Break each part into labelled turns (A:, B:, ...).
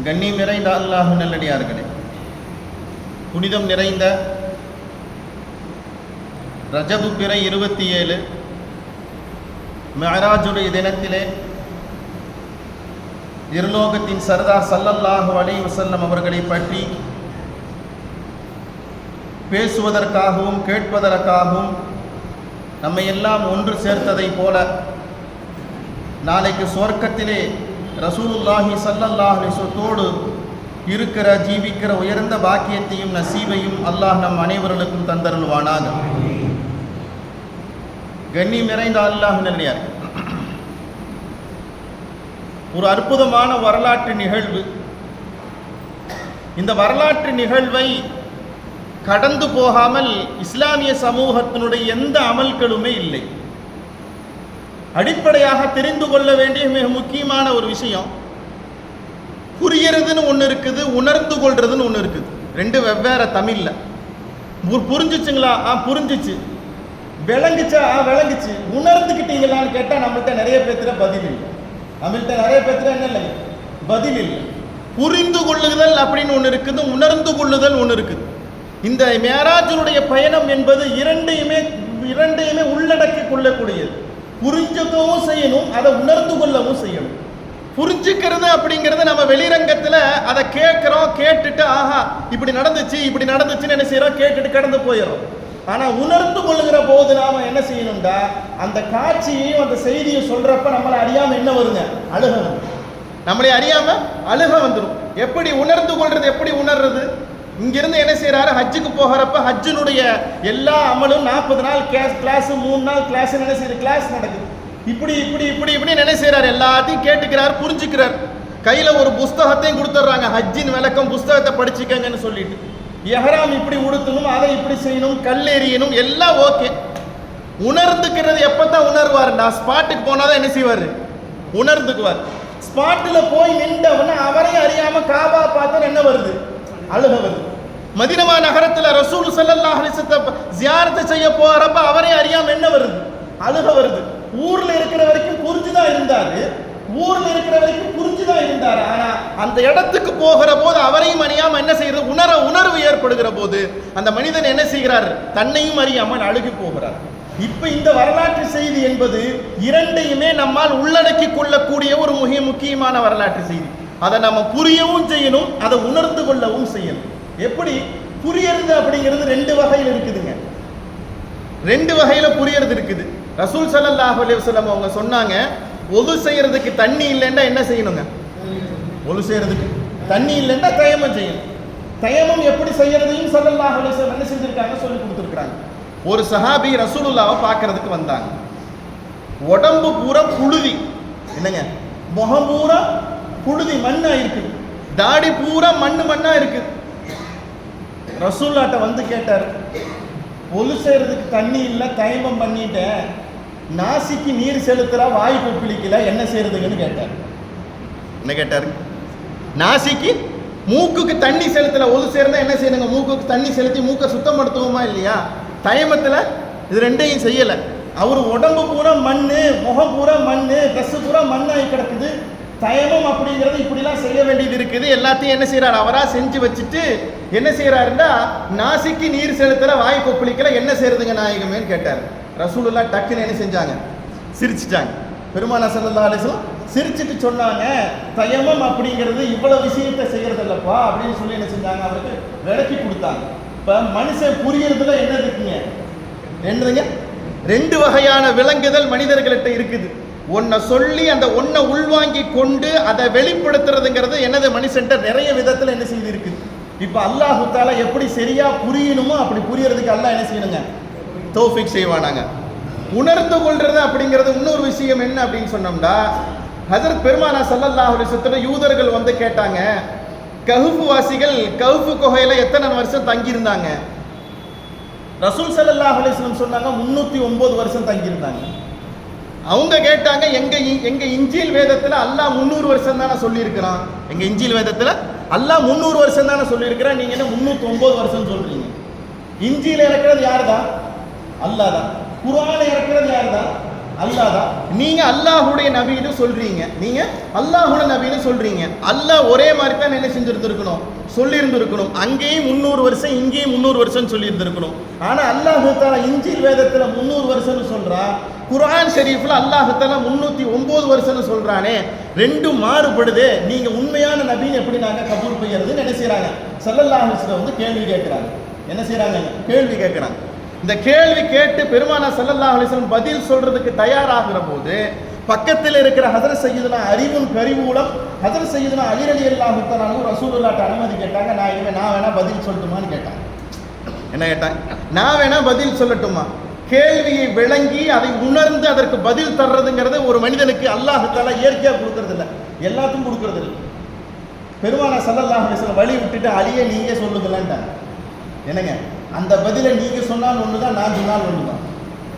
A: கண்ணியம் நிறைந்த அல்லாஹ் நல்லடியார்களே, புனிதம் நிறைந்த ரஜபு பிறை 27 மெஹராஜுடைய தினத்திலே இருலோகத்தின் சர்தார் ஸல்லல்லாஹு அலைஹி வஸல்லம் அவர்களை பற்றி பேசுவதற்காகவும் கேட்பதற்காகவும் நம்மை எல்லாம் ஒன்று சேர்த்ததை போல நாளைக்கு சொர்க்கத்திலே ரசூலுல்லாஹி ஸல்லல்லாஹு அலைஹி வஸல்லத்தோடு இருக்கிற ஜீவிக்கிற உயர்ந்த பாக்கியத்தையும் நசீபையும் அல்லாஹ் நம் அனைவர்களுக்கும் தந்தருள்வானாக. கண்ணியம் நிறைந்த அல்லாஹ் நல்லடியார், ஒரு அற்புதமான வரலாற்று நிகழ்வு. இந்த வரலாற்று நிகழ்வை கடந்து போகாமல் இஸ்லாமிய சமூகத்தினுடைய எந்த அமல்களுமே இல்லை. அடிப்படையாக தெரிந்து கொள்ள வேண்டிய மிக முக்கியமான ஒரு விஷயம், புரியறதுன்னு ஒன்று இருக்குது, உணர்ந்து கொள்றதுன்னு ஒன்று இருக்குது. ரெண்டு வெவ்வேறு தமிழில். புரிஞ்சிச்சுங்களா? புரிஞ்சிச்சு. விளங்குச்சா? விளங்குச்சு. உணர்ந்துக்கிட்டீங்களான்னு கேட்டால் நம்மள்கிட்ட நிறைய பேர்த்துல பதில் இல்லை. என்ன இல்லை? பதில் இல்லை. புரிந்து கொள்ளுதல் அப்படின்னு ஒன்று இருக்குது, உணர்ந்து கொள்ளுதல் ஒன்று இருக்குது. இந்த மேராஜனுடைய பயணம் என்பது இரண்டையுமே உள்ளடக்கி கொள்ளக்கூடியது. புரிஞ்சுக்கவும் செய்யணும், அதை உணர்ந்து கொள்ளவும் செய்யணும். புரிஞ்சுக்கிறது அப்படிங்கிறது நம்ம வெளிரங்கத்தில் அதை கேட்குறோம், கேட்டுட்டு ஆஹா இப்படி நடந்துச்சுன்னு என்ன செய்யறோம், கேட்டுட்டு கடந்து போயிடும். ஆனால் உணர்ந்து கொள்ளுகிற போது நாம என்ன செய்யணும்டா, அந்த காட்சியையும் அந்த செய்தியை சொல்றப்ப நம்மளை அறியாம என்ன வருங்க, அழுக வந்துடும். நம்மளை அறியாம அழுக வந்துடும். எப்படி உணர்ந்து கொள்றது, எப்படி உணர்றது? இங்கிருந்து என்ன செய்யறாரு, ஹஜ்ஜுக்கு போகிறப்ப ஹஜ்ஜினுடைய எல்லா அமலும் 40 நாள் கிளாஸ் 3 நாள் கிளாஸ் என்ன செய்யுது, கிளாஸ் நடக்குது. இப்படி என்ன செய்யறாரு, எல்லாத்தையும் கேட்டுக்கிறார், புரிஞ்சுக்கிறார். கையில ஒரு புஸ்தகத்தையும் கொடுத்துட்றாங்க, ஹஜ்ஜின் விளக்கம், புஸ்தகத்தை படிச்சுக்கங்கன்னு சொல்லிட்டு. எஹ்ராம் இப்படி உடுத்தணும், அதை இப்படி செய்யணும், கல்லெறியணும், எல்லாம் ஓகே. உணர்ந்துக்கிறது எப்பதான் உணர்வாருண்டா, ஸ்பாட்டுக்கு போனாதான் என்ன செய்வாரு, உணர்ந்துக்குவார். ஸ்பாட்டில் போய் நின்றவன அவரையும் அறியாம காபா பார்த்து என்ன வருது, அழுக வருது. மதீனா நகரத்தில் ரசூல் ஸல்லல்லாஹு அலைஹி வஸல்லம் ஜியாரத்தை செய்ய போறப்ப அவரே அறியாம என்ன வருது, அழுக வருது. ஊர்ல இருக்கிற வரைக்கும் புரிஞ்சுதான் இருந்தாரு. ஆனா அந்த இடத்துக்கு போகிற போது அவரையும் அறியாம என்ன செய்யறது, உணர்வு ஏற்படுகிற போது அந்த மனிதன் என்ன செய்கிறார், தன்னையும் அறியாமல் அழுகி போகிறார். இப்ப இந்த வரலாற்று செய்தி என்பது இரண்டையுமே நம்மால் உள்ளடக்கி கொள்ளக்கூடிய ஒரு மிக முக்கியமான வரலாற்று செய்தி. அதை நம்ம புரியவும் செய்யணும், அதை உணர்ந்து கொள்ளவும் செய்யணும். எப்படி புரியறது அப்படிங்கிறது ரெண்டு வகையில் இருக்குதுங்க. ரெண்டு வகையில புரியறது இருக்குது. ரசூல் ஸல்லல்லாஹு அலைஹி வஸல்லம் அவங்க சொன்னாங்க, ஒது செய்யறதுக்கு தண்ணி இல்லைன்னா என்ன செய்யணுங்க, ஒது செய்யறதுக்கு தண்ணி இல்லைன்னா தயமம் செய்யணும். தயமம் எப்படி செய்யறதையும் ஸல்லல்லாஹு அலைஹி வஸல்லம் என்ன செஞ்சிருக்காங்க, சொல்லி கொடுத்துருக்காங்க. ஒரு சஹாபி ரசூலுல்லாஹ்வை பார்க்கறதுக்கு வந்தாங்க. உடம்பு பூரா புழுதி, என்னங்க, முகம் பூரா புழுதி, மண்ணா இருக்குது. தாடி பூரா மண்ணா இருக்குது. ரசூலுல்லாஹ்ட்ட வந்து கேட்டார், ஒலு செய்யறதுக்கு தண்ணி இல்லை, தயமம் பண்ணிட்டேன், நாசிக்கு நீர் செலுத்துறா, வாய் கொப்பளிக்கல, என்ன செய்யறதுன்னு கேட்டார். என்ன கேட்டாரு, நாசிக்கு மூக்குக்கு தண்ணி செலுத்தல, ஒலு செய்யறதா என்ன செய்யணுங்க, மூக்குக்கு தண்ணி செலுத்தி மூக்கை சுத்தப்படுத்துவோமா இல்லையா? தயமத்துல இது ரெண்டையும் செய்யல. அவர் உடம்பு பூரா மண்ணு, முகம் பூரா மண்ணு, ட்ரெஸ் பூரா மண்ணாகி கிடக்குது. தயமம் அப்படிங்கிறது இப்படிலாம் செய்ய வேண்டியது இருக்குது. எல்லாத்தையும் என்ன செய்யறாரு, அவரா செஞ்சு வச்சுட்டு என்ன செய்யறாருன்னா, நாசிக்கு நீர் செலுத்தல, வாய் கொப்பளிக்கல, என்ன செய்யறதுங்க நாயகமேன்னு கேட்டார். ரசூலுல்லாஹ் டக்குன்னு என்ன செஞ்சாங்க, சிரிச்சிட்டாங்க. பெருமானார் ஸல்லல்லாஹு அலைஹி வஸல்லம் சிரிச்சுட்டு சொன்னாங்க, தயமம் அப்படிங்கிறது இவ்வளவு விஷயத்தை செய்யறது இல்லப்பா அப்படின்னு சொல்லி என்ன செஞ்சாங்க, அவருக்கு விளக்கி கொடுத்தாங்க. இப்ப மனுஷன் புரியறதுல என்ன இருக்குங்க, என்னதுங்க, ரெண்டு வகையான விளங்குதல் மனிதர்கள்ட்ட இருக்குது. ஒன்றை சொல்லி அந்த ஒன்றை உள்வாங்கி கொண்டு அதை வெளிப்படுத்துறதுங்கிறது என்னது, மனுஷன்ட்ட நிறைய விதத்தில் என்ன செய்து இருக்குது. இப்போ அல்லாஹ் தஆலா எப்படி சரியா புரியணுமோ அப்படி புரியறதுக்கு அல்லாஹ் என்ன செய்யணுங்க, தௌஃபீக் செய்வானாங்க. உணர்ந்து கொள்றது அப்படிங்கிறது இன்னொரு விஷயம் என்ன அப்படின்னு சொன்னோம்னா, ஹஜ்ரத் பெருமானார் ஸல்லல்லாஹு அலைஹி வஸல்லம் யூதர்கள் வந்து கேட்டாங்க, கஹ்ஃப் வாசிகள் கஹ்ஃப் குகையில எத்தனை வருஷம் தங்கியிருந்தாங்க? ரசூல் ஸல்லல்லாஹு அலைஹி வஸல்லம் சொன்னாங்க 309 வருஷம் தங்கியிருந்தாங்க. அவங்க கேட்டாங்க, எங்க இஞ்சில் வேதத்துல அல்லாஹ் 300 வருஷம் தானே சொல்லியிருக்கிறான், எங்க இஞ்சில் வேதத்துல அல்லாஹ் 300 வருஷம் தானே சொல்லியிருக்கிறான், நீங்க என்ன 309 வருஷம் சொல்றீங்க? இஞ்சில இறக்குறது யார் தான்? அல்லாஹ் தான். குர்ஆனை இறக்குறது யார் தான்? அல்லாஹ் தான். நீங்க அல்லாஹ்வுடைய நபின்னு சொல்றீங்க, நீங்க அல்லாஹ்வுடைய நபின்னு சொல்றீங்க. அல்லாஹ் ஒரே மாதிரி தான் என்ன செஞ்சிருந்திருக்கணும், சொல்லியிருந்திருக்கணும். அங்கேயும் 300 வருஷம், இங்கேயும் 300 வருஷம் சொல்லியிருந்திருக்கணும். ஆனா அல்லாஹ் தஆலா இன்ஜீல் வேதத்துல 300 வருஷம்னு சொல்றா, குர்ஆன் ஷரீஃப்ல அல்லாஹ் தஆலா 309 வருஷம்னு சொல்றானே, ரெண்டும் மாறுபடுது. நீங்க உண்மையான நபின்னு எப்படி நாங்க கபூல் செய்யறதுன்னு என்ன செய்றாங்க, ஸல்லல்லாஹு அலைஹி வஸல்லம் வந்து கேள்வி கேட்கிறாங்க. என்ன செய்றாங்க, கேள்வி கேட்கிறாங்க. இந்த கேள்வி கேட்டு பெருமானார் ஸல்லல்லாஹு அலைஹி வஸல்லம் பதில் சொல்றதுக்கு தயாராகிற போது பக்கத்தில் இருக்கிற ஹஜ்ரத் சய்யிதுனா அறிவும் கரிவூலம் ஹஜ்ரத் சய்யிதுனா அலி ரலியல்லாஹு தஆலா ரசூலுல்லாஹ்ட்ட அனுமதி கேட்டாங்க. நான் வேணா பதில் சொல்லட்டுமான்னு கேட்டாங்க. என்ன கேட்டாங்க, நான் வேணா பதில் சொல்லட்டுமா? கேள்வியை விளங்கி அதை உணர்ந்து அதற்கு பதில் தர்றதுங்கிறது ஒரு மனிதனுக்கு அல்லாஹ் தஆலா இயற்கையா கொடுக்கறது இல்லை, எல்லாத்துக்கும் கொடுக்கறது இல்லை. பெருமானார் ஸல்லல்லாஹு அலைஹி வஸல்லம் வழி விட்டுட்டு அலியே நீங்க சொல்லுங்களான்ட்டாங்க. என்னங்க, அந்த பதிலை நீங்க சொன்னால் ஒண்ணுதான், நான் சொன்னால் ஒண்ணுதான்.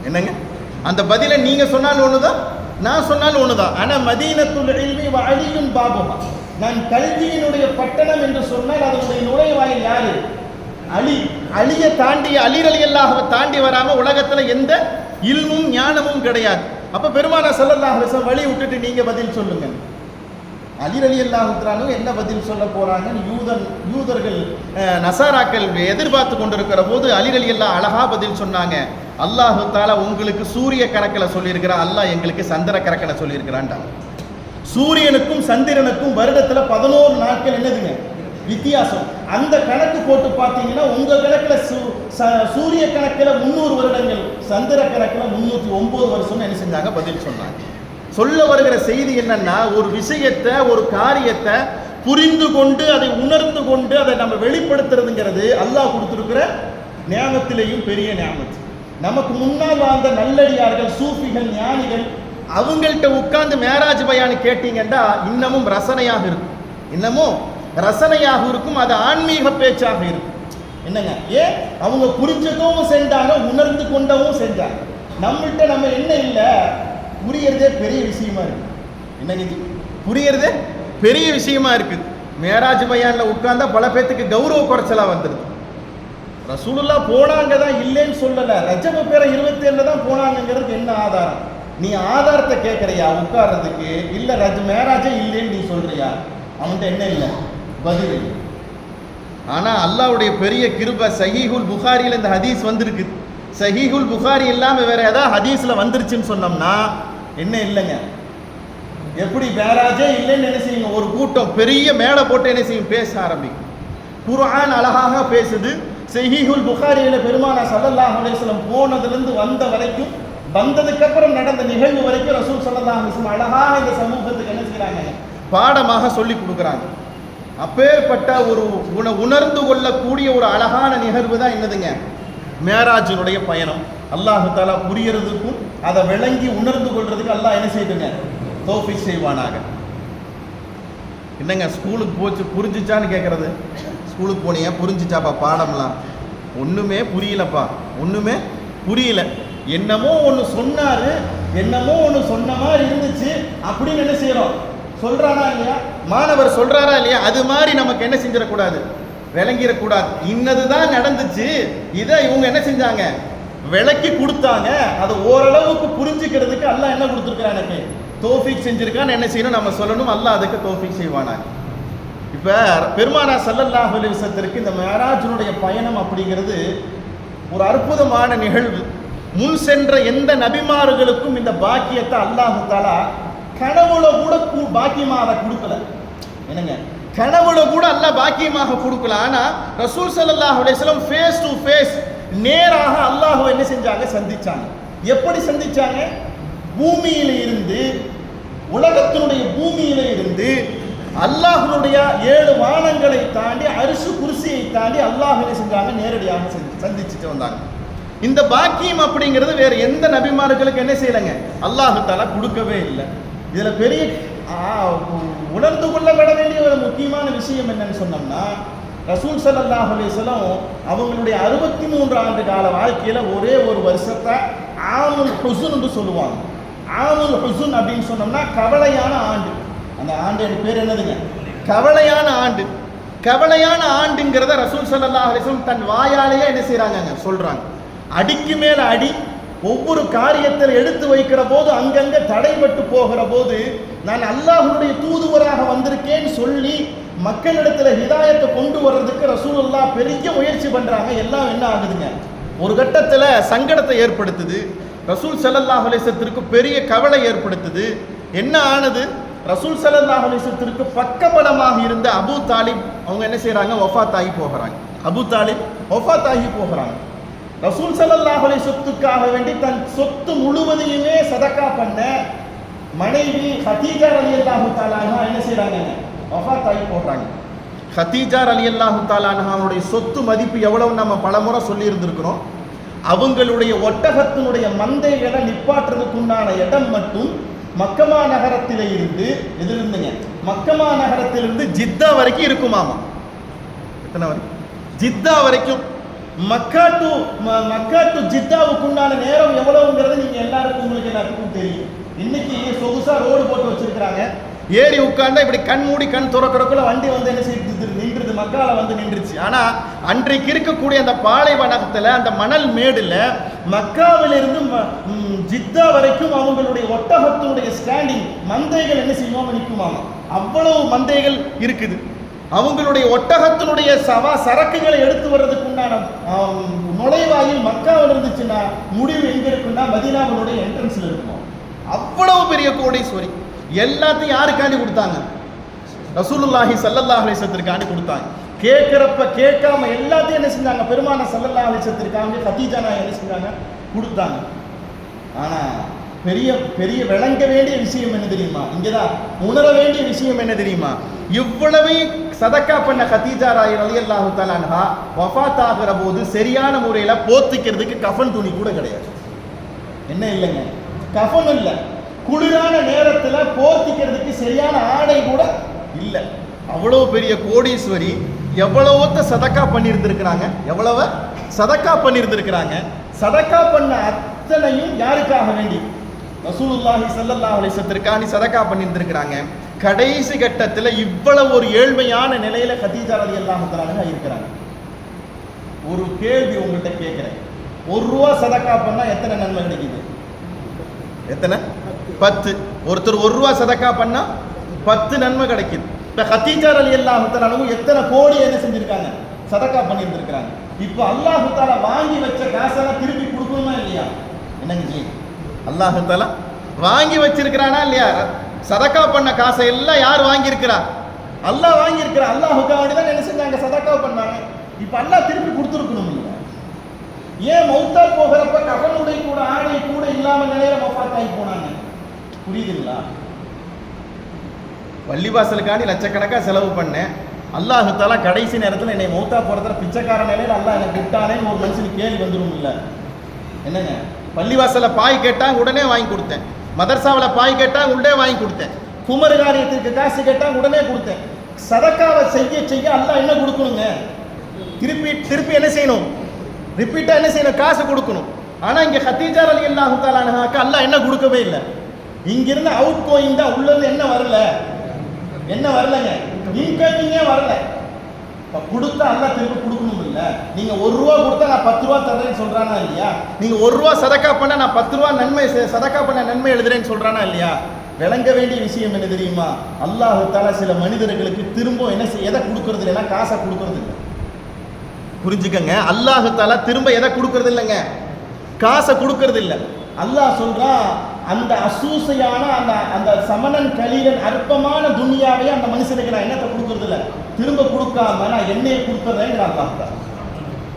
A: என்னங்க, அந்த பதிலை நீங்க சொன்னால் ஒண்ணுதான், நான் சொன்னால் ஒண்ணுதான். ஆனா மதீனத்துல் இல்மி வ அலியுன் பாபுஹா, நான் கல்வியினுடைய பட்டணம் என்று சொன்னால் அதனுடைய நுழைவாயில் யாரு? அலி. அலியை தாண்டி, அலி ரலியல்லாஹுவை தாண்டி வராம உலகத்துல எந்த இல்மும் ஞானமும் கிடையாது. அப்ப பெருமானார் ஸல்லல்லாஹு அலைஹி வஸல்லம் வழி விட்டுட்டு நீங்க பதில் சொல்லுங்க. அலி ரலியல்லாஹு தஆலா என்ன பதில் சொல்ல போறாங்கன்னு யூதர்கள் நசாராக்கள் எதிர்பார்த்து கொண்டிருக்கிற போது அலி ரலியல்லாஹு அழகா பதில் சொன்னாங்க. அல்லாஹ் தஆலா உங்களுக்கு சூரிய கணக்கில் சொல்லியிருக்கிறான், அல்லாஹ் எங்களுக்கு சந்திர கணக்கில் சொல்லியிருக்கிறான்டாங்க. சூரியனுக்கும் சந்திரனுக்கும் வருடத்துல 11 நாட்கள் என்னதுங்க வித்தியாசம். அந்த கணக்கு போட்டு பார்த்தீங்கன்னா உங்க கணக்கில் சூரிய கணக்கில் 300 வருடங்கள், சந்திர கணக்கில் 309 வருஷம் என்ன செஞ்சாங்க, பதில் சொன்னாங்க. சொல்ல வருகிற செய்தி என்னன்னா, ஒரு விஷயத்தை, ஒரு காரியத்தை புரிந்து கொண்டு அதை உணர்ந்து கொண்டு அதை நம்ம வெளிப்படுத்துறதுங்கிறது அல்லாஹ் கொடுத்திருக்கிற நியாமத்திலேயும் பெரிய நியாமத்து. நமக்கு முன்னால் வாழ்ந்த நல்லடியார்கள், சூஃபிகள், ஞானிகள், அவங்கள்ட்ட உட்கார்ந்து மேராஜ் பயானு கேட்டீங்கன்னா இன்னமும் ரசனையாக இருக்கும், இன்னமும் ரசனையாக இருக்கும். அது ஆன்மீக பேச்சாக இருக்கும். என்னங்க, ஏன் அவங்க புரிஞ்சதும் செஞ்சாங்க, உணர்ந்து கொண்டவும் செஞ்சாங்க. நம்மள்கிட்ட நம்ம என்ன இல்லை, புரியறதே பெரிய விஷயமா இருக்கு. என்னங்க, புரியறதே பெரிய விஷயமா இருக்குது. மேராஜ் பயான்ல உட்கார்ந்தா பல பேத்துக்கு கௌரவ குறைச்சலா வந்துருது. ரசூலுல்லாஹ் போனாங்க தான், இல்லைன்னு சொல்லல. ரஜப பேர 27 தான் போனாங்கிறதுக்கு என்ன ஆதாரம்? நீ ஆதாரத்தை கேட்கறியா உட்கார்றதுக்கு? இல்ல மேராஜே இல்லைன்னு நீ சொல்றியா? அவன்கிட்ட என்ன இல்லை, பதில் இல்லை. ஆனா அல்லாஹ்வுடைய பெரிய கிருபை, சஹீஹுல் புகாரியில் இந்த ஹதீஸ் வந்திருக்கு. சஹீஹுல் புகாரி இல்லாம வேற ஏதாவது ஹதீஸ்ல வந்துருச்சுன்னு சொன்னோம்னா என்ன இல்லைங்க, எப்படி மேராஜே இல்லைன்னு என்ன செய்யுங்க, ஒரு கூட்டம் பெரிய மேடை போட்டு என்ன செய்யும், பேச ஆரம்பிக்கும். குர்ஆன் அழகாக பேசுது. சஹீஹுல் புகாரியில பெருமானார் ஸல்லல்லாஹு அலைஹி வஸல்லம் போனதிலிருந்து வந்த வரைக்கும், வந்ததுக்கு அப்புறம் நடந்த நிகழ்வு வரைக்கும் ரசூல் ஸல்லல்லாஹு அலைஹி வஸல்லம் அழகாக இந்த சமூகத்துக்கு என்ன செய்றாங்க, பாடமாக சொல்லி கொடுக்குறாங்க. அப்பேற்பட்ட ஒரு உணர்ந்து கொள்ளக்கூடிய ஒரு அழகான நிகழ்வு தான் என்னதுங்க, மேராஜினுடைய பயணம். அல்லாஹ் தஆலா புரியறதுக்கும் அதை விளங்கி உணர்ந்து கொள்றதுக்கு அல்லாஹ் என்ன செய்துங்க, தௌஃபீக் செய்வானாக. என்னங்க, ஸ்கூலுக்கு போச்சு புரிஞ்சிச்சான்னு கேட்கறது. ஸ்கூலுக்கு போனியா, புரிஞ்சிச்சாப்பா பாடம்லாம்? ஒன்றுமே புரியலப்பா, ஒன்றுமே புரியல. என்னமோ ஒன்று சொன்னாரு, என்னமோ ஒன்று சொன்ன மாதிரி இருந்துச்சு அப்படின்னு என்ன செய்யறோம், சொல்றானா இல்லையா, மாணவர் சொல்றாரா இல்லையா, அது மாதிரி நமக்கு என்ன செஞ்சிடக்கூடாது, விளங்கிடக்கூடாது. இன்னதுதான் நடந்துச்சு, இதை இவங்க என்ன செஞ்சாங்க, விளக்கி கொடுத்தாங்க. அதை ஓரளவுக்கு புரிஞ்சுக்கிறதுக்கு அல்லாஹ் என்ன கொடுத்துருக்கிறான், எனக்கு தௌஃபீக் செஞ்சிருக்கான்னு என்ன செய்யணும், நம்ம சொல்லணும். அல்லாஹ் அதுக்கு தௌஃபீக் செய்வானாங்க. இப்போ பெருமானார் ஸல்லல்லாஹு அலைஹி வஸல்லத்திற்கு இந்த மேராஜினுடைய பயணம் அப்படிங்கிறது ஒரு அற்புதமான நிகழ்வு. முன் சென்ற எந்த நபிமார்களுக்கும் இந்த பாக்கியத்தை அல்லாஹ் தஆலா கனவுல கூட பாக்கியமாக அதை கொடுக்கல. என்னங்க, கனவுல கூட அல்லாஹ் பாக்கியமாக கொடுக்கல. ஆனா ரசூல் ஸல்லல்லாஹு அலைஹி வஸல்லம் ஃபேஸ் டு ஃபேஸ் நேராக அல்லாஹ்வை என்ன செஞ்சாங்க, சந்திச்சாங்க. எப்படி சந்திச்சாங்க, பூமியில இருந்து, உலகத்தினுடைய பூமியில இருந்து அல்லாஹ்வுடைய 7 வானங்களை தாண்டி, அரிசு குர்சியை தாண்டி அல்லாஹ் என்ன செஞ்சாங்க, நேரடியாக சந்திச்சுட்டு வந்தாங்க. இந்த பாக்கியம் அப்படிங்கிறது வேற எந்த நபிமார்களுக்கு என்ன செய்யலைங்க, அல்லாஹ் தஆலா கொடுக்கவே இல்லை. இதுல பெரிய உணர்ந்து கொள்ளப்பட வேண்டிய ஒரு முக்கியமான விஷயம் என்னன்னு சொன்னோம்னா, ரசூல் ஸல்லல்லாஹு அலைஹி வஸல்லம் அவங்களுடைய 63 ஆண்டு கால வாழ்க்கையில ஒரே ஒரு வருஷத்தை ஆமுல் ஹுஸ்ன் என்று சொல்லுவாங்க. ஆமுல் ஹுஸ்ன் அப்படின்னு சொன்னோம்னா கவலையான ஆண்டு. அந்த ஆண்டு பேர் என்னதுங்க, கவலையான ஆண்டு. கவலையான ஆண்டுங்கிறத ரசூல் ஸல்லல்லாஹு அலைஹி வஸல்லம் தன் வாயாலேயே என்ன செய்றாங்க, சொல்றாங்க. அடிக்கு மேல அடி, ஒவ்வொரு காரியத்தில் எடுத்து வைக்கிற போது அங்கங்க தடைபட்டு போகிற போது நான் அல்லாஹ்வுடைய தூதுவராக வந்திருக்கேன்னு சொல்லி மக்களிடத்துல ஹிதாயத்தை கொண்டு வர்றதுக்கு ரசூலுல்லாஹ் பெரிய முயற்சி பண்றாங்க. எல்லாம் என்ன ஆகுதுங்க, ஒரு கட்டத்தில் சங்கடத்தை ஏற்படுத்துது. ரசூல் ஸல்லல்லாஹு அலைஹி வஸல்லத்திற்கு பெரிய கவலை ஏற்படுத்துது. என்ன ஆனது, ரசூல் ஸல்லல்லாஹு அலைஹி வஸல்லத்திற்கு பக்கபலமாக இருந்த அபூ தாலிப் அவங்க என்ன செய்றாங்க, வஃபாத் ஆகி போகிறாங்க. அபூ தாலிப் வஃபாத் ஆகி போகிறாங்க. ரசூல் ஸல்லல்லாஹு அலைஹி வஸல்லத்துக்காக வேண்டி தன் சொத்து முழுவதையுமே சதக்கா பண்ண மனைவி ஹதீஜா ரலியல்லாஹு தஆலா அன்ஹா என்ன செய்றாங்க, வஃபாத் ஆகி போகிறாங்க. ஹதீஜா ரலியல்லாஹு தஆலா அன்ஹாவுடைய சொத்து மதிப்பு எவ்வளவு நம்ம பலமுறை சொல்லி இருந்திருக்கிறோம். அவங்களுடைய ஒட்டகத்தினுடைய மந்தைகளை நிப்பாட்டுறதுக்குண்டான இடம் மட்டும் மக்கமா நகரத்திலே இருந்து எதிர்ந்துங்க, மக்கமா நகரத்திலிருந்து ஜித்தா வரைக்கும் இருக்குமாமா. எத்தனை வரைக்கும்? ஜித்தா வரைக்கும். மக்கா டு ஜித்தாவுக்கு உண்டான நேரம் எவ்வளவுங்கிறது நீங்க எல்லாருக்கும் உங்களுக்கு எல்லாருக்கும் தெரியும். இன்னைக்கு சொகுசா ரோடு போட்டு வச்சிருக்கிறாங்க. ஏறி உட்கார்ந்தா இப்படி கண் மூடி கண் துறக்கிறதுக்குள்ள வண்டி வந்து என்ன செய்யுது, நின்றுது, மக்கால வந்து நின்றுச்சு. ஆனா அன்றைக்கு இருக்கக்கூடிய அந்த பாலைவனத்துல அந்த மணல் மேடுல மக்காவிலிருந்து ஜித்தா வரைக்கும் அவங்களுடைய ஒட்டகத்தினுடைய ஸ்டாண்டிங் மந்தைகள் என்ன செய்யுமா, நிற்குமாமா. அவ்வளவு மந்தைகள் இருக்குது. அவங்களுடைய ஒட்டகத்தினுடைய சரக்குகளை எடுத்து வர்றதுக்கு உண்டான நுழைவாயில் மக்காவில் இருந்துச்சுன்னா முடிவு எங்க இருக்குன்னா மதீனாவுடைய என்ட்ரன்ஸ்ல இருக்குமா. அவ்வளவு பெரிய கோடீஸ்வரி. எல்லாத்தையும் யாருக்காண்டி கொடுத்தாங்க, ரசூலுல்லாஹி ஸல்லல்லாஹு அலைஹி வஸல்லத்திற்காண்டி கொடுத்தாங்க. கேட்கிறப்ப கேட்காம எல்லாத்தையும் என்ன செஞ்சாங்க, பெருமான ஸல்லல்லாஹு அலைஹி வஸல்லத்திற்காண்டி ஹதீஜா நாயகி என்ன செஞ்சாங்க, கொடுத்தாங்க. ஆனா பெரிய பெரிய விளங்க வேண்டிய விஷயம் என்ன தெரியுமா, இங்கதான் உணர வேண்டிய விஷயம் என்ன தெரியுமா, இவ்வளவு சதக்கா பண்ண ஹதீஜா ரலியல்லாஹு தஆலா அன்ஹா வஃபாத் ஆகிற போது சரியான முறையில போத்திக்கிறதுக்கு கஃன் துணி கூட கிடையாது. என்ன இல்லைங்க, கஃன் இல்லை. குளிரான நேரத்துல போர்த்திக்கிறதுக்கு சரியான ஆடை கூட இல்லை. அவ்வளவு பெரிய கோடீஸ்வரி. எவ்வளவோத்த சதக்கா பண்ணியிருந்திருக்கிறாங்க, எவ்வளவு சதக்கா பண்ணியிருந்திருக்கிறாங்க. சதக்கா பண்ண அத்தனையும் யாருக்காக வேண்டி, ரசூலுல்லாஹி ஸல்லல்லாஹு அலைஹி வஸல்லத்திற்காண்டி சதக்கா பண்ணியிருந்திருக்கிறாங்க. கடைசி கட்டத்தில் இவ்வளவு ஒரு ஏழ்மையான நிலையில ஹதீஜா ரலியல்லாஹு தஆலா இருக்கிறாங்க. ஒரு கேள்வி உங்கள்கிட்ட கேட்கிறேன், ₹1 சதக்கா பண்ணா எத்தனை நன்மை கிடைக்குது? எத்தனை? 10. ஒருத்தர் ₹1 சதக்கா பண்ணா 10 நன்மை கிடைக்குது. இப்ப ஹதீஜா ரலியல்லாஹு தஆலா எத்தனை கோடி என்ன செஞ்சிருக்காங்க, சதக்கா பண்ணியிருந்திருக்கிறாங்க. இப்போ அல்லாஹ் தஆலா வாங்கி வச்ச காசெல்லாம் திருப்பி கொடுக்கணுமா இல்லையா? என்னங்க ஜி, அல்லாஹ் தஆலா வாங்கி வச்சிருக்கிறானா இல்லையா? சதக்கா பண்ண காசை எல்லாம் யார் வாங்கியிருக்கிறா? அல்லாஹ் வாங்கியிருக்கிறா. அல்லாஹுக்காக தான் என்ன செஞ்சாங்க, சதக்கா பண்ணாங்க. இப்போ அல்லாஹ் திருப்பி கொடுத்துருக்கணும் இல்லையா? ஏன் மௌத்தா போகிறப்ப கஃனுடைய கூட ஆடை கூட இல்லாம நிலையில வஃபாத் ஆகி போனாங்க? புரியுதுங்களா? பள்ளிவாசலுக்காண்டி லட்சக்கணக்காக செலவு பண்ணேன். அல்லாஹ் தஆலா கடைசி நேரத்தில் என்னை மௌத்தா போறதுல பிச்சைக்கார நிலையில அல்லாஹ் என்னை விட்டானேன்னு ஒரு மனுஷனுக்கு கேள்வி வந்துடும் இல்லை? என்னங்க, பள்ளிவாசல பாய் கேட்டாங்க உடனே வாங்கி கொடுத்தேன். மதர்சாவில் பாய் கேட்டாங்க உடனே வாங்கி கொடுத்தேன். குமர் காரியத்திற்கு காசு கேட்டாங்க உடனே கொடுத்தேன். சதக்காவை செய்ய செய்ய அல்லாஹ் என்ன கொடுக்கணுங்க, திருப்பி என்ன செய்யணும், ரிப்பீட்டா என்ன செய்யணும், காசு கொடுக்கணும். ஆனா இங்க ஹதீஜா ரலியல்லாஹு தஆலா அன்ஹாக்கு அல்லாஹ் என்ன கொடுக்கவே இல்லை. இங்கிருந்து அவுட் கோயிங் தான், உள்ள இருந்து என்ன வரலங்க, இன்கமிங்கே வரல. கொடுத்தா அல்லாஹ் திருப்பி கொடுக்கணும் இல்ல? நீங்க ₹1 கொடுத்தா நான் ₹10 தர்றேன்னு சொல்றானா இல்லையா? நீங்க ₹1 சதக்கா பண்ண நான் ₹10 நன்மை சதக்கா பண்ண நன்மை எழுதுறேன்னு சொல்றானா இல்லையா? விளங்க வேண்டிய விஷயம் என்ன தெரியுமா, அல்லாஹ் தஆலா சில மனிதர்களுக்கு திரும்ப என்ன எதை கொடுக்கறது இல்லைன்னா காசை கொடுக்கறது இல்லை. புரிஞ்சுக்கங்க, அல்லாஹ் தஆலா திரும்ப எதை கொடுக்கறது இல்லைங்க, காசை கொடுக்கறது இல்லை. அல்லாஹ் சொல்றான், அந்த அசூசையான அந்த சமணன் கலீலன் அற்பமான துனியாவை அந்த மனுஷனுக்கு நான் என்னத்தை கொடுக்கறது இல்லை, திரும்ப கொடுக்காம நான் என்னையை கொடுத்துறேன். அல்லாஹ்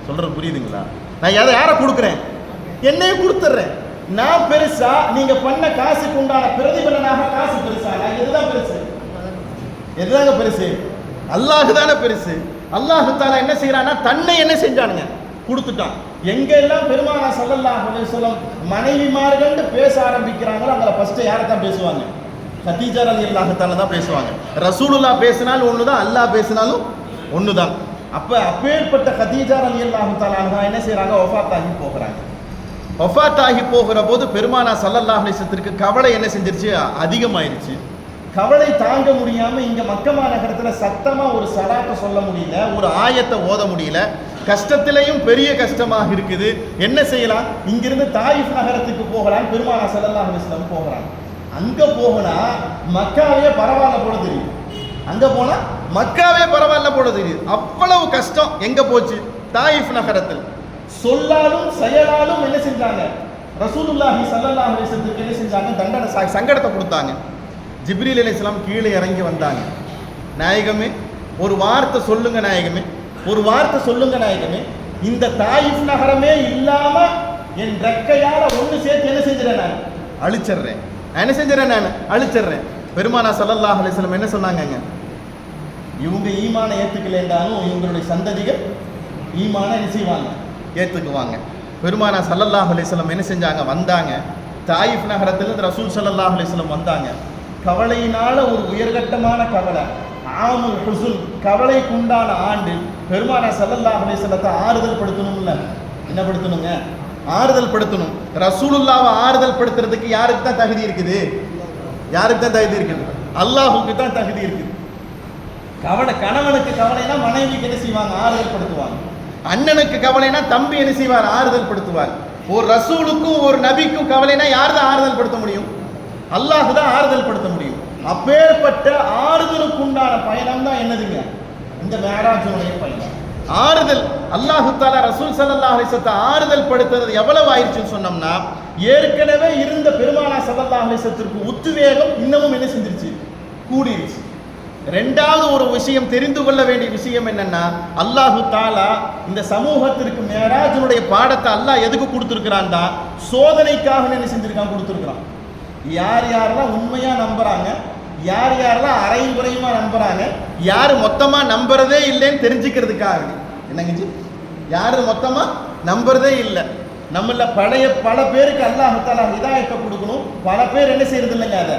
A: சொல்றது புரியுதுங்களா? நான் யாரை கொடுக்குறேன், என்னையை கொடுத்துட்றேன். நான் பெருசா, நீங்க பண்ண காசுக்கு உண்டான பிரதிபலனாக காசு பெருசா? நான் எதுதான் பெருசு, எதுதாங்க பெருசு? அல்லாஹ் தானே பெருசு. அல்லாஹ் தஆலா என்ன செய்யறான்னா தன்னை என்ன செஞ்சானுங்க, கொடுத்துட்டான். எங்கெல்லாம் பெருமானா ஸல்லல்லாஹு அலைஹி வஸல்லம் மனைவிமார்கள் பேச ஆரம்பிக்கிறாங்களோ அங்கே ஃபர்ஸ்ட் யாரை தான் பேசுவாங்க, ஹதீஜா ரலியல்லாஹு தஆலா தான் பேசுவாங்க. ரசூலுல்லாஹ் பேசினாலும் ஒண்ணுதான், அல்லாஹ் பேசினாலும் ஒண்ணுதான். அப்ப அப்பேற்பட்ட ஹதீஜா ரலியல்லாஹு தஆலா அன்ஹா என்ன செய்றாங்க, வஃபாத் ஆகி போகிறாங்க. வஃபாத் ஆகி போகிற போது பெருமானா ஸல்லல்லாஹு அலைஹி வஸல்லத்திற்கு கவலை என்ன செஞ்சிருச்சு, அதிகமாயிருச்சு. கவலை தாங்க முடியாம இங்க மக்கமா நகரத்துல சத்தமா ஒரு சலாத்தை சொல்ல முடியல, ஒரு ஆயத்தை ஓத முடியல. கஷ்டத்திலையும் பெரிய கஷ்டமாக இருக்குது. என்ன செய்யலாம்? இங்கிருந்து தாயிஃப் நகரத்துக்கு போகலாம். பெருமானா ஸல்லல்லாஹு அலைஹி வஸல்லம் போகிறாங்க. அங்க போனா மக்காவே பரவாயில்ல போல தெரியும். அங்க போனா மக்காவே பரவாயில்ல போல தெரியுது. அவ்வளவு கஷ்டம் எங்க போச்சு? தாயிஃப் நகரத்தில். சொல்லாலும் செயலாலும் என்ன செஞ்சாங்க? ரசூலுல்லாஹி ஸல்லல்லாஹு அலைஹி வஸல்லம் என்ன செஞ்சாங்க? தண்டனை சங்கடத்தை கொடுத்தாங்க. ஜிப்ரீல் அலைஹிஸ்ஸலாம் கீழே இறங்கி வந்தாங்க. நாயகமே, ஒரு வார்த்தை சொல்லுங்க நாயகமே, ஒரு வார்த்தை சொல்லுங்க நாயகமே, இந்த தாயிஃப் நகரமே இல்லாம என் ரெக்கையால ஒண்ணு சேர்த்து என்ன செஞ்சிடறேன்? நான் அழிச்சிடுறேன். என்ன செஞ்சிடறேன்? நான் அழிச்சிடுறேன். பெருமானா ஸல்லல்லாஹு அலைஹி வஸல்லம் என்ன சொன்னாங்க? இவங்க ஈமானை ஏத்துக்கலைன்றாலும் இவங்களுடைய சந்ததிகள் ஈமானை என்ன செய்வாங்க? ஏத்துக்குவாங்க. பெருமானா ஸல்லல்லாஹு அலைஹி வஸல்லம் என்ன செஞ்சாங்க? வந்தாங்க. தாயிஃப் நகரத்திலிருந்து ரசூல் ஸல்லல்லாஹு அலைஹி வஸல்லம் வந்தாங்க. கவலையினால ஒரு உயர்கட்டமான கவலை, ஆமுல் ஹுசுன், கவலைக்குண்டான ஆண்டு. பெருமானா ஸல்லல்லாஹு அலைஹி வஸல்லத்தை ஆறுதல் படுத்தணும்ல, என்ன படுத்தணுங்க? ஆறுதல் படுத்தணும். ரசூலுல்லாவை ஆறுதல் படுத்துறதுக்கு யாருக்கு தான் தகுதி இருக்குது? யாருக்கு தான் தகுதி இருக்குது? அல்லாஹுக்கு தான் தகுதி இருக்குது. கணவனுக்கு கவலைனா மனைவிக்கு என்ன செய்வாங்க? ஆறுதல் படுத்துவாங்க. அண்ணனுக்கு கவலைனா தம்பி என்ன செய்வார்? ஆறுதல் படுத்துவார். ஒரு ரசூலுக்கும் ஒரு நபிக்கும் கவலைனா யார் தான் ஆறுதல் படுத்த முடியும்? அல்லாஹ் தான் ஆறுதல் படுத்த முடியும். அப்பேற்பட்ட ஆறுதலுக்கு உண்டான பயணம் தான் என்னதுங்க? இந்த மேராஜுடைய பயணம். ஆறுதல் அல்லாஹ் தஆலா ரசூல் ஸல்லல்லாஹு அலைஹி வஸல்லம் ஆறுதல் படுத்துறது எவ்வளவு ஆயிடுச்சுன்னு சொன்னோம்னா, ஏற்கனவே இருந்த பெருமானா ஸல்லல்லாஹு அலைஹி வஸல்லத்திற்கு உத்வேகம் இன்னமும் என்ன செஞ்சிருச்சு? கூடிருச்சு. ரெண்டாவது ஒரு விஷயம் தெரிந்து கொள்ள வேண்டிய விஷயம் என்னன்னா, அல்லாஹ் தஆலா இந்த சமூகத்திற்கு மேராஜுடைய பாடத்தை அல்லாஹ் எதுக்கு கொடுத்துருக்கிறான்டா? சோதனைக்காக என்ன செஞ்சிருக்கான்? கொடுத்துருக்கிறான். யார் யாரெல்லாம் உண்மையா நம்புறாங்க, யார் யாரெல்லாம் அரையும் குறையுமா நம்புறாங்க, யார் மொத்தமா நம்புறதே இல்லைன்னு தெரிஞ்சுக்கிறதுக்காக. என்னங்க, யாரு மொத்தமா நம்புறதே இல்லை. நம்மள பல பேருக்கு அல்லாஹ் தஆலா ஹிதாயத்தை கொடுக்கணும். பல பேர் என்ன செய்யறது இல்லைங்க? அதை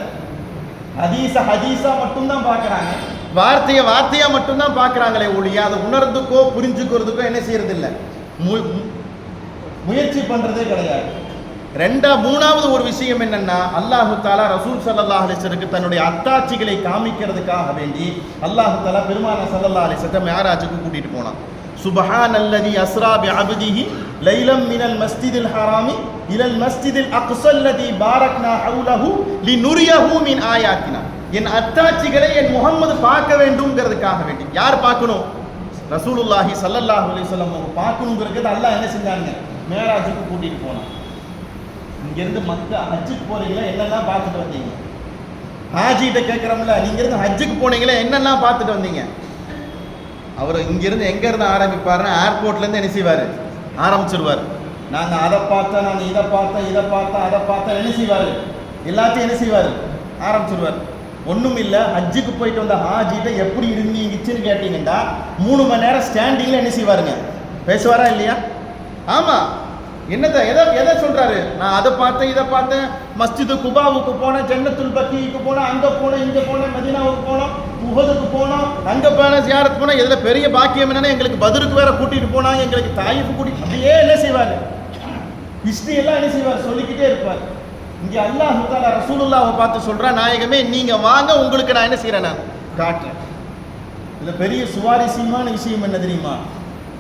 A: ஹதீஸா மட்டும்தான் பார்க்குறாங்க, வார்த்தையா மட்டும்தான் பார்க்குறாங்களே ஒழிய அதை உணர்ந்துக்கோ புரிஞ்சுக்கிறதுக்கோ என்ன செய்யறது இல்லை, முயற்சி பண்றதே கிடையாது. மூணாவது ஒரு விஷயம் என்னன்னா, அல்லாஹு தஆலா ரசூல் ஸல்லல்லாஹு அலைஹி வஸல்லம் தன்னுடைய அத்தாட்சிகளை காமிக்கிறதுக்காக வேண்டி அல்லாஹு தஆலா பெருமானா ஸல்லல்லாஹு அலைஹி வஸல்லம் மிஅராஜுக்கு கூட்டிட்டு போனான். சுப்ஹானல்லதி அஸ்ரா பிஅப்திஹி லைலம் மினல் மஸ்ஜிதில் ஹராமி இலல் மஸ்ஜிதில் அக்ஸல்லதி பாரக்னா ஹவுலஹு லினுரியஹு மின் ஆயாத்தினா. என் அத்தாட்சிகளை என் முஹம்மது பார்க்க வேண்டும்ங்கிறதுக்காக வேண்டி. யார் பார்க்கணும்? ரசூலுல்லாஹி ஸல்லல்லாஹு அலைஹி வஸல்லம் பார்க்கணுங்கிறதுக்கு அல்லாஹ் என்ன செஞ்சாங்க? மிஅராஜுக்கு கூட்டிட்டு போனான். இங்கிருந்து மக்கா ஹஜ்ஜுக்கு போறீங்களா, என்னெல்லாம் பார்த்துட்டு வந்தீங்க? ஹாஜிகிட்ட கேட்குறோம்ல, நீங்க இருந்து ஹஜ்ஜுக்கு போனீங்களா, என்னெல்லாம் பார்த்துட்டு வந்தீங்க? அவர் இங்கிருந்து எங்க இருந்து ஆரம்பிப்பாருன்னா, ஏர்போர்ட்லேருந்து என்ன செய்வார்? ஆரம்பிச்சிருவார். நாங்கள் அதை பார்த்தோம், நாங்கள் இதை பார்த்தோம், அதை பார்த்தோம், என்ன செய்வார்? எல்லாத்தையும் என்ன செய்வார்? ஆரம்பிச்சிருவார். ஒன்றும் இல்லை, ஹஜ்ஜுக்கு போயிட்டு வந்த ஹாஜிகிட்ட எப்படி இருந்தீங்கன்னு கேட்டீங்கன்னா 3 மணி நேரம் ஸ்டாண்டிங்கில் என்ன செய்வாருங்க? பேசுவாரா இல்லையா? ஆமாம். எதை சொல்றாரு? நான் அதை பார்த்தேன், இதை பார்த்தேன், மஸ்ஜிது குபாவுக்கு போனேன், ஜன்னத்துல் பக்கீக்கு போனேன், அங்கே போனேன், இங்கே போனேன், மதீனாவுக்கு போனோம், உஹதுக்கு போனோம், அங்கே போன ஜியாரத் போனோம். இதில் பெரிய பாக்கியம் என்னன்னா, எங்களுக்கு பத்ருக்கு வேற கூட்டிட்டு போனாங்க, எங்களுக்கு தாயிஃபு அப்படியே என்ன செய்வார்? ஹிஸ்டரி எல்லாம் என்ன செய்வார்? சொல்லிக்கிட்டே இருப்பார். இங்கே அல்லாஹ் தஆலா ரசூலுல்லாஹ்வை பார்த்து சொல்றா, நாயகமே நீங்க வாங்க, உங்களுக்கு நான் என்ன செய்யறேன்? நான் காட்டுறேன். இதுல பெரிய சுவாரஸ்யமான விஷயம் என்ன தெரியுமா?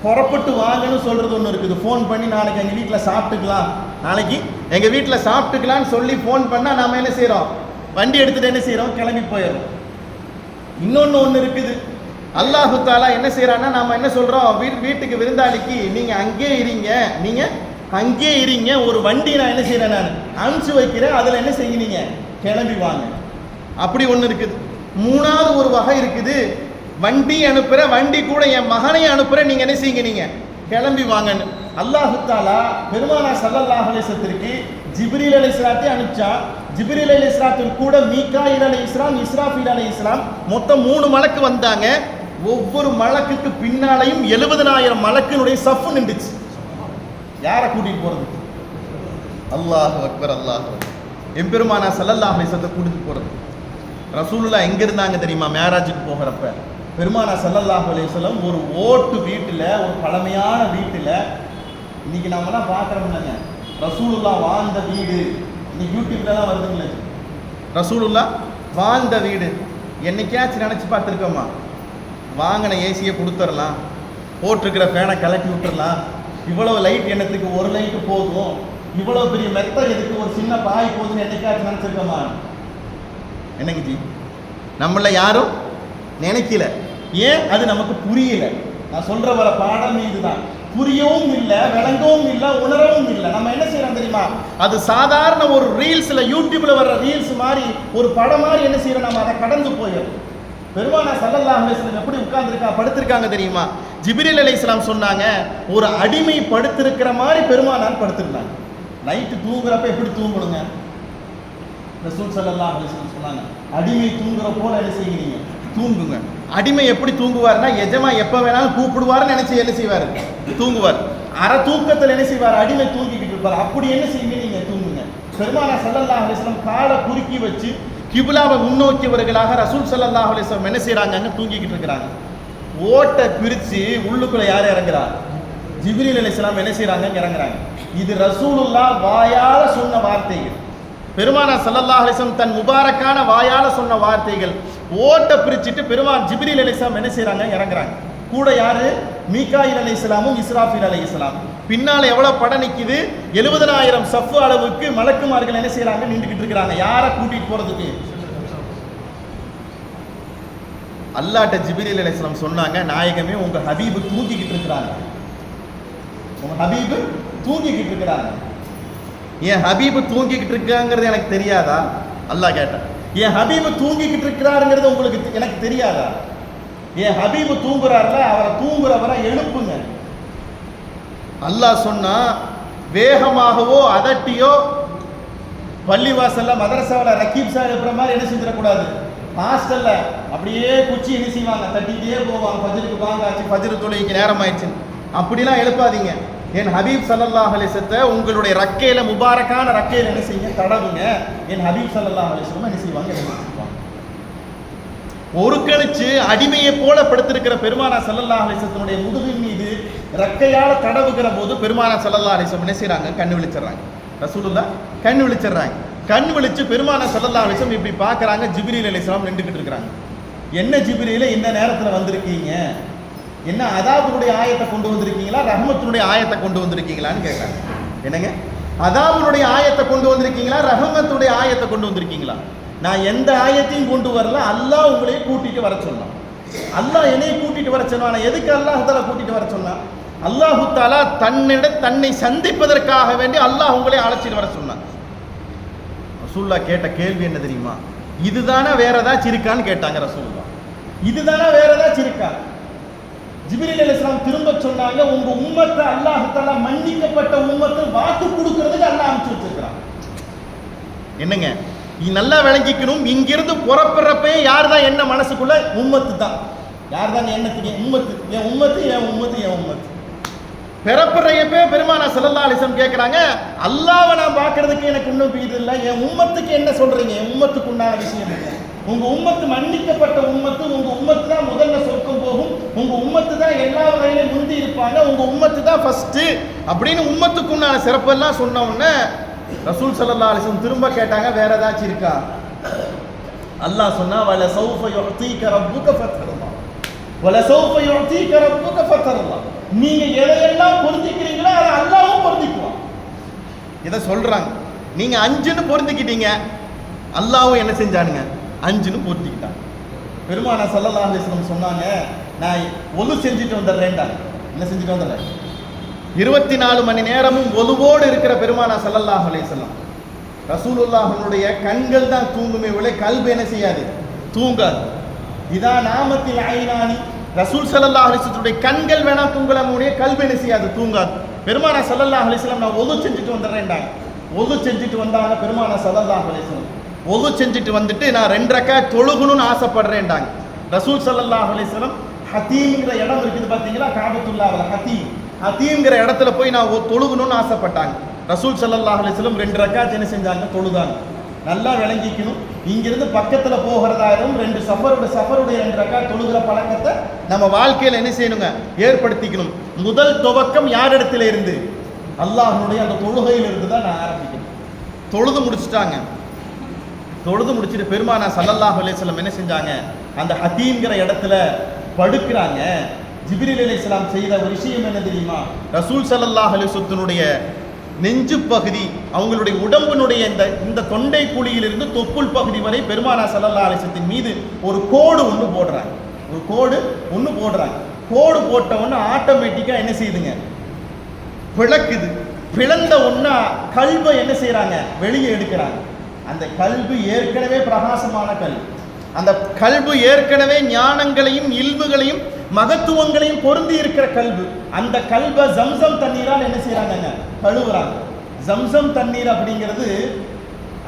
A: புறப்பட்டு வாங்கன்னு சொல்றது ஒன்று இருக்குது. ஃபோன் பண்ணி நாளைக்கு எங்கள் வீட்டில் சாப்பிட்டுக்கலாம், நாளைக்கு எங்கள் வீட்டில் சாப்பிட்டுக்கலான்னு சொல்லி ஃபோன் பண்ணால் நாம் என்ன செய்கிறோம்? வண்டி எடுத்துகிட்டு என்ன செய்கிறோம்? கிளம்பி போயிடுறோம். ஒன்று இருக்குது. அல்லாஹு தஆலா என்ன செய்கிறான்னா, நாம் என்ன சொல்கிறோம்? வீட்டுக்கு விருந்தாளிக்கு நீங்கள் அங்கேயே இருங்க, ஒரு வண்டி நான் என்ன செய்கிறேன்? நான் அனுப்பிச்சு வைக்கிறேன், அதில் என்ன செய்யுங்க? கிளம்பி வாங்க. அப்படி ஒன்று இருக்குது. மூணாவது ஒரு வகை இருக்குது. வண்டி அனுப்புற, வண்டி கூட என் மகனை அனுப்புற, நீங்க என்ன செய்யுங்க? நீங்க கிளம்பி வாங்கன்னு. அல்லாஹு தஆலா பெருமானா ஸல்லல்லாஹு அலைஹி வஸல்லத்திற்கு ஜிப்ரீல் அலைஹிஸ்ஸலாத்தை அனுப்பிச்சா. ஜிப்ரீல் அலைஹிஸ்ஸலாத்திற்கு கூட மீகாயில் அலைஹிஸ்ஸலாம், இஸ்ராஃபீல் அலைஹிஸ்ஸலாம், மொத்தம் 3 மலக்கு வந்தாங்க. ஒவ்வொரு மலக்குக்கு பின்னாலையும் 70,000 மலக்கினுடைய சஃப் நின்றுச்சு. யாரை கூட்டிட்டு போறது? அல்லாஹு அக்பர், அல்லாஹு அக்பர். எம்பெருமானா ஸல்லல்லாஹு அலைஹி வஸல்லத்தை கூட்டிட்டு போறது. ரசூலுல்லாஹ் எங்க இருந்தாங்க தெரியுமா? மேராஜுக்கு போகிறப்ப பெருமானா ஸல்லல்லாஹு அலைஹி வஸல்லம் ஒரு ஓட்டு வீட்டில், ஒரு பழமையான வீட்டில், இன்னைக்கு நாமெல்லாம் பார்க்குறோம்லங்க, ரசூலுல்லாஹ் வாழ்ந்த வீடு, இன்னைக்கு யூடியூப்லாம் வருதுங்களே, ரசூலுல்லாஹ் வாழ்ந்த வீடு. என்னைக்காச்சும் நினச்சி பார்த்துருக்கோமா? வாங்கின ஏசியை கொடுத்துடலாம், போட்டிருக்கிற ஃபேனை கலட்டி விட்டுறலாம், இவ்வளவு லைட் என்னத்துக்கு ஒரு லைட்டு போதும், இவ்வளவு பெரிய மெத்த எதுக்கு ஒரு சின்ன பாய் போதுன்னு என்னைக்காச்சும் நினைச்சிருக்கோமா? என்னங்க ஜி, நம்மள யாரும் நினைக்கல. ஏன்? அது நமக்கு புரியல. நான் சொல்ற வர பாடம் இதுதான். புரியவும் இல்லை, விளங்கவும் இல்லை, உணரவும் இல்லை. நம்ம என்ன செய்யறோம் தெரியுமா? அது சாதாரண ஒரு ரீல்ஸ்ல, யூடியூப்ல வர்ற ரீல்ஸ் மாதிரி, ஒரு படம் மாதிரி என்ன செய்யறோம், நம்ம அதை கடந்து போயிடும். பெருமானார் ஸல்லல்லாஹு அலைஹி வஸல்லம் எப்படி படுத்திருக்காங்க தெரியுமா? ஜிப்ரீல் அலைஹிஸ்ஸலாம் சொன்னாங்க, ஒரு அடிமை படுத்திருக்கிற மாதிரி பெருமானார் படுத்திருந்தாங்க. நைட்டு தூங்குறப்ப எப்படி தூங்கணுங்க? ரசூல் ஸல்லல்லாஹு அலைஹி வஸல்லம் சொன்னாங்க, அடிமை தூங்குற போல என்ன செய்யுங்க, தூங்குங்க. அடிமை எப்படி தூங்குவார்னா, எஜமா எப்ப வேணாலும் கூப்பிடுவார்னு நினைச்சு என்ன செய்வார், தூங்குவார். அரை தூக்கத்தில் என்ன செய்வார், அடிமை தூங்கிக்கிட்டு இருப்பார். அப்படி என்ன செய்யுங்க, நீங்க தூங்குங்க. பெருமானார் ஸல்லல்லாஹு அலைஹி வஸல்லம் காலை குறுக்கி வச்சு கிப்லாவை முன்னோக்கியவர்களாக ரசூல் ஸல்லல்லாஹு அலைஹி வஸல்லம் என்ன செய்றாங்க, தூங்கிக்கிட்டு இருக்கிறாங்க. ஓட்டை பிரிச்சு உள்ளுக்குள்ள யார் இறங்குறா? ஜிப்ரீல் அலைஹிஸ்ஸலாம் என்ன செய்றாங்க, இறங்குறாங்க. இது ரசூலுல்லாஹ் வாயால சொன்ன வார்த்தைகள். பெருமானார் ஸல்லல்லாஹு அலைஹி வஸல்லம் தன் முபாரக்கான வாயால சொன்ன வார்த்தைகள். ஓட்டை பிரிச்சுட்டு பெருமான் ஜிப்ரீல் அலைஹிஸ்ஸலாம் என்ன செய்றாங்க, இறங்குறாங்க. கூட யாரு? மீகாயில் அலைஹிஸ்ஸலாமும் இஸ்ராஃபீல் அலைஹிஸ்ஸலாம். பின்னால எவ்வளவு படம் நிக்குது, 70,000 சஃப் அளவுக்கு மலக்குமார்கள் என்ன செய்றாங்க, நின்றுகிட்டு இருக்கிறாங்க. யாரை கூட்டிட்டு போறதுக்கு? அல்லாஹ்ட்ட ஜிப்ரீல் அலைஹிஸ்ஸலாம் சொன்னாங்க, நாயகமே உங்க ஹபீபு தூங்கிக்கிட்டு இருக்கிறாங்க, உங்க ஹபீபு தூங்கிக்கிட்டு இருக்கிறாங்க. என் ஹபீபு தூங்கிக்கிட்டு இருக்காங்கிறது எனக்கு தெரியாதா? அல்லாஹ் கேட்டான். என் ஹபீபு தூங்கிக்கிட்டு இருக்கிறாருங்கிறது உங்களுக்கு எனக்கு தெரியாதா? என் ஹபீபு தூங்குறாருல, அவரை தூங்குறவரை எழுப்புங்க. அல்லாஹ் சொன்னா, வேகமாகவோ அதட்டியோ பள்ளிவாசல்ல மதரசாவில் ரக்கீப் சார் எழுப்புற மாதிரி என்ன செஞ்சிடக்கூடாது. ஹாஸ்டல்ல அப்படியே குச்சி என்ன செய்வாங்க, தட்டிக்கிட்டே போவாங்க, ஃபஜ்ருக்கு வாங்க ஆச்சு, ஃபஜ்ரு தொழுகைக்கு நேரம் ஆயிடுச்சு, அப்படிலாம் எழுப்பாதீங்க. என் ஹபீப் ஸல்லல்லாஹு அலைஹி வஸல்லம் உங்களுடைய ரக்கையில, முபாரக்கான ரக்கையில என்ன செய்யுங்க, தடவுங்க. என் ஹபீப் ஸல்லல்லாஹு அலைஹி வஸல்லம் என்ன செய்வாங்க, ஒரு கணிச்சு அடிமையை போல படுத்திருக்கிற பெருமானார் ஸல்லல்லாஹு அலைஹி வஸல்லம் முதுகின் மீது ரக்கையால தடவுகிற போது பெருமானார் ஸல்லல்லாஹு அலைஹி வஸல்லம் என்ன செய்றாங்க, கண்ணு விழிச்சிடுறாங்க. ரசூலுல்லாஹ் கண்ணு விழிச்சிடுறாங்க. கண் விழிச்சு பெருமானார் ஸல்லல்லாஹு அலைஹி வஸல்லம் இப்படி பார்க்கறாங்க. ஜிப்ரீல் அலைஹிஸ்ஸலாம் நின்றுகிட்டு இருக்கிறாங்க. என்ன ஜிப்ரீலே இந்த நேரத்தில் வந்திருக்கீங்க, என்ன அதாபுடைய ஆயத்தை கொண்டு வந்திருக்கீங்களா, ரஹமத்துடைய ஆயத்தை கொண்டு வந்திருக்கீங்களான்னு கேட்குறாங்க. என்னங்க, அதாபுடைய ஆயத்தை கொண்டு வந்திருக்கீங்களா, ரஹமத்துடைய ஆயத்தை கொண்டு வந்திருக்கீங்களா? நான் எந்த ஆயத்தையும் கொண்டு வரல, அல்லாஹ் உங்களையே கூட்டிட்டு வர சொன்னான். அல்லாஹ் என்னையை கூட்டிட்டு வர சொன்னான். எதுக்கு அல்லாஹ் தஆலா கூட்டிட்டு வர சொன்னான்? அல்லாஹு தஆலா தன்னை சந்திப்பதற்காக வேண்டி அல்லாஹ் உங்களை அழைச்சிட்டு வர சொன்னான். ரசூலுல்லாஹ் கேட்ட கேள்வி என்ன தெரியுமா? இதுதானே வேற ஏதாச்சும் இருக்கான்னு கேட்டாங்க ரசூலுல்லாஹ். இதுதானே வேற ஏதாச்சும் இருக்கா? ஜிப்ரீல் அலைஹிஸ்ஸலாம் திரும்ப சொன்னாங்க, உங்க உம்மத்தை அல்லாஹ் தஆலா மன்னிக்கப்பட்ட உம்மத்தை வாக்கு கொடுக்கிறதுக்கு அல்லாஹ் அனுப்பிச்சு வச்சிருக்கிறான். என்னங்க, நல்லா விளங்கிக்கணும். இங்கிருந்து புறப்படுறப்பே யார் தான் என்ன மனசுக்குள்ள, உம்மத்து தான். யார் தான் எண்ணத்துக்கு, உம்மத்து, என் உம்மத்து, என் உம்மத்து, என் உம்மத்து. பிறப்புறையப்பே பெருமானார் ஸல்லல்லாஹு அலைஹி வஸல்லம் கேட்குறாங்க, அல்லாஹ்வை நான் பார்க்கறதுக்கு எனக்கு இன்னும் இது இல்லை, என் உம்மத்துக்கு என்ன சொல்றீங்க, என் உம்மத்துக்கு உண்டான விஷயம் என்ன? உங்க உம்மத்து மன்னிக்கப்பட்ட உம்மத்து, உங்க உம்மத்து தான் முதல்ல சொர்க்கம் போகும், உங்க உம்மத்து தான் எல்லா வகையிலும் முந்தி இருப்பாங்க, உங்க உம்மத்து தான் ஃபர்ஸ்ட் அப்படின்னு உம்மத்துக்கு உண்டான சிறப்பெல்லாம் சொன்ன உடனே ரசூல் ஸல்லல்லாஹு அலைஹி வஸல்லம் திரும்ப கேட்டாங்க, வேற ஏதாச்சும் இருக்கா? அல்லாஹ் சொன்னா, வல சௌஃப யுஅதீக ரப்புக ஃபதர்லா, வல சௌஃப யுஅதீக ரப்புக ஃபதர்லா. நீங்க எதையெல்லாம் பொருந்திக்கிறீங்களோ அதை அல்லாஹ்வும் பொருந்திக்குவான். இதை சொல்றாங்க. நீங்க 5ன்னு பொருந்திக்கிட்டீங்க, அல்லாஹ்வும் என்ன செஞ்சானுங்க, 5ன்னு பொருந்திக்கிட்டாங்க. பெருமானார் ஸல்லல்லாஹு அலைஹி வஸல்லம் சொன்னாங்க, நான் ஒலு செஞ்சுட்டு வந்துடுறேன்டா. என்ன செஞ்சுட்டு வந்துடுறேன்? 24 மணி நேரமும் ஒலுவோடு இருக்கிற பெருமானார் ஸல்லல்லாஹு அலைஹி வஸல்லம். ரசூலுல்லாஹ்வுடைய கண்கள் தான் தூங்குமே ஒழிய கல்பு என்ன செய்யாது, தூங்காது. இதா நாமத்தில் ஐனானி, ரசூல் ஸல்லல்லாஹு அலைஹி வஸல்லம் கண்கள் வேணா தூங்கலாமுடைய கல்பு என்ன செய்யாது, தூங்காது. பெருமானார் ஸல்லல்லாஹு அலைஹி வஸல்லம் நான் ஒது செஞ்சுட்டு வந்துடுறேன்டாங்க. ஒது செஞ்சுட்டு வந்தாங்க பெருமானார் ஸல்லல்லாஹு அலைஹி வஸல்லம். ஒது செஞ்சுட்டு வந்துட்டு நான் 2 ரக்காத் தொழுகணும்னு ஆசைப்படுறேன்டாங்க. ரசூல் ஸல்லல்லாஹு அலைஹி வஸல்லம் ஹதீம்ங்கிற இடம் இருக்குது பார்த்தீங்களா, காபத்துல்லாஹ்ல ஹதீம்ங்கிற இடத்துல போய் நான் தொழுகணும்னு ஆசைப்பட்டாங்க. ரசூல் ஸல்லல்லாஹு அலைஹி வஸல்லம் 2 ரக்காத் என்ன செஞ்சாங்க, தொழுதாங்க. நல்லா விளங்கிக்கணும். இங்கிருந்து பக்கத்தில் போகிறதாலும் 2 சஃபருடைய 2 ரக்காத் தொழுகிற பழக்கத்தை நம்ம வாழ்க்கையில் என்ன செய்யணுங்க, ஏற்படுத்திக்கணும். முதல் துவக்கம் யார் இடத்துல இருந்து, அல்லாஹ்வுடைய அந்த தொழுகையில் இருந்து தான் நான் ஆரம்பிக்கணும். தொழுது முடிச்சுட்டாங்க. தொழுது முடிச்சுட்டு பெருமானார் ஸல்லல்லாஹு அலைஹி வஸல்லம் என்ன செஞ்சாங்க, அந்த ஹதீம்ங்கிற இடத்துல படுக்கிறாங்க. ஜிப்ரீல் அலைஹிஸ்ஸலாம் செய்த ஒரு விஷயம் என்ன தெரியுமா? ரசூல் ஸல்லல்லாஹு அலைஹி வஸல்லம் நெஞ்சு பகுதி, அவங்களுடைய உடம்பினுடைய இந்த தொண்டை குழியிலிருந்து தொப்புள் பகுதி வரை பெருமானார் ஸல்லல்லாஹு அலைஹி வஸல்லம் மீது ஒரு கோடு ஒன்று போடுறாங்க. ஒரு கோடு ஒன்று போடுறாங்க. கோடு போட்ட உடனே ஆட்டோமேட்டிக்காக என்ன செய்யுதுங்க? பிளக்குது. பிளந்த உடனே கல்வை என்ன செய்யறாங்க? வெளியே எடுக்கிறாங்க. அந்த கல்வி ஏற்கனவே பிரகாசமான கல்வி, அந்த கல்வி ஏற்கனவே ஞானங்களையும் இல்முகளையும் மகத்துவங்களையும் பொருந்தி இருக்கிற கல்வி. அந்த கல்வை ஜம்சம் தண்ணீரால் என்ன செய்யறாங்க? கழுவுறாங்க. ஜம்சம் தண்ணீர் அப்படிங்கிறது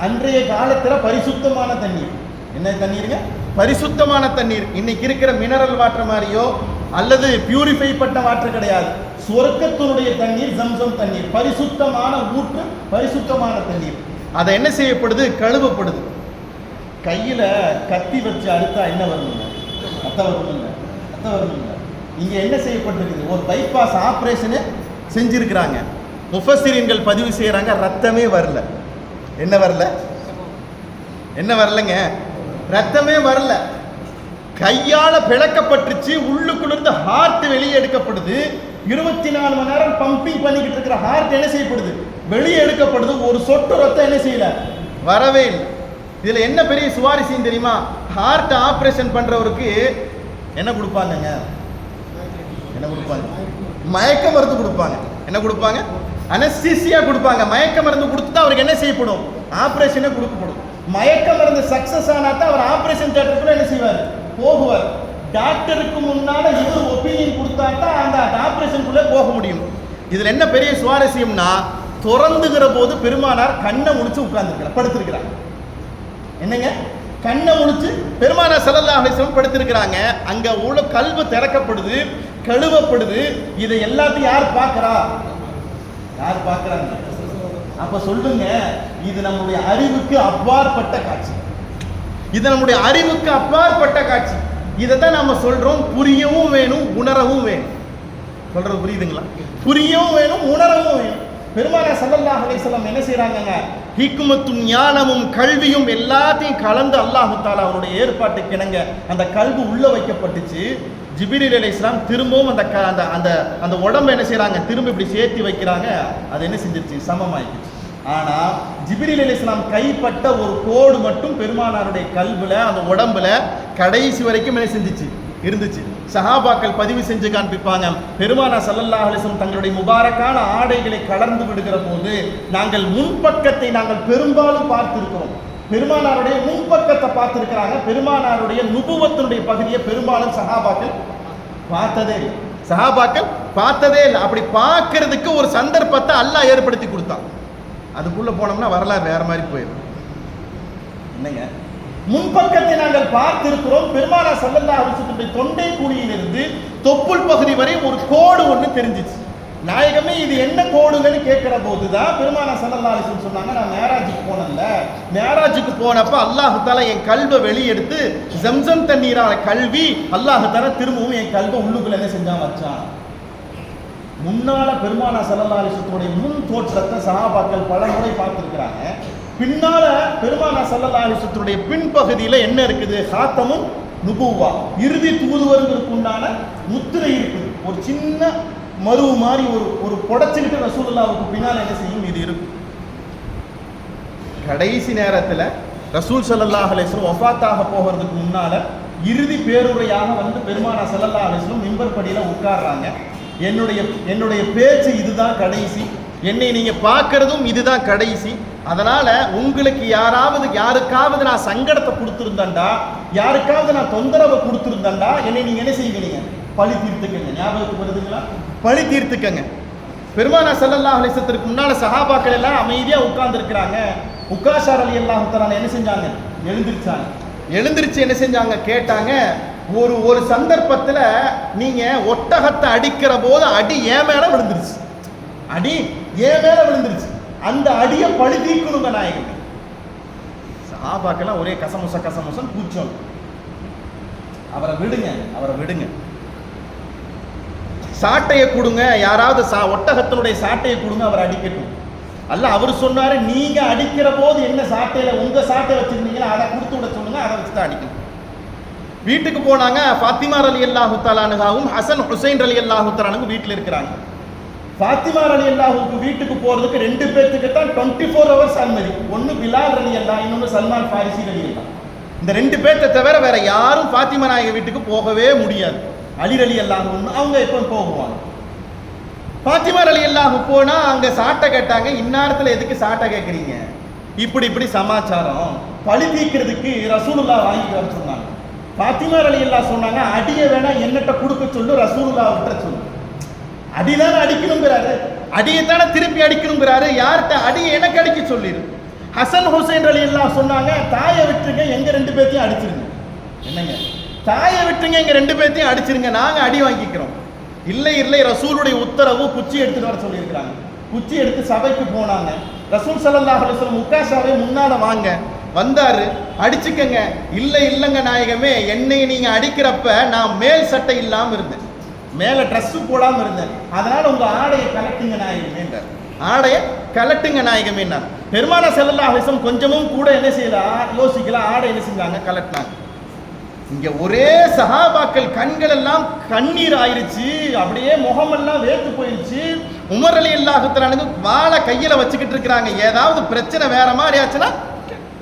A: அன்றைய காலத்தில் பரிசுத்தமான தண்ணீர். என்ன தண்ணீருங்க? பரிசுத்தமான தண்ணீர். இன்னைக்கு இருக்கிற மினரல் வாட்டர் மாதிரியோ அல்லது பியூரிஃபை பண்ண வாட்டர் கிடையாது. சொர்க்கத்தினுடைய தண்ணீர் ஜம்சம் தண்ணீர், பரிசுத்தமான ஊற்று, பரிசுத்தமான தண்ணீர். அதை என்ன செய்யப்படுது? கழுவப்படுது. கையில கத்தி வச்சு அறுத்தா என்ன வருங்க? ரத்த வருங்க, ரத்த வருங்க. இங்க என்ன செய்யப்பட்டிருக்குது? ஒரு பைபாஸ் ஆபரேஷனு செஞ்சிருக்கிறாங்க. முஃபஸ்ஸிரீன்கள் பதிவு செய்யறாங்க, ரத்தமே வரல. என்ன வரல? என்ன வரலங்க? ரத்தமே வரல. கையால பிளக்கப்பட்டுச்சு. உள்ளுக்குள்ளிருந்து ஹார்ட் வெளியே எடுக்கப்படுது. 24 மணி நேரம் பம்பிங் பண்ணிக்கிட்டு இருக்கிற ஹார்ட் என்ன செய்யப்படுது? வெளியே எடுக்கப்படுது. ஒரு சொட்டு ரத்தம் என்ன செய்யல? வரவே இல்லை. இதுல என்ன பெரிய சுவாரஸ்யம் தெரியுமா? ஹார்ட் ஆபரேஷன் பண்றவருக்கு என்ன கொடுப்பாங்க? என்ன கொடுப்பாங்க? மயக்க மருந்து கொடுப்பாங்க. என்ன கொடுப்பாங்க? அனஸ்தீசியா கொடுப்பாங்க. மயக்க மருந்து கொடுத்துட்டு அவருக்கு என்ன செய்யப்படும்? ஆபரேஷனே கொடுக்கப்படும். மயக்க மருந்து சக்சஸ் ஆனா தான் அவர் ஆபரேஷன் தியேட்டருக்குள்ள என்ன செய்வார்? போகுவார். டாக்டருக்கு முன்னால இவர் ஒப்பீனியன் கொடுத்தா தான் அந்த ஆபரேஷனுக்குள்ள போக முடியும். இதுல என்ன பெரிய சுவாரஸ்யம்னா, திறந்துகிற போது பெருமானார் கண்ணை முடிச்சு உட்கார்ந்துருக்கிறார், படுத்திருக்கிறார். என்னங்க? கண்ணை முடிச்சு பெருமானார் ஸல்லல்லாஹு அலைஹி வஸல்லம் படுத்திருக்கிறாங்க. அங்க உள்ள கல்வு திறக்கப்படுது, கழுவப்படுது. இதை எல்லாத்தையும் யார் பார்க்கிறா? யார் பார்க்கிறாங்க? அப்ப சொல்லுங்க, இது நம்முடைய அறிவுக்கு அப்பாற்பட்ட காட்சி. இது நம்முடைய அறிவுக்கு அப்பாற்பட்ட காட்சி. இதைத்தான் நம்ம சொல்றோம், புரியவும் வேணும், உணரவும் வேணும். சொல்றது புரியுதுங்களா? புரியவும் வேணும், உணரவும் வேணும். பெருமானார் ஸல்லல்லாஹு அலைஹி வஸல்லம் என்ன செய்றாங்க? ஹிக்மத்தும் ஞானமும் கல்வியும் எல்லாத்தையும் கலந்து அல்லாஹ் தஆலா அவருடைய ஏற்பாட்டுக்கு இணங்க அந்த கல்வி உள்ள வைக்கப்பட்டுச்சு. ஜிப்ரீல் அலைஹிஸ்ஸலாம் திரும்பவும் அந்த உடம்பை என்ன செய்றாங்க? திரும்ப இப்படி சேர்த்து வைக்கிறாங்க. அது என்ன செஞ்சிருச்சு? சமமாயிடுச்சு. ஆனா ஜிப்ரீல் அலைஹிஸ்ஸலாம் கைப்பட்ட ஒரு கோடு மட்டும் பெருமானாருடைய கல்வில, அந்த உடம்புல கடைசி வரைக்கும் என்ன செஞ்சிச்சு? இருந்துச்சு. சஹாபாக்கள் பதிவு செஞ்சு காண்பிப்பாங்க, பெருமானார் ஸல்லல்லாஹு அலைஹி வஸல்லம் தங்களுடைய முபாரக்கான ஆடைகளை கலர்ந்து விடுகிற போது நாங்கள் முன்பக்கத்தை நாங்கள் பெரும்பாலும் பார்த்திருக்கிறோம். பெருமானாருடைய முன்பக்கத்தை பார்த்திருக்கிறாங்க. பெருமானாருடைய நுபுவத்தினுடைய பகுதியை பெரும்பாலும் சஹாபாக்கள் பார்த்ததே இல்லை. சஹாபாக்கள் பார்த்ததே இல்லை. அப்படி பார்க்கறதுக்கு ஒரு சந்தர்ப்பத்தை அல்லாஹ் ஏற்படுத்தி கொடுத்தான். அதுக்குள்ள போனோம்னா வரலாறு வேற மாதிரி போயிடும். என்னங்க? முன்பக்கத்தை நாங்கள் பார்த்திருக்கிறோம். பெருமானார் ஸல்லல்லாஹு அலைஹி வஸல்லம் தொண்டை குழியிலிருந்து தொப்புள் பகுதி வரை ஒரு கோடு ஒன்று தெரிஞ்சிச்சு. நாயகமே இது என்ன கோடுங்கன்னு கேட்கிற போதுதான் பெருமானார் ஸல்லல்லாஹு அலைஹி வஸல்லம் சொன்னாங்க, நான் மேராஜுக்கு போனேன்ல, மேராஜுக்கு போனப்ப அல்லாஹ் தஆலா என் கல்வை வெளியெடுத்து ஜம்சம் தண்ணீரால கல்வி அல்லாஹ் தஆலா திரும்பவும் என் கல்வை உள்ளுக்குள்ள என்ன செஞ்சான்? வச்சான். முன்னால பெருமானார் ஸல்லல்லாஹு அலைஹி வஸல்லம் முன் தோற்றத்தை சஹாபாக்கள் பல முறை பார்த்திருக்கிறாங்க. பின்னால பெருமானார் ஸல்லல்லாஹு அலைஹி வஸல்லம் பின்பகுதியில என்ன இருக்குது? காத்தமும் நுபுவா, இறுதி தூதுவர்களுக்கு உண்டான முத்திரை இருக்குது. ஒரு சின்ன மருவு மாதிரி ஒரு புடைச்சுக்கிட்டு ரசூலுல்லாஹ்வுக்கு பின்னால் என்ன செய்யும்? இது இருக்கும். கடைசி நேரத்தில் ரசூல் ஸல்லல்லாஹு அலைஹி வஸல்லம் வஃபாத்தாக போகிறதுக்கு முன்னால இறுதி பேருரையாக வந்து பெருமானார் ஸல்லல்லாஹு அலைஹி வஸல்லம் மிம்பர் படியில உட்கார்றாங்க. என்னுடைய பேச்சு இதுதான் கடைசி, என்னை நீங்க பார்க்கறதும் இதுதான் கடைசி. அதனால உங்களுக்கு யாருக்காவது நான் சங்கடத்தை கொடுத்துருந்தேன்டா, யாருக்காவது நான் தொந்தரவை கொடுத்துருந்தேன்டா, என்னை நீங்க என்ன செய்வீங்க? பழி தீர்த்துக்கங்க. ஞாபகத்துக்கு வருதுங்களா? பழி தீர்த்துக்கங்க. பெருமானார் ஸல்லல்லாஹு அலைஹி வஸல்லத்துக்கு முன்னால சஹாபாக்கள் எல்லாம் அமைதியா உட்கார்ந்து இருக்கிறாங்க. உக்காஷா ரலியல்லாஹு தஆலா என்ன செஞ்சாங்க? எழுந்திருச்சு என்ன செஞ்சாங்க? கேட்டாங்க. ஒரு சந்தர்ப்பத்தில் நீங்க ஒட்டகத்தை அடிக்கிற போது அடி ஏன் மேல விழுந்துருச்சு. அடி ஏன் மேல விழுந்துருச்சு. அந்த அடியை பழி தீர்க்கணுங்க நாயகமே. சஹாபாக்கெல்லாம் ஒரே கசமுசன் கூச்சம். அவரை விடுங்க. சாட்டையை கொடுங்க, யாராவது ஒட்டகத்தினுடைய சாட்டையை கொடுங்க, அவர் அடிக்கட்டும். அல்ல அவர் சொன்னாரு, நீங்க அடிக்கிற போது என்ன சாட்டையில உங்க சாட்டை வச்சிருந்தீங்களா அதை கொடுத்து விட சொல்லுங்க, அதை வச்சு தான் அடிக்கணும். வீட்டுக்கு போனாங்க. ஃபாத்திமா ரலியல்லாஹு தஆலா அன்ஹாவும் ஹசன் ஹுசைன் ரலியல்லாஹு தஆலா அன்ஹு வீட்டில் இருக்கிறாங்க. ஃபாத்திமா ரலியல்லாஹுக்கு வீட்டுக்கு போறதுக்கு 2 பேருக்கு தான் 24 ஹவர்ஸ் அனுமதி. ஒன்னு பிலால் ரலியல்லாஹு, இன்னொன்னு சல்மான் ஃபாரிசி ரலியல்லாஹு. இந்த 2 பேர்த்த தவிர வேற யாரும் ஃபாத்திமா நாயகி வீட்டுக்கு போகவே முடியாது. அலி ரலியல்லாஹு அவங்க எப்போ போகுவாங்க. ஃபாத்திமா ரலியல்லாஹு போனா அங்க சாட்டை கேட்டாங்க. இந்நேரத்துல எதுக்கு சாட்டை கேட்குறீங்க, இப்படி சமாச்சாரம் பழி தீர்க்கிறதுக்கு ரசூலுல்லாஹ் வாங்கிட்டு வர சொன்னாங்க. ஃபாத்திமா ரலியல்லாஹு சொன்னாங்க, அடிய வேணா என்னட்ட கொடுக்க சொல்லு, ரசூலுல்லாஹ் விட்டுற சொல்லு. அடிதானே அடிக்கணுங்கிறாரு, அடியைத்தானே திருப்பி அடிக்கணுங்கிறாரு, யார்கிட்ட அடியை எனக்கு அடிக்க சொல்லிடு. ஹசன் ஹுசைன் ரலியல்லாஹு சொன்னாங்க, தாயை விட்டுருங்க, எங்க 2 பேர்த்தையும் அடிச்சிருங்க. என்னங்க, தாயை விட்டுருங்க, எங்க 2 பேர்த்தையும் அடிச்சிருங்க, நாங்க அடி வாங்கிக்கிறோம். இல்லை ரசூலுடைய உத்தரவு, குச்சி எடுத்துட்டு வர சொல்லியிருக்கிறாங்க. குச்சி எடுத்து சபைக்கு போனாங்க. ரசூல் ஸல்லல்லாஹு அலைஹி வஸல்லம் உக்காஷாவே முன்னால வாங்க வந்தாரு. அடிச்சுக்கங்க. இல்லைங்க நாயகமே, என்னை நீங்க அடிக்கிறப்ப நான் மேல் சட்டை இல்லாம இருந்தேன், மேல ட்ரெஸ் போடாம இருந்தேன், அதனால உங்க ஆடையை கலட்டுங்க நாயகமே. ஆடையை கலட்டுங்க நாயகமே. பெருமானா ஸல்லல்லாஹு அலைஹி வஸல்லம் கொஞ்சமும் கூட என்ன செய்யல, யோசிக்கல. ஆடை என்ன செஞ்சாங்க, கலட்டினாங்க. இங்க ஒரே சஹாபாக்கள் கண்கள் எல்லாம் கண்ணீர் ஆயிருச்சு, அப்படியே முகமெல்லாம் வேத்து போயிருச்சு. உமர் ரலியல்லாஹு தஆலா அன்ஹு வாளை கையில வச்சுக்கிட்டு இருக்கிறாங்க. ஏதாவது பிரச்சனை வேற மாதிரி ஆச்சுன்னா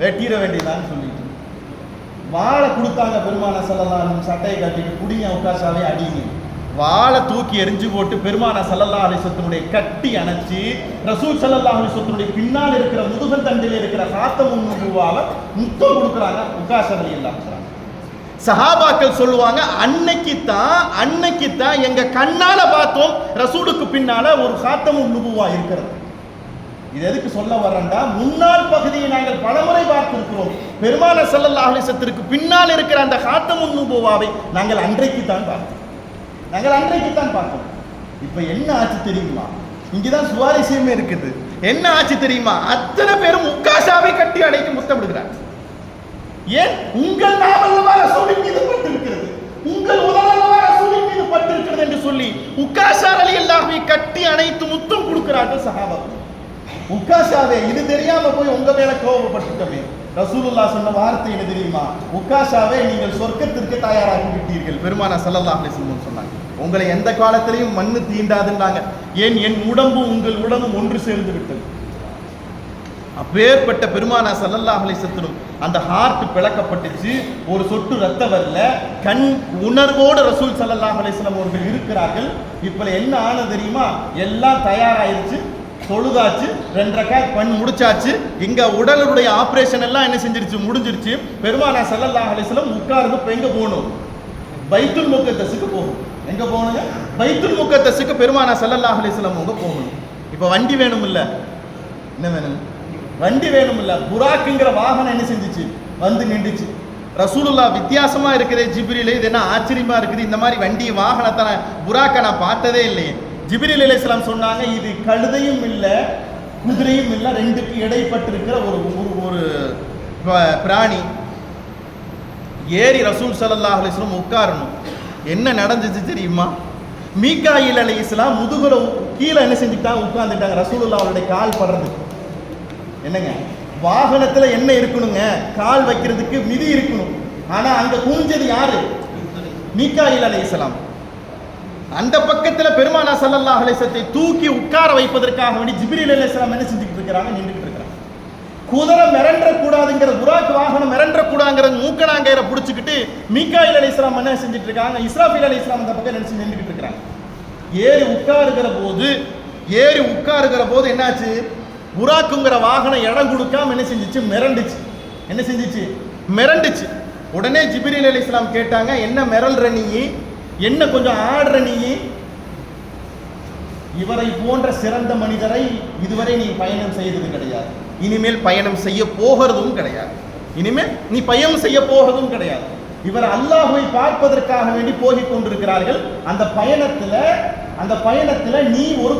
A: வெட்டிட வேண்டியதான்னு சொல்லிட்டு வாளை கொடுத்தாங்க. பெருமானா ஸல்லல்லாஹு அலைஹி வஸல்லம் சட்டையை கட்டிட்டு குடிங்க உக்காசாவே அடிங்க. வாளை தூக்கி எரிஞ்சு போட்டு பெருமானா ஸல்லல்லாஹு அலைஹி வஸல்லம் கட்டி அணைச்சி ரசூல் ஸல்லல்லாஹு அலைஹி வஸல்லம் பின்னால் இருக்கிற முதுகல் தண்டில் இருக்கிற ஹாத்தமுன் நுபுவாவை முத்தம் கொடுக்குறாங்க. உக்காஷா ரலியல்லாஹு தஆலா சஹாபாக்கள் சொல்லுவாங்க, அன்னைக்கு தான் எங்க கண்ணால பார்த்தோம் ரசூலுக்கு பின்னால ஒரு ஹாத்தமுன் நுபுவா இருக்கிறது. இது எதுக்கு சொல்ல வரேன்டா, முன்னாள் பகுதியை நாங்கள் பலமுறை பார்த்திருக்கிறோம். பெருமானார் ஸல்லல்லாஹு அலைஹி வஸல்லம் பின்னால் இருக்கிற அந்த ஹாத்தமுன் நுபுவாவை நாங்கள் அன்றைக்கு தான் பார்த்தோம். இப்ப என்ன ஆச்சு தெரியுமா, இங்கதான் சுவாரஸ்யமே இருக்குது. என்ன ஆச்சு தெரியுமா, அத்தனை பேரும் உக்காஷாவை கட்டி அடைக்கு முத்தமிடுகிறார். ஏன், உங்கள் நாமல்லவா ரசூலின் மீது பட்டிருக்கிறது, உங்கள் உடலல்லவா ரசூலின் மீது பட்டிருக்கிறது என்று சொல்லி உக்காஷா ரலியல்லாஹு கட்டி அணைத்து முத்தம் கொடுக்கிறார்கள் சஹாபாக்கள். உக்காஷாவே, இது தெரியாம போய் உங்க மேல கோபப்பட்டுட்டமே. ரசூலுல்லாஹ் சொன்ன வார்த்தை என்ன தெரியுமா, உக்காஷாவே நீங்கள் சொர்க்கத்திற்கு தயாராகி விட்டீர்கள். பெருமானார் ஸல்லல்லாஹு அலைஹி வஸல்லம் சொன்னாங்க, உங்களை எந்த காலத்திலையும் மண்ணு தீண்டாதுன்னாங்க. ஏன், என் உடம்பும் உங்கள் உடம்பும் ஒன்று சேர்ந்து விட்டது. அப்பேற்பட்ட பெருமானார் ஸல்லல்லாஹு அலைஹி வஸல்லம் அந்த ஹார்ட் பிளக்கப்பட்டுச்சு, ஒரு சொட்டு ரத்தம் வரல, கண் உணர்வோடு ரசூல் ஸல்லல்லாஹு அலைஹி வஸல்லம் அவர்கள் இருக்கிறார்கள். இப்ப என்ன ஆனது தெரியுமா, எல்லாம் தயாராயிருச்சு, தொழுதாச்சு, 2 ரக்காத் பண்ணி முடிச்சாச்சு. இங்க உடலுடைய ஆபரேஷன் எல்லாம் என்ன செஞ்சிருச்சு, முடிஞ்சிருச்சு. பெருமானார் ஸல்லல்லாஹு அலைஹி வஸல்லம் உட்கார்ந்து இப்ப எங்க போகணும், பைத்துல் முகத்தஸுக்கு போகணும். எங்க போகணுங்க, பைத்துல் முகத்தஸுக்கு பெருமானார் ஸல்லல்லாஹு அலைஹி வஸல்லம் அவங்க போகணும். இப்ப வண்டி வேணும் இல்ல, என்ன வேணும், வண்டி வேணும் இல்ல. புராக்குங்கிற வாகனம் என்ன செஞ்சிச்சு, வந்து நின்றுச்சு. ரசூலுல்லாஹ் வித்தியாசமா இருக்குது ஜிப்ரீல், இது என்ன ஆச்சரியமா இருக்குது, இந்த மாதிரி வண்டி வாகனத்தை புராக்கை நான் பார்த்ததே இல்லையே. ஜிப்ரீல் அலைஹிஸ்ஸலாம் சொன்னாங்க, இது கழுதையும் இல்லை குதிரையும் இல்லை, 2க்கு இடைப்பட்டிருக்கிற ஒரு பிராணி. ஏறி ரசூல் ஸல்லல்லாஹு அலைஹி வஸல்லம் உட்காரணும். என்ன நடந்துச்சு தெரியுமா, மீகாயில் அலைஹிஸ்ஸலாம் முதுகுல கீழே என்ன செஞ்சுட்டாங்க, உட்கார்ந்துட்டாங்க. ரசூலுல்லாஹ் அவருடைய கால் படுறது என்னங்க, வாகனத்துல என்ன இருக்கணுங்க, கால் வைக்கிறதுக்கு மிதி இருக்கணும். ஆனா அங்க குனிஞ்சது யாரு, மீகாயில் அலைஹிஸ்ஸலாம். அந்த பக்கத்துல பெருமானார் ஸல்லல்லாஹு அலைஹி வஸல்லம் தூக்கி உட்கார வைப்பதற்காக வேண்டி ஜிப்ரீல் அலைஹிஸ்ஸலாம் என்ன செஞ்சுட்டு இருக்காங்க, நின்றுட்டு இருக்காங்க. குதிரை மிரண்ட கூடாதுங்கிற, புராக் வாகனம் மிரண்ட கூடாதுங்கிற மூக்கணாங்கயிற பிடிச்சிக்கிட்டு மீகாயில் அலைஹிஸ்ஸலாம் என்ன செஞ்சுட்டு இருக்காங்க, இஸ்ராஃபீல் அலைஹிஸ்ஸலாம் அந்த பக்கம் நினைச்சு நின்றுட்டு இருக்காங்க. ஏறி உட்காருகிற போது என்னாச்சு, புராக்குங்கிற வாகனம் இடம் கொடுக்காம என்ன செஞ்சிச்சு, மிரண்டுச்சு. உடனே ஜிப்ரீல் அலைஹிஸ்ஸலாம் கேட்டாங்க, என்ன மிரல்ற நீ, என்ன கொஞ்சம் ஆடுற நீ, இவரை போன்ற சிறந்த மனிதரை இதுவரை நீ பயணம் செய்தது கிடையாது, இனிமேல் பயணம் செய்ய போகிறதும் கிடையாது, இவர் அல்லாஹ்வை பார்ப்பதற்காக வேண்டி போகிக் கொண்டிருக்கிறார்கள். அந்த பயணத்துல நீ ஒரு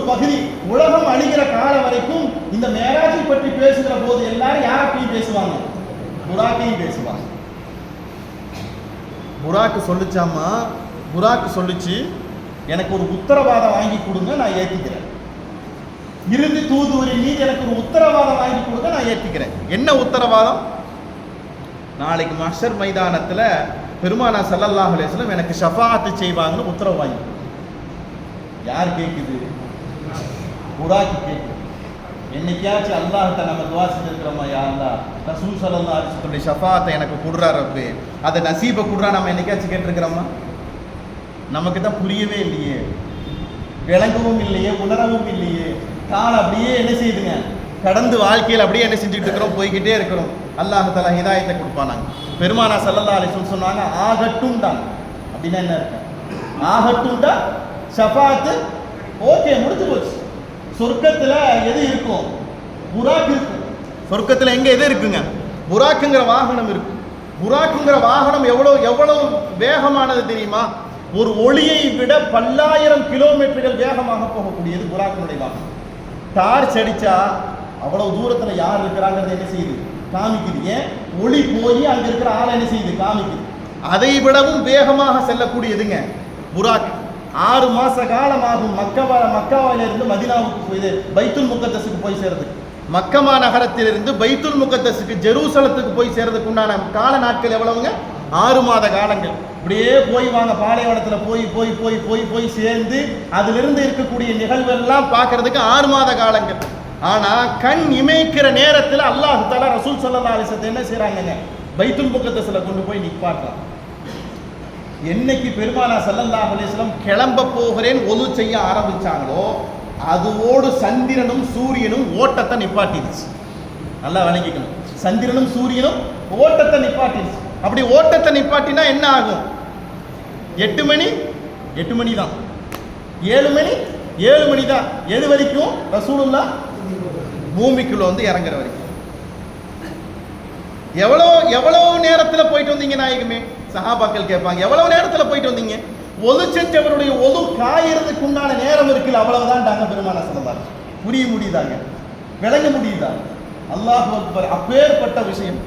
A: பகுதி, உலகம் அழிகிற காலம் வரைக்கும் இந்த மேராஜை பற்றி பேசுகிற போது எல்லாரும் யாரை போய் பேசுவாங்க, புராக்கையும் பேசுவாங்க. புராக்கு சொல்லுச்சு, எனக்கு ஒரு உத்தரவாதம் வாங்கி கொடுங்க, நான் ஏத்துக்கிறேன். இறுதி தூதுவரின் மீது எனக்கு ஒரு உத்தரவாதம் வாங்கி கொடுங்க, நான் ஏத்துக்கிறேன். என்ன உத்தரவாதம், நாளைக்கு மஹ்ஷர் மைதானத்தில் பெருமானா ஸல்லல்லாஹு அலைஹி வஸல்லம் எனக்கு ஷஃபாஅத்து செய்வாங்கன்னு உத்தரவு வாங்கி. யார் கேட்குது? புராக்கு கேட்குது. என்னைக்காச்சும் அல்லாஹ்ட்ட நம்ம துவா செஞ்சிருக்கிறோமா, யா அல்லாஹ் ரசூல் ஸல்லல்லாஹு அலைஹி வஸல்லம் ஷஃபாஅத்தை எனக்கு கொடுறா ரப்பே, அதை நசீபை கொடுறா, நம்ம என்னைக்காச்சும் கேட்டிருக்கிறோமா? நமக்கு தான் புரியவே இல்லையே, விளங்கவும் இல்லையே, உணரவும் இல்லையே. காலம் அப்படியே என்ன செய்யுதுங்க, கடந்து வாழ்க்கையில் அப்படியே என்ன செஞ்சுட்டு இருக்கிறோம், போய்கிட்டே இருக்கிறோம். அல்லாஹ் தஆலா ஹிதாயத்தை கொடுப்பானாங்க. பெருமானா ஸல்லல்லாஹு அலைஹி வஸல்லம் சொன்னாங்க, ஆகட்டும் தான். அப்படின்னா என்ன இருக்கு? ஆகட்டும் தான் ஷஃபாஅத்து ஓகே, முடிஞ்சு போச்சு. சொர்க்கத்தில் எது இருக்கும்? புராக் இருக்கும். சொர்க்கத்தில் எங்கே எது இருக்குங்க? புராக்குங்கிற வாகனம் இருக்கு. புராக்குங்கிற வாகனம் எவ்வளவு வேகமானது தெரியுமா? ஒரு ஒளியை விட 10,000 கிலோமீட்டர்கள் வேகமாக போகக்கூடியது புராக்கினுடைய வாகனம். டார்ச் அடிச்சா அவ்வளவு தூரத்துல யார் இருக்கிறாங்கிறது என்ன செய்யுது, காமிக்குது. ஏன்? ஒளி போய் அங்க இருக்கிற ஆளை என்ன செய்யுது, காமிக்குது. அதை விடவும் வேகமாக செல்லக்கூடியதுங்க புராக். 6 மாச காலமாகும் மக்காவிலிருந்து மதீனாவுக்கு போய் பைத்துல் முகத்தஸுக்கு போய் சேர்றதுக்கு. மக்கமா நகரத்திலிருந்து பைத்துல் முகத்தஸுக்கு ஜெருசலத்துக்கு போய் சேர்றதுக்கு உண்டான கால நாட்கள் எவ்வளவுங்க? 6 மாத காலங்கள். இப்படியே போய் வாங்க, பாலைவனத்தில் போய் போய் போய் போய் போய் சேர்ந்து அதிலிருந்து இருக்கக்கூடிய நிகழ்வெல்லாம் பார்க்கறதுக்கு 6 மாத காலங்கள். ஆனா கண் இமைக்கிற நேரத்தில் அல்லாஹ் தஆலா ரசூல் ஸல்லல்லாஹு அலைஹி வஸல்லம் என்ன செய்றாங்கங்க, பைத்துல் முகத்தஸ்ல கொண்டு போய் நிப்பாட்டுறான். என்னைக்கு பெருமானா ஸல்லல்லாஹு அலைஹி வஸல்லம் கிளம்ப போகிறேன் ஒது செய்ய ஆரம்பிச்சாங்களோ அதோடு சந்திரனும் சூரியனும் ஓட்டத்தை நிப்பாட்டிடுச்சு. நல்லா விளங்கிக்கணும், சந்திரனும் சூரியனும் ஓட்டத்தை நிப்பாட்டிடுச்சு. அப்படி ஓட்டத்தை நிப்பாட்டினா என்ன ஆகும்? 8 மணி 8 மணி தான், 7 மணி 7 மணி தான். எது வரைக்கும்? ரசூலுல்லாஹ் பூமிக்குள்ள வந்து இறங்குற வரைக்கும். எவ்வளவு நேரத்துல போயிட்டு வந்தீங்க நாயகமே? சஹாபாக்கள் கேட்பாங்க, எவ்வளவு நேரத்துல போயிட்டு வந்தீங்க? ஒது செஞ்சவருடைய ஒது காயறதுக்கு உண்டான நேரம் இருக்குல்ல, அவ்வளவுதான் பெருமானா ஸல்லல்லாஹு. புரிய முடியுதாங்க, விளங்க முடியுதா? அல்லாஹ் அக்பர். அப்பேற்பட்ட விஷயம்.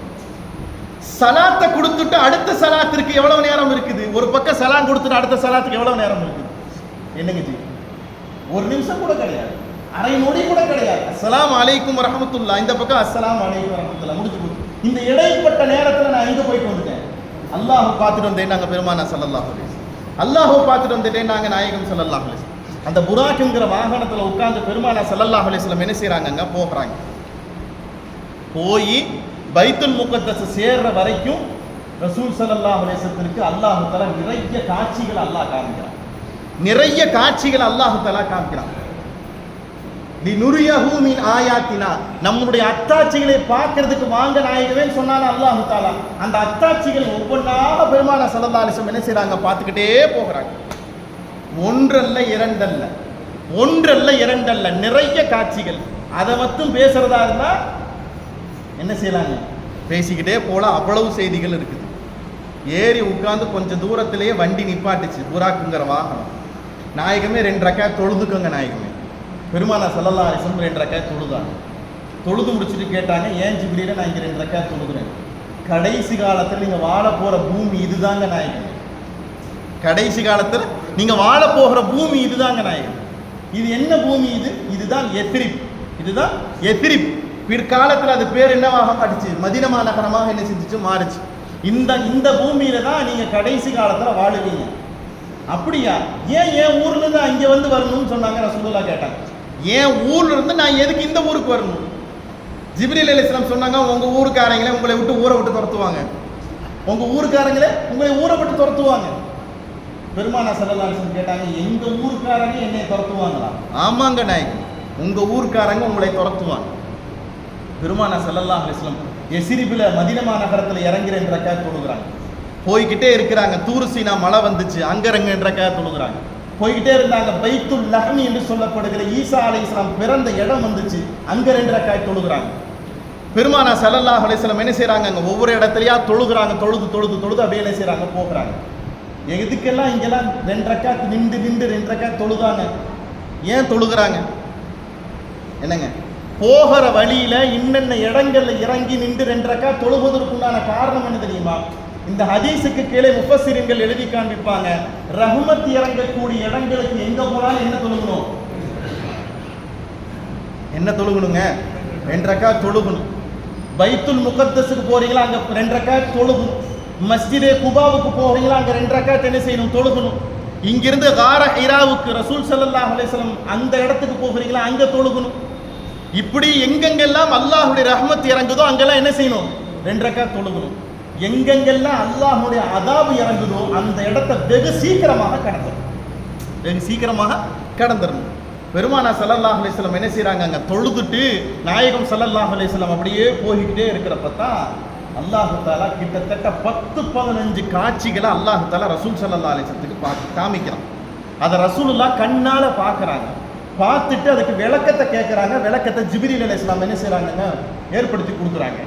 A: சலாத்தை கொடுத்துட்டு அடுத்த சலாத்திற்கு எவ்வளவு நேரம் இருக்குது? ஒரு பக்கம் சலாம் கொடுத்துட்டு அடுத்த சலாத்துக்கு எவ்வளவு நேரம் இருக்குது? என்னங்க ஜி? 1 நிமிஷம் கூட கிடையாது, அரை நொடி கூட கிடையாது. அஸ்ஸலாமு அலைக்கும் வரஹ்மத்துல்லாஹ், இந்த பக்கம் அஸ்ஸலாமு அலைக்கும் வரஹ்மத்துல்லாஹ் முடிஞ்சு போச்சு. இந்த இடைப்பட்ட நேரத்தில் நான் எங்க போயிட்டு வந்துட்டேன்? அல்லாஹ் பார்த்துட்டு வந்தேன் நாங்க பெருமானா ஸல்லல்லாஹு அலைஹி வஸல்லம். அல்லாஹ் பார்த்துட்டு வந்துட்டேன் நாங்க நாயகம் ஸல்லல்லாஹு அலைஹி வஸல்லம். அந்த புராக்குங்கிற வாகனத்தில் உட்கார்ந்து பெருமானா ஸல்லல்லாஹு அலைஹி வஸல்லம் என்ன செய்றாங்க, போகிறாங்க. போய் பைத்துல் முகத்தஸ் சேர்ற வரைக்கும் ரசூல் ஸல்லல்லாஹு அலைஹி வஸல்லத்துக்கு அல்லாஹ் தஆலா நிறைய காட்சிகள் அல்லாஹ் காமிக்கிறான். நிறைய காட்சிகள் அல்லாஹ் தஆலா காமிக்கிறான். லினுரியஹு மின் ஆயாத்தினா, நம்முடைய அத்தாட்சிகளை பார்க்கிறதுக்கு வாங்க நாயகமே சொன்னான அல்லாஹ் தஆலா. அந்த அத்தாட்சிகள் ஒவ்வொன்றாக பெருமானா ஸல்லல்லாஹு அலைஹி வஸல்லம் என்ன செய்றாங்க, பார்த்துக்கிட்டே போகிறாங்க. ஒன்றல்ல இரண்டல்ல நிறைய காட்சிகள். அதை மட்டும் பேசுறதா இருந்தா என்ன செய்யலாங்க, பேசிக்கிட்டே போலாம். அவ்வளவு செய்திகள் இருக்குது. ஏறி உட்கார்ந்து கொஞ்சம் தூரத்திலேயே வண்டி நிப்பாட்டுச்சு புராக்குங்கிற வாகனம். நாயகமே 2 ரக்காத் தொழுதுக்கோங்க நாயகமே. பெருமானா ஸல்லல்லாஹு அலைஹி வஸல்லம் 2 ரக்காத் தொழுதாங்க. தொழுது முடிச்சுட்டு கேட்டாங்க, ஏன் ஜிப்ரீலே நான் இங்கே 2 ரக்காத் தொழுகிறேன்? கடைசி காலத்தில் நீங்கள் வாழ போகிற பூமி இதுதாங்க நாயகமே. கடைசி காலத்தில் நீங்கள் வாழ போகிற பூமி இதுதாங்க நாயகம். இது என்ன பூமி? இதுதான் எத்ரிப். இதுதான் எத்ரிப். பிற்காலத்தில் அது பேர் என்னவாக மாட்டுச்சு? மதீனா நகரமாக என்ன செஞ்சுச்சு, மாறுச்சு. இந்த பூமியில தான் நீங்க கடைசி காலத்தில் வாழுவீங்க. அப்படியா? ஏன் ஊர்ல இருந்து அங்கே வந்து வரணும்னு சொன்னாங்க. ரசூலுல்லாஹ் கேட்டாங்க, ஏன் ஊர்ல இருந்து நான் எதுக்கு இந்த ஊருக்கு வரணும்? ஜிப்ரீல் அலைஹிஸ்ஸலாம் சொன்னாங்க, உங்க ஊருக்காரங்களே உங்களை விட்டு ஊரை விட்டு துரத்துவாங்க. உங்க ஊருக்காரங்களே உங்களை ஊரை விட்டு துரத்துவாங்க. பெருமானா ஸல்லல்லாஹு அலைஹி வஸல்லம் கேட்டாங்க, எங்க ஊருக்காரங்க என்னை துரத்துவாங்களா? ஆமாங்க நாயகம், உங்க ஊருக்காரங்க உங்களை துரத்துவாங்க. பெருமானா ஸல்லல்லாஹு அலைஹி வஸல்லம் எஸ்ரிபில மதீனா நகரத்தில் இறங்கி 2 ரக்காத் தொழுகிறாங்க. போய்கிட்டே இருக்கிறாங்க. தூர் சீனா மழை வந்துச்சு, அங்க 2 ரக்காத் தொழுகிறாங்க. போய்கிட்டே இருந்தாங்க. பைத்துல் லஹ்மி என்று சொல்லப்படுகிற ஈசா அலைஹிஸ்ஸலாம் பிறந்த இடம் வந்துச்சு, அங்க 2 ரக்காத் தொழுகிறாங்க. பெருமானா ஸல்லல்லாஹு அலைஹி வஸல்லம் என்ன செய்றாங்க, அங்க ஒவ்வொரு இடத்துலயா தொழுகிறாங்க. தொழுது அப்படியே என்ன செய்றாங்க, போகிறாங்க. எதுக்கெல்லாம் இங்கெல்லாம் 2 ரக்காத் நின்று 2 ரக்காத் தொழுதாங்க. ஏன் தொழுகிறாங்க? என்னங்க, போகிற வழியில இன்னென்ன இடங்கள்ல இறங்கி நின்று 2 ரக்காத் தொழுவதற்குண்டான காரணம் என்ன தெரியுமா? இந்த ஹதீஸுக்கு கீழே முஃபஸ்ஸிரீன்கள் எழுதி காண்பிப்பாங்க, ரஹ்மத் இறங்கக்கூடிய இடங்களுக்கு எங்க போனாலும் என்ன தொழுகணும்? என்ன தொழுகணுங்க? 2 ரக்காத் தொழுகணும். பைத்துல் முகத்தஸுக்கு போறீங்களா, அங்க 2 ரக்காத் தொழுகணும். மஸ்ஜிதே குபாவுக்கு போறீங்களா, அங்க 2 ரக்காத் என்ன செய்யணும், தொழுகணும். இங்கிருந்து கார ஹிராவுக்கு ரசூல் ஸல்லல்லாஹு அலைஹி வஸல்லம் அந்த இடத்துக்கு போகிறீங்களா, அங்க தொழுகணும். இப்படி எங்கெங்கெல்லாம் அல்லாஹ்வுடைய ரஹ்மத் இறங்குதோ அங்கெல்லாம் என்ன செய்யணும், 2 ரக்காத் தொழுகணும். எங்கெங்கெல்லாம் அல்லாஹ்வுடைய அதாபு இறங்குதோ அந்த இடத்தை வெகு சீக்கிரமாக கடந்துடணும். பெருமானா ஸல்லல்லாஹு அலைஹி வஸல்லம் என்ன செய்றாங்க, அங்க தொழுதுட்டு நாயகம் ஸல்லல்லாஹு அலைஹி வஸல்லம் அப்படியே போய்கிட்டே இருக்கிறப்ப தான் அல்லாஹு தஆலா கிட்டத்தட்ட 10-15 காட்சிகளை அல்லாஹு தஆலா ரசூல் ஸல்லல்லாஹு அலைஹி வஸல்லத்துக்கு காமிக்கிறான். அதை ரசூலுல்லாஹ் கண்ணால பார்க்கறாங்க. பார்த்துட்டு அதுக்கு விளக்கத்தை கேட்கறாங்க. விளக்கத்தை ஜிப்ரீல் அலைஹிஸ்ஸலாம் என்ன செய்றாங்க, ஏற்படுத்தி கொடுக்குறாங்க.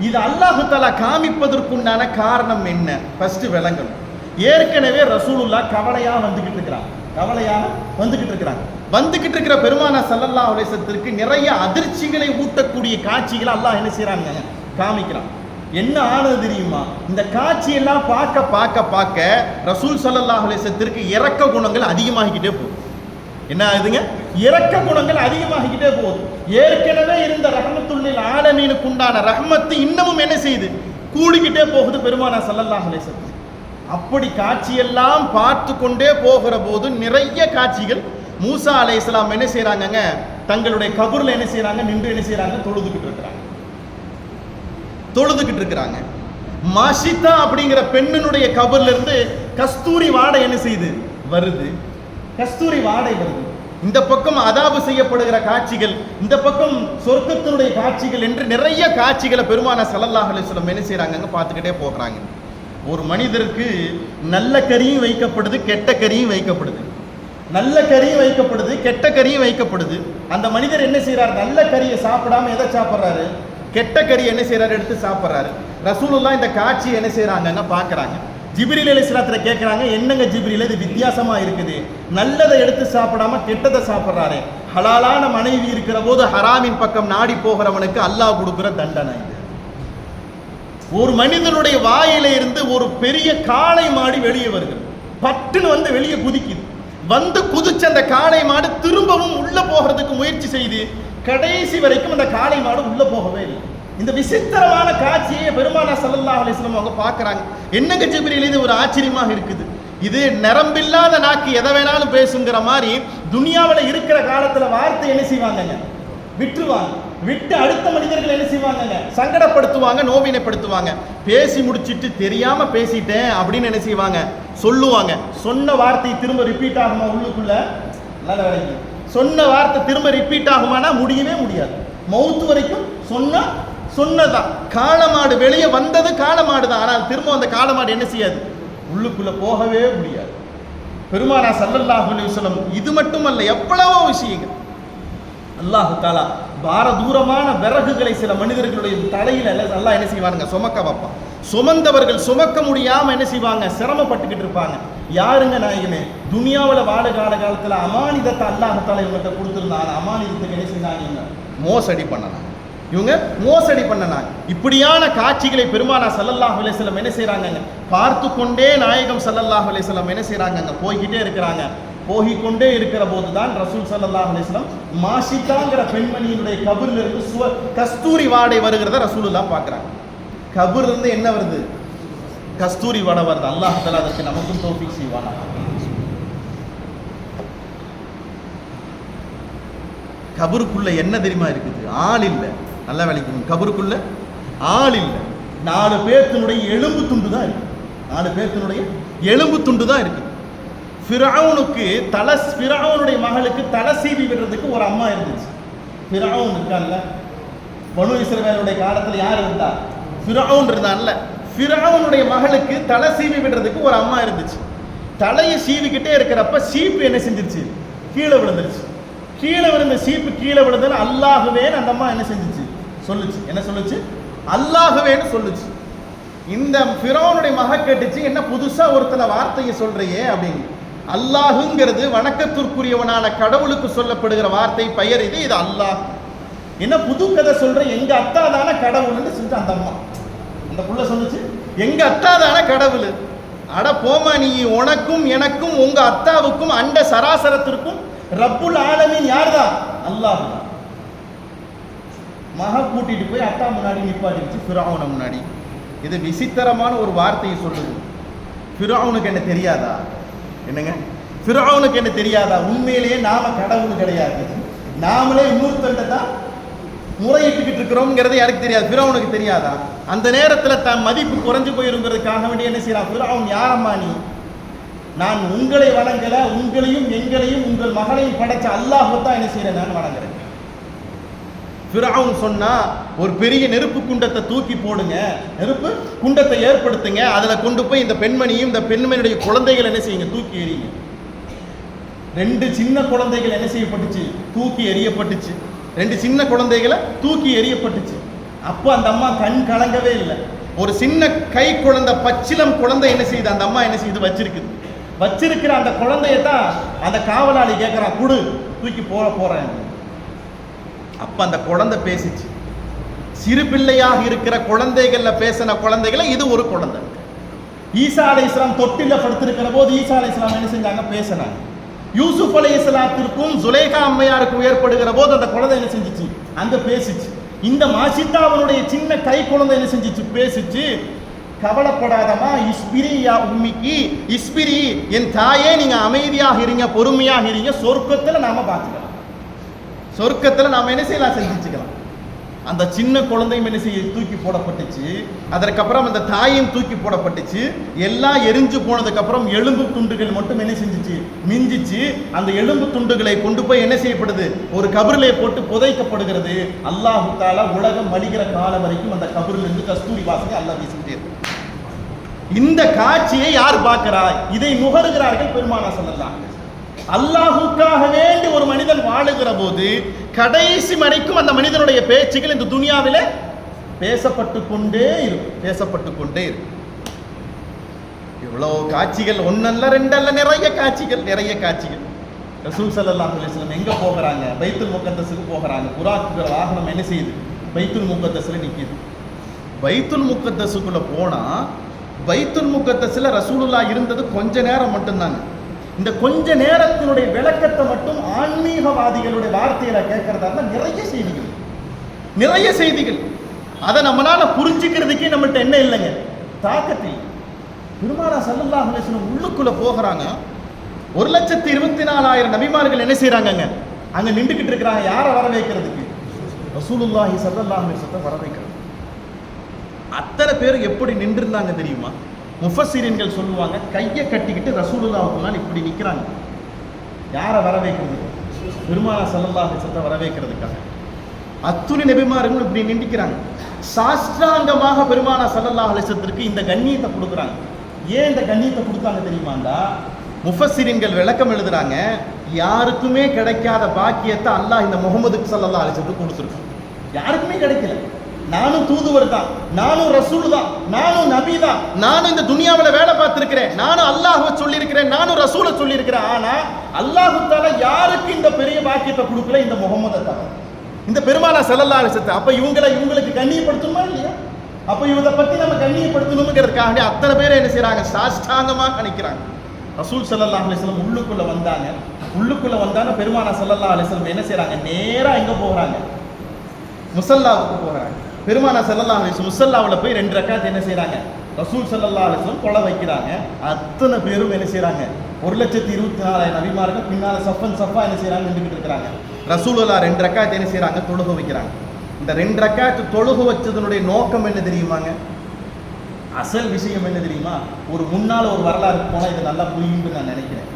A: இது அல்லாஹு தஆலா காமிப்பதற்குண்டான காரணம் என்ன, ஃபர்ஸ்ட் விளங்கணும். ஏற்கனவே ரசூலுல்லாஹ் கவலையாக வந்துகிட்டு இருக்கிறாங்க. வந்துகிட்டு இருக்கிற பெருமானா ஸல்லல்லாஹு அலைஹி வஸல்லத்திற்கு நிறைய அதிர்ச்சிகளை ஊட்டக்கூடிய காட்சிகளை அல்லாஹ் என்ன செய்றாங்க, காமிக்கிறான். என்ன ஆனது தெரியுமா, இந்த காட்சியெல்லாம் பார்க்க ரசூல் ஸல்லல்லாஹு அலைஹி வஸல்லத்திற்கு இரக்க குணங்கள் அதிகமாகிக்கிட்டே போகுது. என்ன ஆகுதுங்க, இரக்க குணங்கள் அதிகமாகிக்கிட்டே போகுது. ஏற்கனவே இருந்த ரஹ்மத்துல் ஆலமீனுக்கு உண்டான ரஹ்மத்து இன்னமும் என்ன செய்யுது, கூடிக்கிட்டே போகுது பெருமானா ஸல்லல்லாஹு அலைஹி வஸல்லம். அப்படி காட்சியெல்லாம் பார்த்து கொண்டே போகிற போது நிறைய காட்சிகள் மூசா அலைஹிஸ்ஸலாம் என்ன செய்றாங்க, தங்களுடைய கபூர்ல என்ன செய்றாங்க, நின்று என்ன செய்றாங்க, தொழுதுகிட்டு இருக்கிறாங்க. மாஷிதா அப்படிங்கிற பெண்ணினுடைய கபர்ல இருந்து கஸ்தூரி வாடை என்ன செய்யுது, வருது. இந்த பக்கம் அதாபு செய்யப்படுகிற காட்சிகள், இந்த பக்கம் சொர்க்கத்தினுடைய காட்சிகள் என்று நிறைய காட்சிகளை பெருமானா ஸல்லல்லாஹு அலைஹி வஸல்லம் என்ன செய்றாங்க, பார்த்துக்கிட்டே போகிறாங்க. ஒரு மனிதருக்கு நல்ல கறியும் வைக்கப்படுது, கெட்ட கறியும் வைக்கப்படுது. நல்ல கறியும் வைக்கப்படுது, கெட்ட கறியும் வைக்கப்படுது. அந்த மனிதர் என்ன செய்யறாரு, நல்ல கறியை சாப்பிடாம எதை சாப்பிட்றாரு, கெட்ட கறி என்ன செய்யறாரு, எடுத்து சாப்பிட்றாரு. ரசூலுல்லாஹ் இந்த காட்சியை என்ன செய்யறாங்க, பார்க்கறாங்க. ஜிப்ரீல் அலைஹிஸ்ஸலாத்துல கேட்கறாங்க, என்னங்க ஜிப்ரீல் இது வித்தியாசமா இருக்குது, நல்லதை எடுத்து சாப்பிடாம கெட்டதை சாப்பிட்றாரு. ஹலாலான மனைவி இருக்கிற போது ஹராமின் பக்கம் நாடி போகிறவனுக்கு அல்லாஹ் கொடுக்கிற தண்டனை இது. ஒரு மனிதனுடைய வாயில இருந்து ஒரு பெரிய காளை மாடு வெளியே வருகிறது. பட்டுன்னு வந்து வெளியே குதிக்குது. வந்து குதிச்ச அந்த காளை மாடு திரும்பவும் உள்ள போகிறதுக்கு முயற்சி செய்து கடைசி வரைக்கும் அந்த காளை மாடு உள்ள போகவே இல்லை. இந்த விசித்திரமான காட்சியை பெருமானா ஸல்லல்லாஹு அலைஹி வஸல்லம் அவங்க பார்க்கறாங்க. என்னங்க ஜிப்ரீல், இது ஒரு ஆச்சரியமாக இருக்குது. இது நரம்பில்லாத நாக்கு எதை வேணாலும் பேசுங்கிற மாதிரி துனியாவில் இருக்கிற காலத்துல வார்த்தை என்ன செய்வாங்க, விட்டுருவாங்க. விட்டு அடுத்த மனிதர்கள் என்ன செய்வாங்க, சங்கடப்படுத்துவாங்க, நோவினைப்படுத்துவாங்க. பேசி முடிச்சிட்டு தெரியாம பேசிட்டேன் அப்படின்னு என்ன செய்வாங்க, சொல்லுவாங்க. சொன்ன வார்த்தை திரும்ப ரிப்பீட் ஆகுமா உள்ளுக்குள்ள, நல்ல வேலைக்கு சொன்ன வார்த்தை திரும்ப ரிப்பீட் ஆகுமானா முடியவே முடியாது. மௌத்து வரைக்கும் சொன்னதான். காளமாடு வெளியே வந்தது காளமாடு தான், ஆனால் திரும்ப அந்த காளமாடு என்ன செய்யாது, உள்ளுக்குள்ள போகவே முடியாது. பெருமானா ஸல்லல்லாஹு அலைஹி வஸல்லம் இது மட்டுமல்ல, எவ்வளவோ விஷயங்கள். அல்லாஹு தஆலா பாரதூரமான விறகுகளை சில மனிதர்களுடைய தலையில அல்லாஹ் என்ன செய்வாங்க, சுமக்க வைப்பான். சுமந்தவர்கள் சுமக்க முடியாம என்ன செய்வாங்க, சிரமப்பட்டுக்கிட்டு இருப்பாங்க. யாருங்க நாயகமே, துனியாவில் வாழ காலத்துல அமானிதத்தை அல்லாஹ் தஆலா இவங்கள்ட்ட கொடுத்துருந்தாங்க. அமானிதத்துக்கு என்ன செஞ்சாங்க, மோசடி பண்ணனாங்க. இப்படியான காட்சிகளை பெருமானா ஸல்லல்லாஹு அலைஹி வஸல்லம் என்ன செய்றாங்க, பார்த்து கொண்டே நாயகம் ஸல்லல்லாஹு அலைஹி வஸல்லம் என்ன செய்றாங்க, போய்கிட்டே இருக்கிறாங்க. போகிக்கொண்டே இருக்கிற போதுதான் ரசூல் ஸல்லல்லாஹு அலைஹி வஸல்லம் மாஷிதாங்கிற பெண்மணியினுடைய கபர்ல இருந்து கஸ்தூரி வாடை வருகிறத ரசூலுல்லாஹ் பார்க்கறாங்க. கபர்ல இருந்து என்ன வருது, கஸ்தூரி வாடை வருது. அல்லாஹ் தஆலா அதற்கு நமக்கும் தௌஃபீக் செய்வானாக. கபருக்குள்ள என்ன தெரியுமா இருக்குது, ஆள் இல்லை. நல்ல வேலைக்கு கபருக்குள்ள ஆள் இல்லை. 4 பேர்த்தினுடைய எலும்பு துண்டு தான் இருக்கு. 4 பேர்த்தினுடைய எலும்பு துண்டு தான் இருக்கு. ஃபிரௌனுடைய மகளுக்கு தலை சீவி விடுறதுக்கு ஒரு அம்மா இருந்துச்சு. ஃபிரௌன் இருக்கான்ல, பனு இஸ்ரவேலுடைய காலத்துல யார் இருந்தா, ஃபிரௌன் இருந்தான்ல. ஃபிரௌனுடைய மகளுக்கு தலை சீவி விடுறதுக்கு ஒரு அம்மா இருந்துச்சு. தலையை சீவிக்கிட்டே இருக்கிறப்ப சீப்பு என்ன செஞ்சிருச்சு, கீழே விழுந்துருச்சு. கீழே விழுந்த சீப்பு கீழே விழுந்தது அல்லாஹுவேன்னு அந்த அம்மா என்ன செஞ்சிச்சு, சொல்லுச்சு. என்ன சொல்லுச்சு, அல்லாஹுவேன்னு சொல்லுச்சு. இந்த ஃபிரௌனுடைய மக கேட்டுச்சு, என்ன புதுசா ஒருத்தன வார்த்தையை சொல்றியே அப்படின்னு. அல்லாஹுங்கிறது வணக்கத்திற்குரியவனான கடவுளுக்கு சொல்லப்படுகிற வார்த்தை, பெயர் இது. இது அல்லாஹ். என்ன புது கதை சொல்ற, எங்க அத்தா தான கடவுள்னு சொல்லிட்டு அந்த அம்மா, அந்த புள்ள சொல்லுச்சு, எங்க அத்தா தான கடவுள். அட போமா நீ, உனக்கும் எனக்கும் உங்க அத்தாவுக்கும் அண்ட சராசரத்திற்கும் ரப்புல் ஆலமீன் யார்தான், அல்லாஹ். கூட்டிட்டு போய் அத்தா முன்னாடி நிப்பாட்டிச்சு ஃபிரௌன முன்னாடி. இது விசித்திரமான ஒரு வார்த்தையை சொல்லுது. ஃபிரௌனுக்கு என்ன தெரியாதா? என்னங்க, ஃபிரௌனுக்கு என்ன தெரியாதா? உண்மையிலேயே நாம கடவுள் கிடையாது, நாமளே இன்னொருத்தண்ட தான் முறையிட்டுக்கிட்டு இருக்கிறோம்ங்கிறது எனக்கு தெரியாது, ஃபிரௌனுக்கு தெரியாதா? அந்த நேரத்தில் தன் மதிப்பு குறைஞ்சு போயிருங்கிறதுக்காக வேண்டி என்ன செய்யறான்? ஃபிரௌன், யாரம்மா நீ? நான் உங்களை வணங்கல, உங்களையும் எங்களையும் உங்கள் மகளையும் படைச்ச அல்லாஹ்வை தான் என்ன செய்யறேன், நான் வணங்குறேன். ஃபிரௌன் சொன்னா, ஒரு பெரிய நெருப்பு குண்டத்தை தூக்கி போடுங்க, நெருப்பு குண்டத்தை ஏற்படுத்துங்க, அதுல கொண்டு போய் இந்த பெண்மணியும் இந்த பெண்மணியுடைய குழந்தைகள் என்ன செய்யுங்க, தூக்கி எறியுங்க. 2 சின்ன குழந்தைகள் என்ன செய்யப்பட்டுச்சு? தூக்கி எறியப்பட்டுச்சு. 2 சின்ன குழந்தைகளை தூக்கி எறியப்பட்டுச்சு. அப்போ அந்த அம்மா கண் கலங்கவே இல்லை. ஒரு சின்ன கை குழந்தை, பச்சிலம் குழந்தை என்ன செய்யுது? அந்த அம்மா என்ன செய்யுது? வச்சிருக்கிற அந்த குழந்தையத்தான் அந்த காவலாளி கேட்கிறான், குடு, தூக்கி போறேன். அப்ப அந்த குழந்தை பேசிச்சு. சிறு பிள்ளையாக இருக்கிற குழந்தைகள்ல பேசின குழந்தைகளை இது ஒரு குழந்தை. ஈசா அலைஹிஸ்ஸலாம் தொட்டில படுத்திருக்கிற போது ஈசா அலைஹிஸ்ஸலாம் என்ன செஞ்சாங்க? பேசினாங்க. யூசுப் அலைஹிஸ்ஸலாத்திற்கும் சுலைஹா அம்மையாருக்கும் ஏற்படுகிற போது அந்த குழந்தை என்ன செஞ்சிச்சு? அந்த பேசிச்சு. இந்த மாசித்தாவனுடைய சின்ன கை குழந்தை என்ன செஞ்சிச்சு? பேசிச்சு. கவலைப்படாதமா, இஸ்பிரி யா உம்மிக்கு, இஸ்பிரி, என் தாயே, நீங்க அமைதியாக இருங்க, பொறுமையாக இருங்க, சொர்க்கத்துல நாம பார்த்துக்கலாம், சொர்க்கத்துல நாம என்ன செய்யலாம்? செஞ்சுக்கலாம். அந்த சின்ன குழந்தையும் என்ன செய்ய? தூக்கி போடப்பட்டுச்சு. அதற்கப்புறம் அந்த தாயும் தூக்கி போடப்பட்டுச்சு. எல்லாம் எரிஞ்சு போனதுக்கு அப்புறம் எலும்பு துண்டுகள் மட்டும் என்ன செஞ்சிச்சு? மிஞ்சிச்சு. அந்த எலும்பு துண்டுகளை கொண்டு போய் என்ன செய்யப்படுது? ஒரு கபரிலே போட்டு புதைக்கப்படுகிறது. அல்லாஹ் தஆலா உலகம் மலிகிற காலம் வரைக்கும் அந்த கபரில் இருந்து கஸ்தூரி வாசனை அல்லாஹ் வீசிட்டே இருக்கு. இந்த காட்சியை யார் பார்க்கிறார்? இதை நுகருகிறார்கள் பெருமானார் ஸல்லல்லாஹு அலைஹி வஸல்லம். அல்லாஹுக்காக வேண்டி ஒரு மனிதன் வாழுகிற போது கடைசி வரைக்கும் அந்த மனிதனுடைய பேச்சுகள் இந்த துனியாவிலே பேசப்பட்டு கொண்டே இருக்கும். இவ்வளவு காட்சிகள், ஒன்னல்ல ரெண்டல்ல, நிறைய காட்சிகள். ரசூல் ஸல்லல்லாஹு அலைஹி வஸல்லம் எங்க போகிறாங்க? பைத்துல் முகத்தஸுக்கு போகிறாங்க. புராக்குற வாகனம் என்ன செய்யுது? பைத்துல் முகத்தஸ்ல நிக்குது. பைத்துல் முகத்தஸுக்குள்ள போனா, பைத்துல் முகத்தஸ்ல ரசூலுல்லாஹ் இருந்தது கொஞ்ச நேரம் மட்டும்தாங்க. இந்த கொஞ்ச நேரத்தினுடைய விளக்கத்தை மட்டும் ஆன்மீகவாதிகளுடைய வார்த்தையில கேட்கறதா நிறைய செய்திகள். அதை நம்மளால புரிஞ்சுக்கிறதுக்கே நம்மள்ட்ட என்ன இல்லைங்க, தாக்கத்தில். பெருமானார் ஸல்லல்லாஹு அலைஹி வஸல்லம் உள்ளுக்குள்ள போகிறாங்க. 1,24,000 நபிமார்கள் என்ன செய்யறாங்க? அங்க நின்றுகிட்டு இருக்கிறாங்க. யாரை வர வைக்கிறதுக்கு? ரசூலுல்லாஹி ஸல்லல்லாஹு அலைஹி வஸல்லம் வர வைக்கிறது. அத்தனை பேர் எப்படி நின்றுருந்தாங்க தெரியுமா? முஃபஸ்ஸிரீன்கள் சொல்லுவாங்க, கையை கட்டிக்கிட்டு ரசூலுல்லாஹ்வுக்கு இப்படி நிற்கிறாங்க. யாரை வர வைக்கிறதுக்கு? பெருமானார் ஸல்லல்லாஹு அலைஹி வஸல்லம் வர வைக்கிறதுக்காக. அத்துணை நபிமார்கள் இப்படி நின்றுக்கிறாங்க. சாஸ்திராங்கமாக பெருமானார் ஸல்லல்லாஹு அலைஹி வஸல்லத்திற்கு இந்த கண்ணியத்தை கொடுக்குறாங்க. ஏன் இந்த கண்ணியத்தை கொடுத்தாங்க தெரியுமாண்டா, முஃபஸ்ஸிரீன்கள் விளக்கம் எழுதுறாங்க, யாருக்குமே கிடைக்காத பாக்கியத்தை அல்லாஹ் இந்த முஹம்மதுக்கு ஸல்லல்லாஹு அலைஹி வஸல்லம் கொடுத்துருக்கான். யாருக்குமே கிடைக்கல. நானும் தூதுவர் தான், நானும் ரசூல் தான், நானும் நபி தான், நானும் இந்த துனியாவில் வேலை பார்த்திருக்கிறேன், நானும் அல்லாஹ்வை சொல்லியிருக்கிறேன், நானும் ரசூலை சொல்லியிருக்கிறேன். ஆனா அல்லாஹ் தஆலா யாருக்கு இந்த பெரிய பாக்கியத்தை கொடுக்கல? இந்த முஹம்மதை தவிர, இந்த பெருமானார் ஸல்லல்லாஹு அலைஹி வஸல்லம். அப்ப இவங்களுக்கு கண்ணியப்படுத்தணுமா இல்லையா? அப்ப இவரை பத்தி நம்ம கண்ணியப்படுத்தணுங்கிறதுக்காக அத்தனை பேர் என்ன செய்யறாங்க? சாஷ்டாங்கமாக நினைக்கிறாங்க. ரசூல் ஸல்லல்லாஹு அலைஹி வஸல்லம் உள்ளுக்குள்ள வந்தாங்க. பெருமானார் ஸல்லல்லாஹு அலைஹி வஸல்லம் என்ன செய்யறாங்க? நேரா எங்க போகிறாங்க? முஸல்லாவுக்கு போகிறாங்க. பெருமானார் ஸல்லல்லாஹு அலைஹி வஸல்லம் முஸல்லாவில் போய் 2 ரக்காத் என்ன செய்யறாங்க? ரசூல் ஸல்லல்லாஹு அலைஹி வஸல்லம் தொலை வைக்கிறாங்க. அத்தனை பேரும் என்ன செய்யறாங்க? 1,24,000 நபிமார்கள் பின்னால சஃபா என்ன செய்யறாங்க? நின்றுகிட்டு இருக்கிறாங்க. ரசூலுல்லாஹ் 2 ரக்காத் என்ன செய்யறாங்க? தொழுக வைக்கிறாங்க. இந்த 2 ரக்காத் தொழுக வச்சதனுடைய நோக்கம் என்ன தெரியுமாங்க? அசல் விஷயம் என்ன தெரியுமா? ஒரு முன்னால ஒரு வரலாறு போனா இது நல்லா புரியும்னு நான் நினைக்கிறேன்.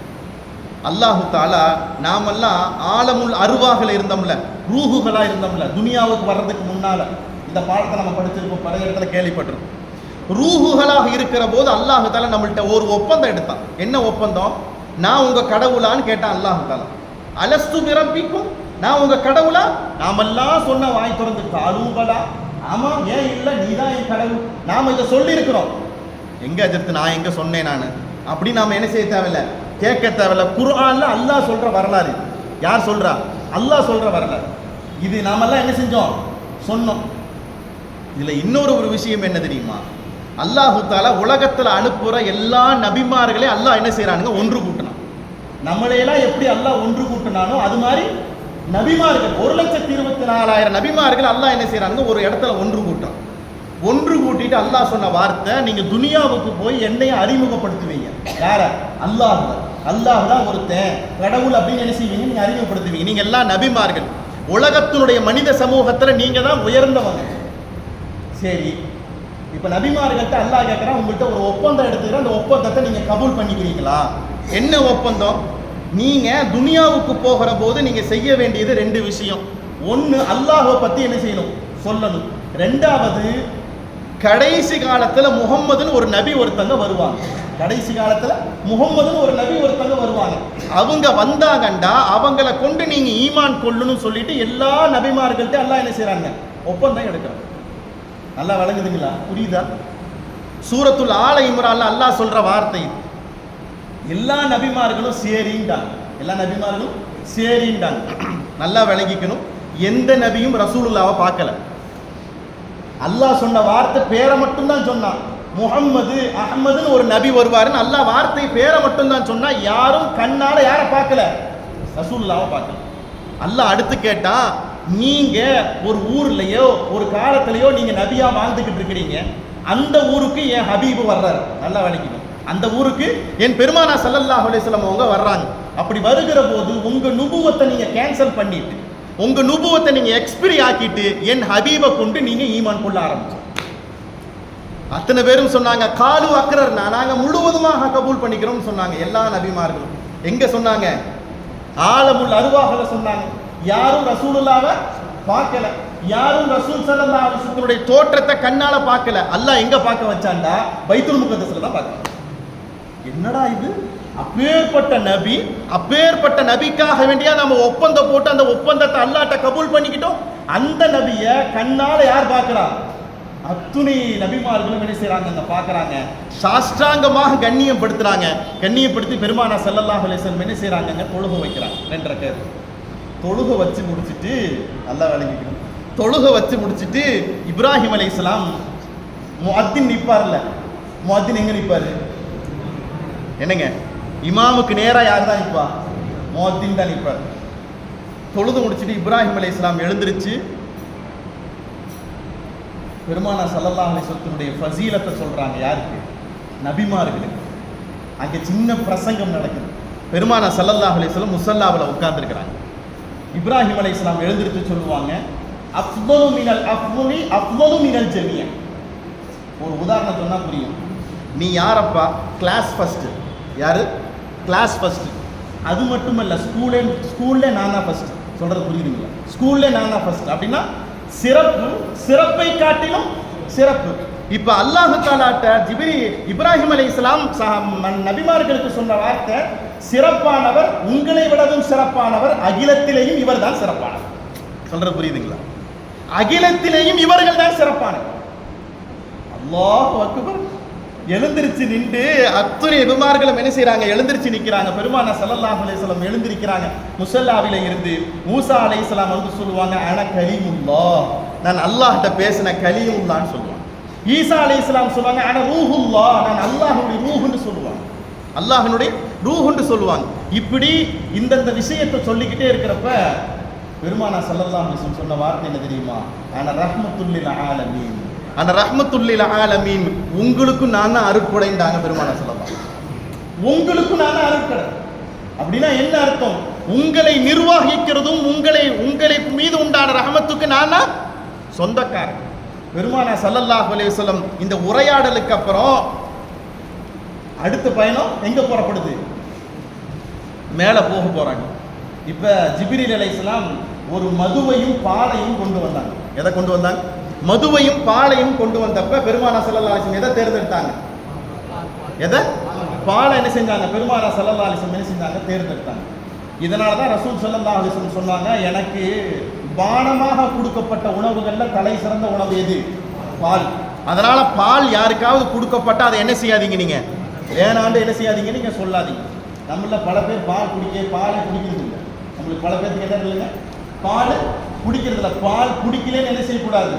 A: அல்லாஹு தஆலா நாமெல்லாம் ஆலமுல் அருவாகல இருந்தோம்ல, ரூஹுகளா இருந்தோம்ல, துனியாவுக்கு வர்றதுக்கு முன்னால. இந்த பாடத்தை நம்ம படிச்சிருப்போம், பல இடத்துல கேள்விப்பட்டிருக்கோம். ரூஹுகளாக இருக்கிற போது அல்லாஹு தஆலா நம்மள்ட்ட ஒரு ஒப்பந்தம் எடுத்தான். என்ன ஒப்பந்தம்? நான் உங்க கடவுளான்னு கேட்டான் அல்லாஹு தஆலா. அலஸ்து பிரப்பிக்கும், நான் உங்க கடவுளா? நாமெல்லாம் சொன்ன வாய் திறந்து காலூபலா, ஆமா, ஏன் இல்லை, நீதான் என் கடவுள். நாம இதை சொல்லி இருக்கிறோம். எங்க அஜர்த்து நான் எங்க சொன்னேன் நான் அப்படி நாம என்ன செய்ய தேவையில்லை, கேட்க தேவையில்ல. குர்ஆன்ல அல்லாஹ் சொல்ற வரலாறு. யார் சொல்றா? அல்லாஹ் சொல்ற வரலாறு. இது நாமெல்லாம் என்ன செஞ்சோம்? சொன்னோம். இதுல இன்னொரு விஷயம் என்ன தெரியுமா? அல்லாஹு தஆலா உலகத்துல அனுப்புற எல்லா நபிமார்களையும் அல்லாஹ் என்ன செய்யறானுங்க? ஒன்று கூட்டினான். நம்மளையெல்லாம் எப்படி அல்லாஹ் ஒன்று கூட்டினானோ அது மாதிரி நபிமார்கள் 1,24,000 நபிமார்கள் அல்லாஹ் என்ன செய்யறாங்க, ஒரு இடத்துல ஒன்று கூட்டிட்டு அல்லாஹ் சொன்ன வார்த்தை, நீங்க துனியாவுக்கு போய் என்னைய அறிமுகப்படுத்துவீங்க. யார? அல்லாஹ் தான் ஒருத்தன் கடவுள் அப்படின்னு என்ன செய்வீங்க, நீங்க அறிமுகப்படுத்துவீங்க. நீங்க எல்லாம் நபிமார்கள், உலகத்தினுடைய மனித சமூகத்துல நீங்க தான் உயர்ந்தவங்க. சரி, இப்ப நபிமார்கள்ட்ட அல்லாஹ் கேட்கறான், உங்கள்கிட்ட ஒரு ஒப்பந்தம் எடுத்துக்கிறேன், அந்த ஒப்பந்தத்தை நீங்க கபூல் பண்ணிக்கிறீங்களா? என்ன ஒப்பந்தம்? நீங்க துனியாவுக்கு போகிற போது நீங்க செய்ய வேண்டியது 2 விஷயம். ஒன்னு, அல்லாஹ்வை பத்தி என்ன செய்யணும், சொல்லணும். 2வது, கடைசி காலத்துல முஹம்மதுன்னு ஒரு நபி ஒருத்தங்க வருவாங்க. கடைசி காலத்துல முஹம்மதுன்னு ஒரு நபி ஒருத்தங்க வருவாங்க. அவங்க வந்தாங்கண்டா அவங்கள கொண்டு நீங்க ஈமான் கொள்ளணும்னு சொல்லிட்டு எல்லா நபிமார்கள்ட்ட அல்லாஹ் என்ன செய்யறாங்க, ஒப்பந்தம் எடுக்கிறாங்க. நல்லா வழங்குதுங்களா? புரியுதா? சூரத்துல் ஆல இம்ரான்ல அல்லாஹ் சொல்ற வார்த்தை, எல்லா நபிமார்களும் சேரின்டாங்க. நல்லா விளங்கிக்கணும். எந்த நபியும் ரசூலுல்லாவை பார்க்கல. அல்லாஹ் சொன்ன வார்த்தை பேரை மட்டும்தான் சொன்னான். முஹம்மது அஹ்மதுன்னு ஒரு நபி வருவாருன்னு அல்லாஹ் வார்த்தை பேரை மட்டும்தான் சொன்னா. யாரும் கண்ணால யாரை பார்க்கல, ரசூலுல்லாவை பார்க்கல. அல்லாஹ் அடுத்து கேட்டா, நீங்க ஒரு ஊர்லயோ ஒரு காலத்திலயோ நீங்க நபியா வாழ்ந்துகிட்டு இருக்கிறீங்க, அந்த ஊருக்கு என் ஹபீபு வர்றாரு. நல்லா விளங்கிக்கணும். அந்த ஊருக்கு என் பெருமானா ஸல்லல்லாஹு அலைஹி வஸல்லம் அவங்க வர்றாங்க. அப்படி வருகிற போது உங்க நுபுவத்தை நீங்க கேன்சல் பண்ணிட்டு, உங்க நுபுவத்தை நீங்க எக்ஸ்பிரி ஆக்கிட்டு என் ஹபீபை கொண்டு நீங்க ஈமான் கொள்ள ஆரம்பிச்சோம். அத்தனை பேரும் சொன்னாங்க, காலு அக்ரர்னா, நாங்க முழுவதுமாக கபூல் பண்ணிக்கிறோம்னு சொன்னாங்க. எல்லா நபிமார்களும் எங்க சொன்னாங்க? ஆலமுல் அர்வாஹ்ல சொன்னாங்க. யாரும் ரசூலுல்லாவை பார்க்கல, யாரும் ரசூல் ஸல்லல்லாஹு அலைஹி வஸல்லம் தோற்றத்தை கண்ணால பார்க்கல. அல்லாஹ் எங்க பார்க்க வச்சான்டா? பைத்துல் முகத்தஸ்ல தான் பார்க்க. என்னடா இது? அப்பேற்பட்ட நபிக்காக வேண்டியா நம்ம ஒப்பந்தம் போட்டு அந்த ஒப்பந்தத்தை அல்லாஹ்ட்ட கபூல் பண்ணிக்கிட்டோம். அந்த நபியை கண்ணால யார் பார்க்கிறா? அத்துணை நபிமார்களும் என்ன செய்யறாங்க, பார்க்கறாங்க. சாஷ்டாங்கமாக கண்ணியப்படுத்தி பெருமானா ஸல்லல்லாஹு அலைஹி வஸல்லம் என்ன செய்யறாங்க, தொழுகை வைக்கிறாங்க. 2 ரக்காத் தொழுகை வச்சு முடிச்சுட்டு, நல்லா விளங்கிக்கணும், தொழுகை வச்சு முடிச்சுட்டு இப்ராஹிம் அலைஹிஸ்ஸலாம் முஅத்தின் நிப்பார்ல, முஅத்தின் எங்க நிப்பாரு? என்னங்க, இமாமுக்கு நேரா யார் தான் நிற்பா? முஅத்தின் தான் நிற்பார். தொழுது முடிச்சுட்டு இப்ராஹிம் அலைஹிஸ்ஸலாம் எழுந்திருச்சு பெருமானா ஸல்லல்லாஹு அலைஹி வஸல்லம் ஃபஸீலத்தை சொல்றாங்க. யாருக்கு? நபிமார்களுக்கு. அங்கே சின்ன பிரசங்கம் நடக்குது. பெருமானா ஸல்லல்லாஹு அலைஹி வஸல்லம் முஸல்லாவில் உட்கார்ந்துருக்கிறாங்க. இப்ராஹிம் அலைஹிஸ்ஸலாம் எழுந்திருச்சு சொல்லுவாங்க, அஃதலு மினல் அஃதலி அஃதலு மினல் ஜமீஅ. ஒரு உதாரணம் சொன்னா புரியும். நீ யாரப்பா? Class first. யாரு? Class first. அது மட்டும் இல்ல, ஸ்கூல்ல நான் தான் ஃபர்ஸ்ட். சொல்றது புரியுதுங்களா? ஸ்கூல்ல நான் தான் ஃபர்ஸ்ட் அப்படின்னா சிறப்பை காட்டிலும் சிறப்பு. இப்ப அல்லாஹ் தஆலாட்ட இப்ராஹிம் அலைஹிஸ்ஸலாம் நபிமார்களுக்கு சொன்ன வார்த்தை, சிறப்பானவர், உங்களை விடவும் சிறப்பானவர், அகிலத்திலேயும் இவர் தான் சிறப்பானவர். சொல்றது புரியுதுங்களா? அகிலத்திலேயும் இவர்கள் தான் சிறப்பானவர். அல்லாஹு அக்பர். எழுந்திருச்சு நின்று அத்துணை நபிமார்களும் என்ன செய்யறாங்க, எழுந்திருச்சு நிற்கிறாங்க. பெருமானா ஸல்லல்லாஹு அலைஹி வஸல்லம் எழுந்திருக்கிறாங்க. முஸல்லாவில இருந்து மூசா அலைஹிஸ்ஸலாம் வந்து சொல்லுவாங்க, அன கலீமுல்லாஹ், நான் அல்லாஹ்ட்ட பேசின கலீமுல்லாஹ்னு சொல்லுவாங்க. ஈசா அலைஹிஸ்ஸலாம் சொல்லுவாங்க, அன ரூஹுல்லாஹ், நான் அல்லாஹ்வுடைய ரூஹ்னு சொல்லுவாங்க. அல்லாஹ்வுடைய ரூஹ்னு சொல்லுவாங்க. இப்படி இந்த விஷயத்தை சொல்லிக்கிட்டே இருக்கிறப்ப பெருமானா ஸல்லல்லாஹு அலைஹி வஸல்லம் சொன்ன வார்த்தை என்ன தெரியுமா? அன ரஹ்மத்துல் லில் ஆலமீன், அந்த ரஹ்மத்துல் லில் ஆலமீன், உங்களுக்கு நான் தான் அருட்கொடைன்றாங்க பெருமானா ஸல்லல்லாஹு. உங்களுக்கு நான் தான் அருட்கொடை அப்படின்னா என்ன அர்த்தம்? உங்களை நிர்வகிக்கிறதும் உங்களை மீது உண்டான ரஹமத்துக்கு நான் தான் சொந்தக்காரன். பெருமானா ஸல்லல்லாஹு அலைஹி வஸல்லம் இந்த உரையாடலுக்கு அப்புறம் அடுத்த பயணம் எங்க புறப்படுது? மேலே போக போறாங்க. இப்ப ஜிப்ரீல் அலைஹிஸ்ஸலாம் ஒரு மதுவையும் பாலையும் கொண்டு வந்தாங்க. எதை கொண்டு வந்தாங்க? மதுவையும் பாலையும் கொண்டு வந்தப்ப பெருமானா ஸல்லல்லாஹு அலைஹி வஸல்லம் எதை தேர்ந்தெடுத்தாங்க? எதை? பாலை என்ன செஞ்சாங்க? பெருமானா ஸல்லல்லாஹு அலைஹி வஸல்லம் என்ன செஞ்சாங்க? தேர்ந்தெடுத்தாங்க. இதனால தான் ரசூல் ஸல்லல்லாஹு அலைஹி வஸல்லம் சொன்னாங்க, எனக்கு பானமாக கொடுக்கப்பட்ட உணவுகள்ல தலை சிறந்த உணவு எது? பால். அதனால பால் யாருக்காவது கொடுக்கப்பட்ட அதை என்ன செய்யாதீங்க, நீங்க வேணாண்டு என்ன செய்யாதீங்க, நீங்க சொல்லாதீங்க. நம்மள பல பேர் பாலை குடிக்கிறது இல்லை. நம்மளுக்கு பல பேருக்கு என்ன இல்லைங்க, பால் குடிக்கிறது இல்லை. பால் குடிக்கலன்னு என்ன செய்யக்கூடாது,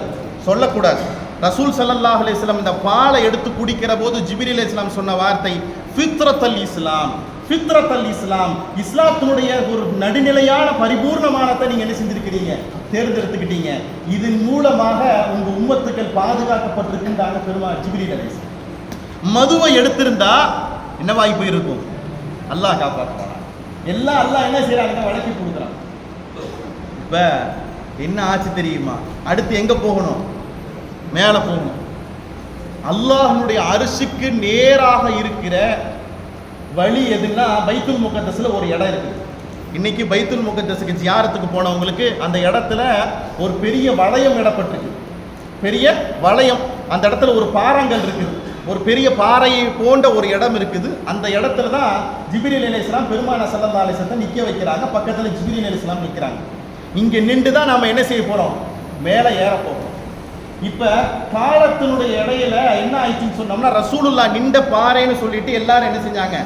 A: சொல்லக்கூடாது. ரசூல் ஸல்லல்லாஹு அலைஹி வஸல்லம் இந்த பாலை எடுத்து குடிக்கிற போது ஜிப்ரீல் அலைஹிஸ்ஸலாம் சொன்ன வார்த்தை ஃபித்ரத்துல் இஸ்லாம், ஃபித்ரத்தல் இஸ்லாம், இஸ்லாத்தினுடைய ஒரு நடுநிலையான பரிபூர்ணமானத்தை நீங்க என்ன செஞ்சிருக்கிறீங்க, தேர்ந்தெடுத்துக்கிட்டீங்க. இதன் மூலமாக உங்க உம்மத்துக்கள் பாதுகாக்கப்பட்டிருக்கின்றாங்க பெருமாள் ஜிப்ரீல் அலைஹிஸ்ஸலாம். மதுவை எடுத்திருந்தா என்னவாகி போயிருக்கும், அல்லாஹ் காப்பாற்றுவான். எல்லாம் அல்லாஹ் என்ன செய்யறாங்க, வழக்கி கொடுக்குறான். இப்ப என்ன ஆச்சு தெரியுமா, அடுத்து எங்க போகணும், மேல போகணும். அல்லாஹ்வுடைய அரிசிக்கு நேராக இருக்கிற வழி எதுன்னா பைத்துல் முகத்தஸ்ல ஒரு இடம் இருக்குது. இன்னைக்கு பைத்துல் முகத்தஸுக்கு ஜியாரத்துக்கு போனவங்களுக்கு அந்த இடத்துல ஒரு பெரிய வளையம் இடப்பட்டிருக்கு, பெரிய வளையம். அந்த இடத்துல ஒரு பாறாங்கல் இருக்குது, ஒரு பெரிய பாறையை போன்ற ஒரு இடம் இருக்குது. அந்த இடத்துல தான் ஜிப்ரீல் அலைஹிஸ்ஸலாம் பெருமானார் ஸல்லல்லாஹு அலைஹி வஸல்லம் நிற்க வைக்கிறாங்க. பக்கத்தில் ஜிப்ரீல் அலைஹிஸ்ஸலாம் நிற்கிறாங்க. இங்கே நின்று தான் நாம் என்ன செய்ய போகிறோம், மேலே ஏற போகிறோம். இப்போ காலத்தினுடைய இடையில என்ன ஆயிடுச்சுன்னு சொன்னோம்னா, ரசூலுல்லாஹ் நின்ற பாறைன்னு சொல்லிட்டு எல்லாரும் என்ன செஞ்சாங்க,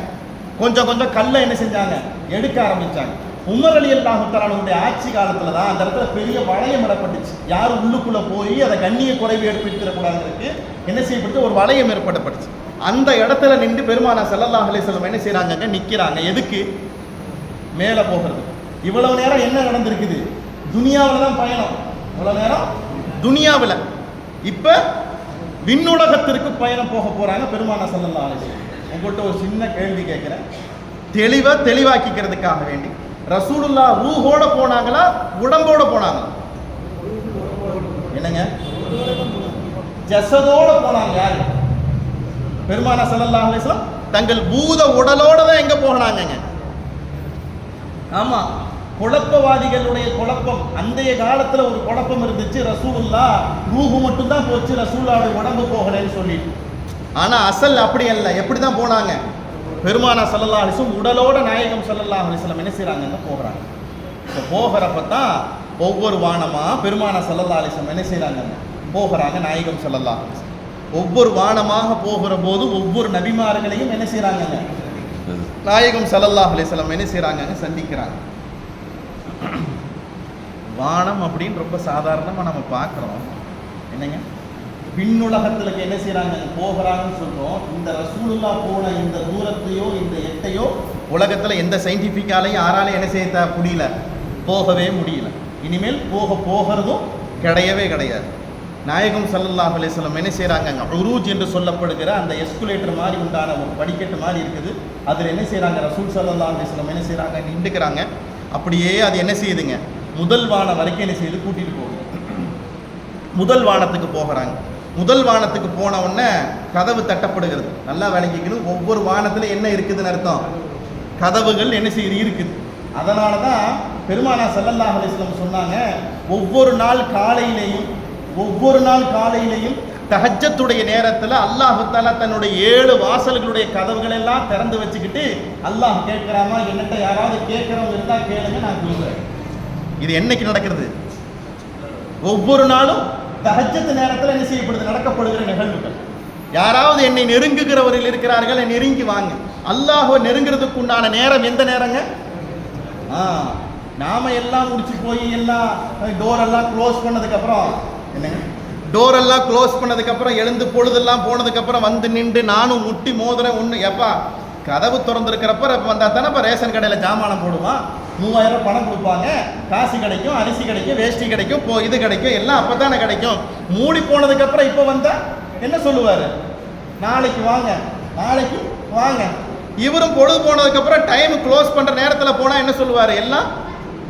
A: கொஞ்சம் கொஞ்சம் கல்லை என்ன செஞ்சாங்க, எடுக்க ஆரம்பிச்சாங்க. உமர் ரலியல்லாஹு தஆலாவுடைய ஆட்சி காலத்தில் தான் அந்த இடத்துல பெரிய வளையம் இடப்பட்டுச்சு. யாரும் உள்ளுக்குள்ளே போய் அதை கண்ணிய குறைவு ஏற்படுத்திடக்கூடாதுக்கு என்ன செய்யப்பட்டு ஒரு வளையம் ஏற்படப்பட்டுச்சு. அந்த இடத்துல நின்று பெருமானார் ஸல்லல்லாஹு அலைஹி வஸல்லம் என்ன செய்கிறாங்க, நிற்கிறாங்க. எதுக்கு, மேலே போகிறது. இவ்வளவு நேரம் என்ன நடந்திருக்குது, துனியாவில் தான் பயணம். இவ்வளவு நேரம் துனியாவில், இப்போ விண்ணுலகத்திற்கு பயணம் போக போகிறாங்க பெருமானார் ஸல்லல்லாஹு அலைஹி வஸல்லம். உங்கள்கிட்ட ஒரு சின்ன கேள்வி கேட்குறேன், தெளிவாக்கிக்கிறதுக்காக வேண்டி. ரசூலுல்லாஹ் ரூஹோட போனாங்களா, உடம்போட போனாங்களா? என்னங்க, ஜஸதோட போனாங்க. யாரு, பெருமானார் ஸல்லல்லாஹு அலைஹி வஸல்லம் தங்கள் பூத உடலோட தான் எங்க போனாங்க. ஆமா, குழப்பவாதிகளுடைய குழப்பம். அந்தைய காலத்துல ஒரு குழப்பம் இருந்துச்சு, ரசூலுல்லாஹ் ரூஹு மட்டும் தான் போச்சு, ரசூலுல்லாஹ்வுடைய உடம்பு போகலைன்னு சொல்லிட்டு. ஆனா அசல் அப்படி அல்ல. எப்படி தான் போனாங்க, பெருமானார் ஸல்லல்லாஹு அலைஹி வஸல்லம் உடலோட நாயகம் ஸல்லல்லாஹு அலைஹி வஸல்லம் என்ன செய்றாங்க, போகிறாங்க. இப்போ போகிறப்ப தான் ஒவ்வொரு வானமா பெருமானார் ஸல்லல்லாஹு அலைஹி வஸல்லம் என்ன செய்றாங்க, போகிறாங்க. நாயகம் ஸல்லல்லாஹு அலைஹி வஸல்லம் ஒவ்வொரு வானமாக போகிற போது ஒவ்வொரு நபிமார்களையும் என்ன செய்றாங்க, நாயகம் ஸல்லல்லாஹு அலைஹி வஸல்லம் என்ன செய்றாங்க, சந்திக்கிறாங்க. வானம் அப்படின்னு ரொம்ப சாதாரணமாக நம்ம பார்க்குறோம். என்னங்க, விண்ணுலகத்தில் என்ன செய்கிறாங்க, போகிறாங்கன்னு சொல்கிறோம். இந்த ரசூலுல்லாஹ் போன இந்த தூரத்தையோ இந்த எட்டையோ உலகத்தில் எந்த சயின்டிஃபிக்காலையும் யாராலையும் என்ன செய்ய முடியல, போகவே முடியல. இனிமேல் போகிறதும் கிடையவே கிடையாது. நாயகம் ஸல்லல்லாஹு அலைஹி வஸல்லம் என்ன செய்கிறாங்க, உரூஜ் என்று சொல்லப்படுகிற அந்த எஸ்குலேட்டர் மாதிரி உண்டான ஒரு படிக்கட்டு மாதிரி இருக்குது. அதில் என்ன செய்கிறாங்க, ரசூல் ஸல்லல்லாஹு அலைஹி வஸல்லம் என்ன செய்கிறாங்க, நின்றுக்கிறாங்க. அப்படியே அது என்ன செய்யுதுங்க, முதல் வானம் வரைக்கும் என்ன செய்யுது, கூட்டிகிட்டு போகுது. முதல் வானத்துக்கு போகிறாங்க. முதல் வானத்துக்கு போன உடனே கதவு தட்டப்படுகிறது. நல்லா விளங்கிக்கணும், ஒவ்வொரு வானத்தில் என்ன இருக்குதுன்னு அர்த்தம், கதவுகள் என்ன செய்யுது, இருக்குது. அதனால தான் பெருமானார் ஸல்லல்லாஹு அலைஹி வஸல்லம் சொன்னாங்க, ஒவ்வொரு நாள் காலையிலையும் தஹஜ்ஜத்துடைய நேரத்தில் அல்லாஹ் தஆலா தன்னுடைய 7 வாசல்களுடைய கதவுகள் எல்லாம் திறந்து வச்சுக்கிட்டு அல்லாஹ் கேட்கிறாமா, என்னட்ட யாராவது கேட்கிறவங்க இருந்தா கேளுங்க, நான் கொடுக்குறேன். இது என்னைக்கு நடக்கிறது, ஒவ்வொரு நாளும் தஹஜ்ஜத் நேரத்தில் என்ன செய்யப்படுது, நடக்கப்படுகிற நிகழ்வுகள். யாராவது என்னை நெருங்குகிறவர்கள் இருக்கிறார்கள், நெருங்கி வாங்க. அல்லாஹ்வை நெருங்குறதுக்கு உண்டான நேரம் எந்த நேரங்க, நாம எல்லாம் முடிச்சு போய் எல்லாம் டோரெல்லாம் க்ளோஸ் பண்ணதுக்கப்புறம், என்னங்க, டோரெல்லாம் க்ளோஸ் பண்ணதுக்கப்புறம் எழுந்து பொழுதெல்லாம் போனதுக்கப்புறம் வந்து நின்று நானும் முட்டி மோதுறேன். ஒன்று எப்பா கதவு திறந்துருக்கிறப்ப வந்தால் தானே இப்போ ரேஷன் கடையில் ஜாமானம் போடுவான், 3000 பணம் கொடுப்பாங்க, காசு கிடைக்கும், அரிசி கிடைக்கும், வேஷ்டி கிடைக்கும், இது கிடைக்கும், எல்லாம் அப்போ தானே கிடைக்கும். மூடி போனதுக்கப்புறம் இப்போ வந்தால் என்ன சொல்லுவார், நாளைக்கு வாங்க. இவரும் பொழுது போனதுக்கப்புறம் டைம் க்ளோஸ் பண்ணுற நேரத்தில் போனால் என்ன சொல்லுவார், எல்லாம்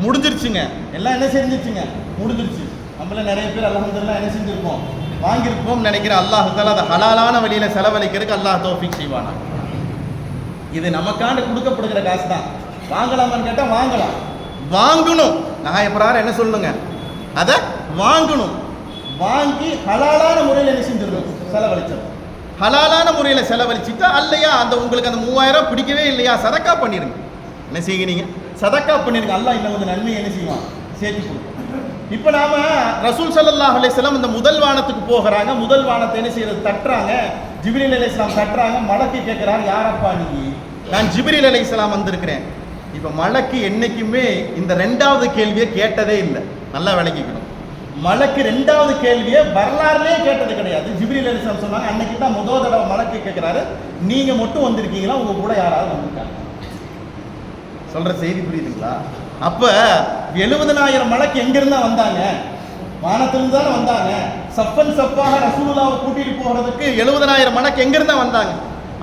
A: முடிஞ்சிருச்சுங்க, எல்லாம் என்ன செஞ்சிருச்சுங்க, முடிஞ்சிருச்சு. நம்மள நிறைய பேர் அல்ஹம்துலில்லாஹ் என்ன செஞ்சிருப்போம், வாங்கியிருப்போம் நினைக்கிறேன். அல்லாஹ் தஆலா அதை ஹலாலான வழியில் செலவழிக்கிறதுக்கு அல்லாஹ் தௌஃபீக் செய்வானா. இது நமக்காண்டு கொடுக்கப்படுகிற காசு தான். வாங்கலாமான்னு கேட்டால் வாங்கலாம், வாங்கணும். நாயப்பரார் என்ன சொல்லுங்க, அதை வாங்கணும். வாங்கி ஹலாலான முறையில் என்ன செஞ்சிடணும், செலவழிச்சிடணும். ஹலாலான முறையில் செலவழிச்சிட்டா அல்லையா, அந்த உங்களுக்கு அந்த 3000 பிடிக்கவே இல்லையா, சதக்கா பண்ணிடுங்க. என்ன செய்யுங்க, சதக்கா பண்ணிடுங்க. அல்லாஹ் இன்னும் கொஞ்சம் நன்மை என்ன செய்வான், சேர்த்து கொடுக்கும். இப்போ நாம ரசூல் ஸல்லல்லாஹு அலைஹி வஸல்லம் இந்த முதல் வானத்துக்கு போகிறாங்க. முதல் வானத்தை என்ன செய்யறது, தட்டுறாங்க. ஜிப்ரீல் அலைஹிஸ்ஸலாம் தட்டுறாங்க. மலக்கு கேட்கிறார், யாரப்பா நீ? நான் ஜிப்ரீல் அலைஹிஸ்ஸலாம் வந்திருக்கிறேன். இப்போ மலக்கு என்னைக்குமே இந்த 2வது கேள்வியை கேட்டதே இல்லை. நல்லா விளங்கிக்கணும், மலக்கு 2வது கேள்வியை வரலாறுலேயே கேட்டது கிடையாது. ஜிப்ரீல் அலைஹிஸ்ஸலாம் சொன்னாங்க, அன்னைக்கு தான் முதல் தடவை மலக்கு கேட்கிறாரு, நீங்க மட்டும் வந்திருக்கீங்களா, உங்க கூட யாராவது வந்திருக்காங்க? சொல்ற செய்தி புரியுதுங்களா? அப்ப 70,000 மலக்கு எங்கிருந்தா வந்தாங்க? வானத்திலிருந்து தானே வந்தாங்க. சப்பன் சப்பாக ரசூலுல்லாவை கூட்டிட்டு போகிறதுக்கு 70,000 மலக்கு எங்கிருந்தா வந்தாங்க?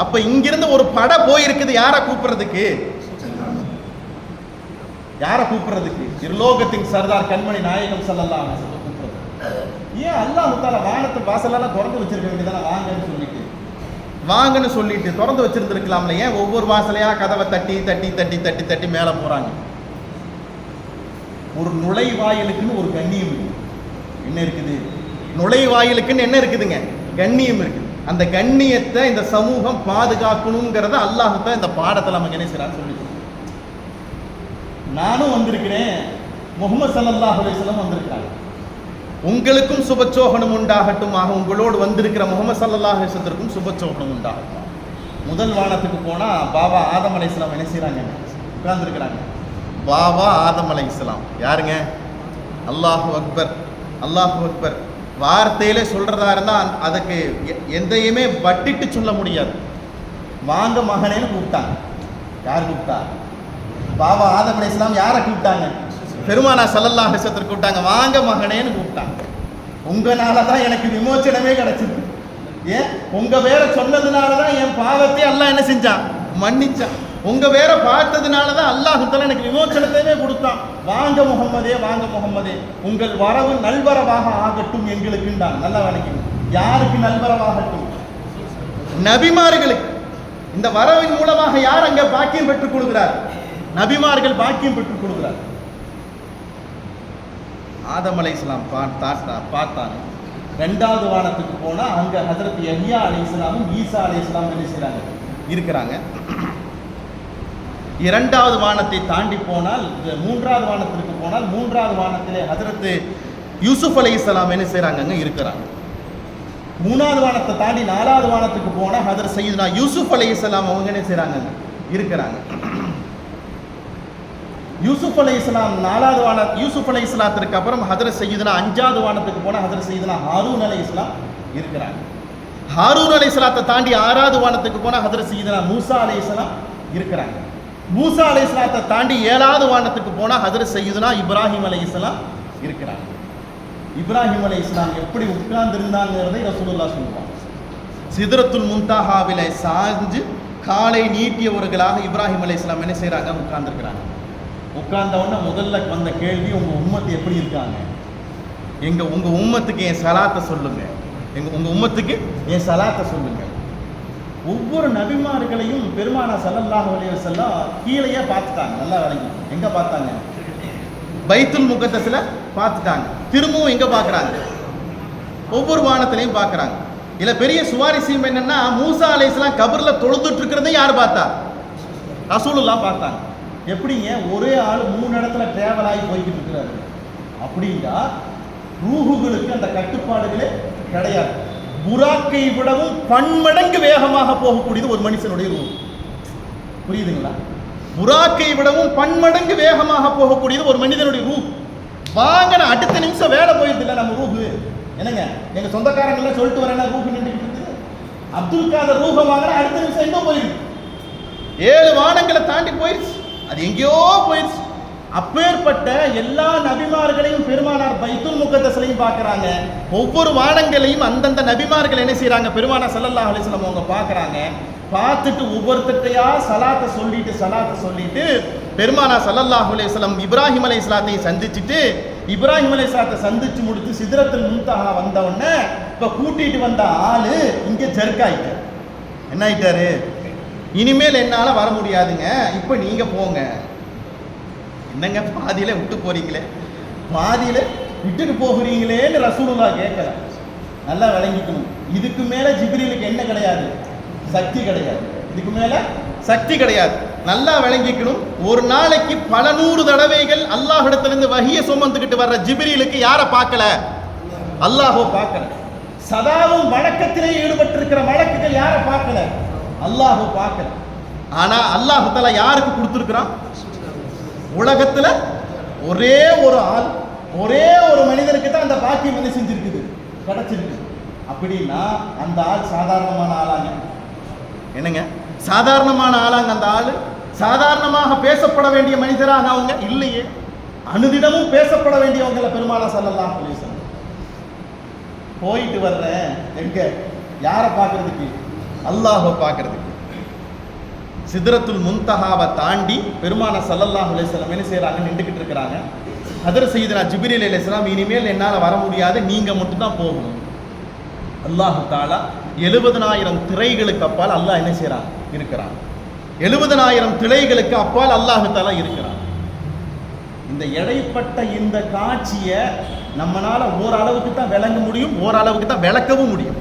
A: அப்ப இங்கிருந்து ஒரு படை போயிருக்குது. யாரை கூப்பிடுறதுக்கு? யாரை கூப்பிடுறதுக்கு? இருலோகத்தின் சர்தார் கண்மணி நாயகம் ஸல்லல்லாஹு அலைஹி வஸல்லம் கூப்பிடுறது. ஏன் அல்லாஹ் தஆலா வானத்து வாசலெல்லாம் திறந்து வச்சிருக்க வேண்டியதானே? வாங்கன்னு சொல்லிட்டு திறந்து வச்சிருந்துருக்கலாம்ல. ஏன் ஒவ்வொரு வாசலையா கதவை தட்டி தட்டி தட்டி தட்டி தட்டி மேலே போறாங்க? ஒரு நுழைவாயிலுக்குன்னு ஒரு கண்ணியம் இருக்கு. என்ன இருக்குது? நுழைவாயிலுக்குன்னு என்ன இருக்குதுங்க? கண்ணியம் இருக்குது. அந்த கண்ணியத்தை இந்த சமூகம் பாதுகாக்கணுங்கிறத அல்லாஹ் தான் இந்த பாடத்தில் நமக்கு என்ன செய்யறான்னு சொல்லி. நானும் வந்திருக்கிறேன், முஹம்மது ஸல்லல்லாஹு அலைஹி வஸல்லம் வந்திருக்கிறாங்க. உங்களுக்கும் சுபச்சோகனம் உண்டாகட்டுமாக. உங்களோடு வந்திருக்கிற முஹம்மது ஸல்லல்லாஹு அலைஹி வஸல்லத்துக்கும் சுபச்சோகனம் உண்டாகட்டும். முதல் வானத்துக்கு போனா பாபா ஆதம் அலைஹிஸ்ஸலாம் என்ன செய்யறாங்க? உட்கார்ந்துருக்கிறாங்க. பாபா ஆதம் அலைஹிஸ்ஸலாம் யாருங்க? அல்லாஹு அக்பர், அல்லாஹு அக்பர். வார்த்தையிலே சொல்றதா இருந்தா அதுக்கு எந்தையுமே வட்டிட்டு சொல்ல முடியாது. வாங்க மகனேன்னு கூப்பிட்டாங்க. யார் கூப்பிட்டா? பாபா ஆதம் அலைஹிஸ்ஸலாம் யாரை கூப்பிட்டாங்க? பெருமானா ஸல்லல்லாஹு அலைஹி வஸல்லம் கூப்பிட்டாங்க. வாங்க மகனேன்னு கூப்பிட்டாங்க. உங்களால தான் எனக்கு விமோச்சனமே கிடைச்சது. ஏன்? உங்க பேரை சொன்னதுனால தான் என் பாவத்தை அல்லாஹ் என்ன செஞ்சான்? மன்னிச்சான். உங்க பேரை பார்த்ததுனால தான் அல்லாஹ் தஆலா எனக்கு விமோச்சனத்தையே கொடுத்தான். வாங்க முஹம்மதே, வாங்க முஹம்மதே, உங்கள் வரவு நல்வரவாக ஆகட்டும் எங்களுக்குண்டான். நல்லா வணக்கம். யாருக்கு நல்வரவாகட்டும்? நபிமார்களுக்கு. இந்த வரவின் மூலமாக யார் அங்க பாக்கியம் பெற்றுக் கொள்கிறார்? நபிமார்கள் பாக்கியம் பெற்றுக் கொள்கிறார். ஆதம் அலைஹிஸ்ஸலாம் பார்த்தாங்க. ரெண்டாவது வானத்துக்கு போனா அங்க ஹஜ்ரத் யஹ்யா அலைஹிஸ்ஸலாமும் ஈசா அலைஹிஸ்ஸலாமும் என்ன செய்றாங்க? இருக்கிறாங்க. இரண்டாவது வானத்தை தாண்டி போனால் மூன்றாவது வானத்திற்கு போனால் மூன்றாவது வானத்திலே ஹஜ்ரத் யூசுப் அலைஹிஸ்ஸலாம் என்ன செய்றாங்க? இருக்கிறாங்க. மூணாவது வானத்தை தாண்டி நாலாவது வானத்துக்கு போனா ஹஜ்ரத் சய்யிதுனா யூசுப் அலைஹிஸ்ஸலாம் அவங்க என்ன செய்றாங்க? இருக்கிறாங்க. யூசுப் அலைஹிஸ்ஸலாம் நாலாவது வான யூசுப் அலைஹிஸ்ஸலாத்திற்கு அப்புறம் ஹஜ்ரத் சய்யிதுனா அஞ்சாவது வானத்துக்கு போனா ஹஜ்ரத் சய்யிதுனா ஹாரூன் அலைஹிஸ்ஸலாம் இருக்கிறாங்க. ஹாரூன் அலைஹிஸ்ஸலாத்தை தாண்டி ஆறாவது வானத்துக்கு போனா ஹஜ்ரத் சய்யிதுனா மூசா அலைஹிஸ்ஸலாம் இருக்கிறாங்க. மூசா அலைஹிஸ்ஸலாத்தை தாண்டி ஏழாவது வானத்துக்கு போனா ஹஜ்ரத் சய்யிதுனா இப்ராஹிம் அலைஹிஸ்ஸலாம் இருக்கிறாங்க. இப்ராஹிம் அலைஹிஸ்ஸலாம் எப்படி உட்கார்ந்து இருந்தாங்கிறதை ரசூலுல்லாஹ் சொல்லுவாங்க. சிதறத்துல் முன்தஹாவிலே சாஞ்சு காலை நீட்டியவர்களாக இப்ராஹிம் அலைஹிஸ்ஸலாம் என்ன செய்றாங்க? உட்கார்ந்துருக்கிறாங்க. உட்கார்ந்த உடனே முதல்ல வந்த கேள்வி, உங்க உம்மத்து எப்படி இருக்காங்க? உங்க உம்மத்துக்கு என் சலாத்தை சொல்லுங்க. உங்க உம்மத்துக்கு என் சலாத்தை சொல்லுங்க. ஒவ்வொரு நபிமார்களையும் பெருமானா ஸல்லல்லாஹு அலைஹி வஸல்லம் கீழேயே பார்த்துட்டாங்க. நல்லா விளங்கி. எங்க பார்த்தாங்க? பைத்துல் முகத்தஸ்ல பார்த்துட்டாங்க. திரும்பவும் எங்க பார்க்கறாங்க? ஒவ்வொரு வானத்திலையும் பார்க்கறாங்க. இல்ல பெரிய சுவாரஸ்யம் என்னன்னா, மூசா அலைஹிஸ்ஸலாம் கபர்ல தொழுதுட்டு இருக்கிறதை யார் பார்த்தா? ரசூலுல்லாஹ் பார்த்தாங்க. எப்படிங்க ஒரே ஆள் 3 இடத்துல டிராவல் ஆகி போய்கிட்டு இருக்கிறாரு? அப்படின்னா ரூஹுகளுக்கு அந்த கட்டுப்பாடுகளே கிடையாது. புராக்கை விடவும் பன்மடங்கு வேகமாக போகக்கூடியது ஒரு மனுஷனுடைய ரூஹ். புரியுதுங்களா? புராக்கை விடவும் பன்மடங்கு வேகமாக போகக்கூடியது ஒரு மனிதனுடைய ரூஹ். வாங்கின அடுத்த நிமிஷம் வேலை போயிடுது இல்லை நம்ம ரூஹு. என்னங்க எங்க சொந்தக்காரங்களாம் சொல்லிட்டு வரேன்னா ரூஹு நின்றுட்டு இருக்குது. அப்துல் காதர் ரூஹை வாங்கினா அடுத்த நிமிஷம் எங்கே போயிடுது? 7 வானங்களை தாண்டி போயிடுச்சு. அது எங்கேயோ போயிடுச்சு. அப்பேற்பட்ட எல்லா நபிமார்களையும் பெருமானார் பைத்துல் முகத்தஸ்லையும் பார்க்கறாங்க. ஒவ்வொரு வானங்களையும் அந்தந்த நபிமார்கள் என்ன செய்யறாங்க? பெருமானார் ஸல்லல்லாஹு அலைஹி வஸல்லம் அவங்க பார்க்கறாங்க. பார்த்துட்டு ஒவ்வொருத்தட்டையா சலாத்தை சொல்லிட்டு பெருமானார் ஸல்லல்லாஹு அலைஹி வஸல்லம் இப்ராஹிம் அலைஹிஸ்ஸலாத்தை சந்திச்சுட்டு, இப்ராஹிம் அலைஹிஸ்ஸலாத்தை சந்திச்சு முடித்து சிதறத்துல் முன்தஹா வந்த உடனே இப்ப கூட்டிட்டு வந்த ஆளு இங்க ஜர்க்காயிட்டார். என்ன ஆயிட்டாரு? இனிமேல் என்னால வர முடியாதுங்க, இப்ப நீங்க போங்க. என்னங்க பாதியில விட்டு போறீங்களே, பாதியில விட்டுட்டு போகிறீங்களேன்னு ரசூலுல்லாஹ் கேட்கல. நல்லா விளங்கிக்கணும். இதுக்கு மேல ஜிப்ரீலுக்கு என்ன கிடையாது? சக்தி கிடையாது. இதுக்கு மேல சக்தி கிடையாது. நல்லா விளங்கிக்கணும். ஒரு நாளைக்கு பல 100 தடவைகள் அல்லாஹ்விடத்திலிருந்து வஹியை சுமந்துக்கிட்டு வர்ற ஜிப்ரீலுக்கு யாரை பார்க்கல? அல்லாஹ்வை பார்க்கல. சதாவும் வணக்கத்திலே ஈடுபட்டிருக்கிற மலக்குகள் யாரை பார்க்கல? அல்லாஹ்வை பார்க்கல. ஆனா அல்லாஹ் தஆலா யாருக்கு கொடுத்திருக்கிறான்? உலகத்துல ஒரே ஒரு ஆள், ஒரே ஒரு மனிதனுக்கு தான் அந்த பாக்கியம் வந்து செஞ்சிருக்குது, கிடைச்சிருக்கு. அப்படின்னா அந்த ஆள் சாதாரணமான ஆளாங்க? என்னங்க சாதாரணமான ஆளாங்க? அந்த ஆள் சாதாரணமாக பேசப்பட வேண்டிய மனிதராக அவங்க இல்லையே. அனுதினமும் பேசப்பட வேண்டியவங்கள பெருமானார் ஸல்லல்லாஹு அலைஹி வஸல்லம். போயிட்டு வர்றேன் எங்க, யாரை பார்க்கறதுக்கு? அல்லாஹ்வை பார்க்கறதுக்கு. சிதறத்துல் முன்தஹாவை தாண்டி பெருமானார் ஸல்லல்லாஹு அலைஹி வஸல்லம் என்ன செய்றாங்க? நின்றுக்கிட்டு இருக்கிறாங்க. ஹதரத் சய்யிதுனா ஜிப்ரீல் அலைஹிஸ்ஸலாம், இனிமேல் என்னால் வர முடியாது, நீங்க மட்டும் தான் போகணும். அல்லாஹ் தஆலா 70,000 திரைகளுக்கு அப்பால் அல்லாஹ் என்ன செய்றான்? இருக்கிறான். 70,000 திரைகளுக்கு அப்பால் அல்லாஹ் தஆலா இருக்கிறான். இந்த இடைப்பட்ட இந்த காட்சியை நம்மளால ஓரளவுக்கு தான் விளங்க முடியும், ஓரளவுக்கு தான் விளக்கவும் முடியும்.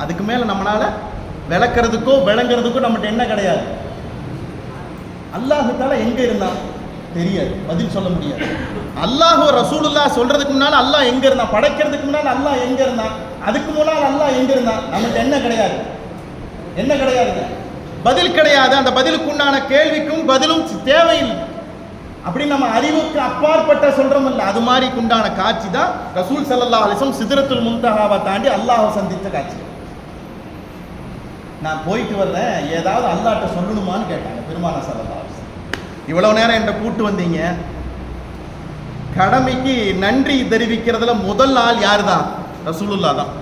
A: அதுக்கு மேல நம்மளால விளக்கிறதுக்கோ விளங்குறதுக்கோ நம்மகிட்ட என்ன கிடையாது. அல்லாஹ் தஆலா எங்க இருந்தான் தெரியாது, பதில் சொல்ல முடியாது. அல்லாஹ் ரசூலுல்லாஹ் சொல்றதுக்கு முன்னால அல்லாஹ் எங்க இருந்தான், படைக்கிறதுக்கு முன்னால அல்லாஹ் எங்க இருந்தான், அதுக்கு முன்னால் அல்லாஹ் எங்க இருந்தான், நம்மகிட்ட என்ன கிடையாது, என்ன கிடையாதுங்க, பதில் கிடையாது. அந்த பதிலுக்கு உண்டான கேள்விக்கும் பதிலும் தேவையில்லை. அப்படி நம்ம அறிவுக்கு அப்பாற்பட்ட சொல்றோம் இல்ல, அது மாதிரி உண்டான காட்சி தான் ரசூல் ஸல்லல்லாஹு அலைஹி வஸல்லம் சிதறத்துல் முன்தஹாவை தாண்டி அல்லாஹ்வை சந்தித்த காட்சி. நான் போயிட்டு வர்றேன், ஏதாவது அல்லாஹ்ட்ட சொல்லணுமான்னு கேட்டாங்க பெருமானார் ஸல்லல்லாஹு அலைஹி வஸல்லம். இவ்வளவு நேரம் என்கிட்ட கூட்டு வந்தீங்க, கடமைக்கு நன்றி தெரிவிக்கிறதுல முதல் ஆள் யார் தான்? ரசூலுல்லாஹ் தான்.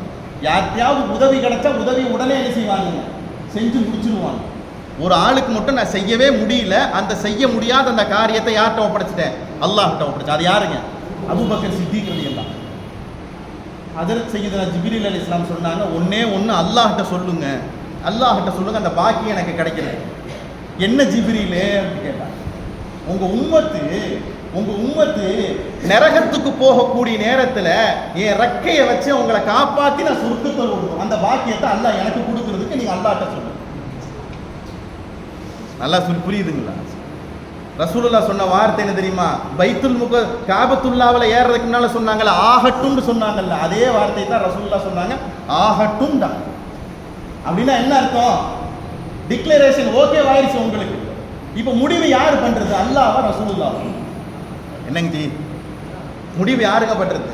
A: யார்கிட்டயாவது உதவி கிடைச்சா உதவி உடனே என்ன செய்வாங்க? செஞ்சு முடிச்சிருவாங்க. ஒரு ஆளுக்கு மட்டும் நான் செய்யவே முடியல, அந்த செய்ய முடியாத அந்த காரியத்தை யார்கிட்ட ஒப்படைச்சிட்டேன்? அல்லாஹ்கிட்ட ஒப்படைச்சேன். அது யாருங்க? அபூபக்கர் சித்திக் ரலியல்லாஹு அன்ஹு. ஹஜ்ரத் சய்யிதுனா ஜிப்ரீல் அலைஹிஸ்ஸலாம் சொன்னாங்க, ஒண்ணே ஒன்று அல்லாஹ்கிட்ட சொல்லுங்க, அல்லாஹ்கிட்ட சொல்லுங்க, அந்த பாக்கியம் எனக்கு கிடைக்கிறது. என்ன ஜிப்ரீலே அப்படின்னு கேட்டாங்க. உங்க உம்மத்து நரகத்துக்கு போகக்கூடிய நேரத்தில் என் ரெக்கையை வச்சு உங்களை காப்பாற்றி நான் சொர்க்கத்தை கொடுக்கும், அந்த பாக்கியத்தை அல்லாஹ் எனக்கு கொடுக்கறதுக்கு நீங்க அல்லாஹ்கிட்ட சொல்லுங்க. நல்லா புரியுதுங்களா? ரசூலுல்லாஹ் சொன்ன வார்த்தை என்ன தெரியுமா? பைத்துல் காபத்துல்லாவில் ஏறதுக்கு முன்னால சொன்னாங்கல்ல, ஆகட்டும்னு சொன்னாங்கல்ல, அதே வார்த்தை தான் ரசூலுல்லாஹ் சொன்னாங்க, ஆகட்டும் தான். அப்படின்னா என்ன அர்த்தம்? டிக்ளரேஷன் ஓகே ஆயிடுச்சு உங்களுக்கு. இப்போ முடிவு யாரு பண்றது? அல்லாஹ்வா ரசூலுல்லாஹ்? என்னங்க ஜி, முடிவு யாருங்க பண்றது?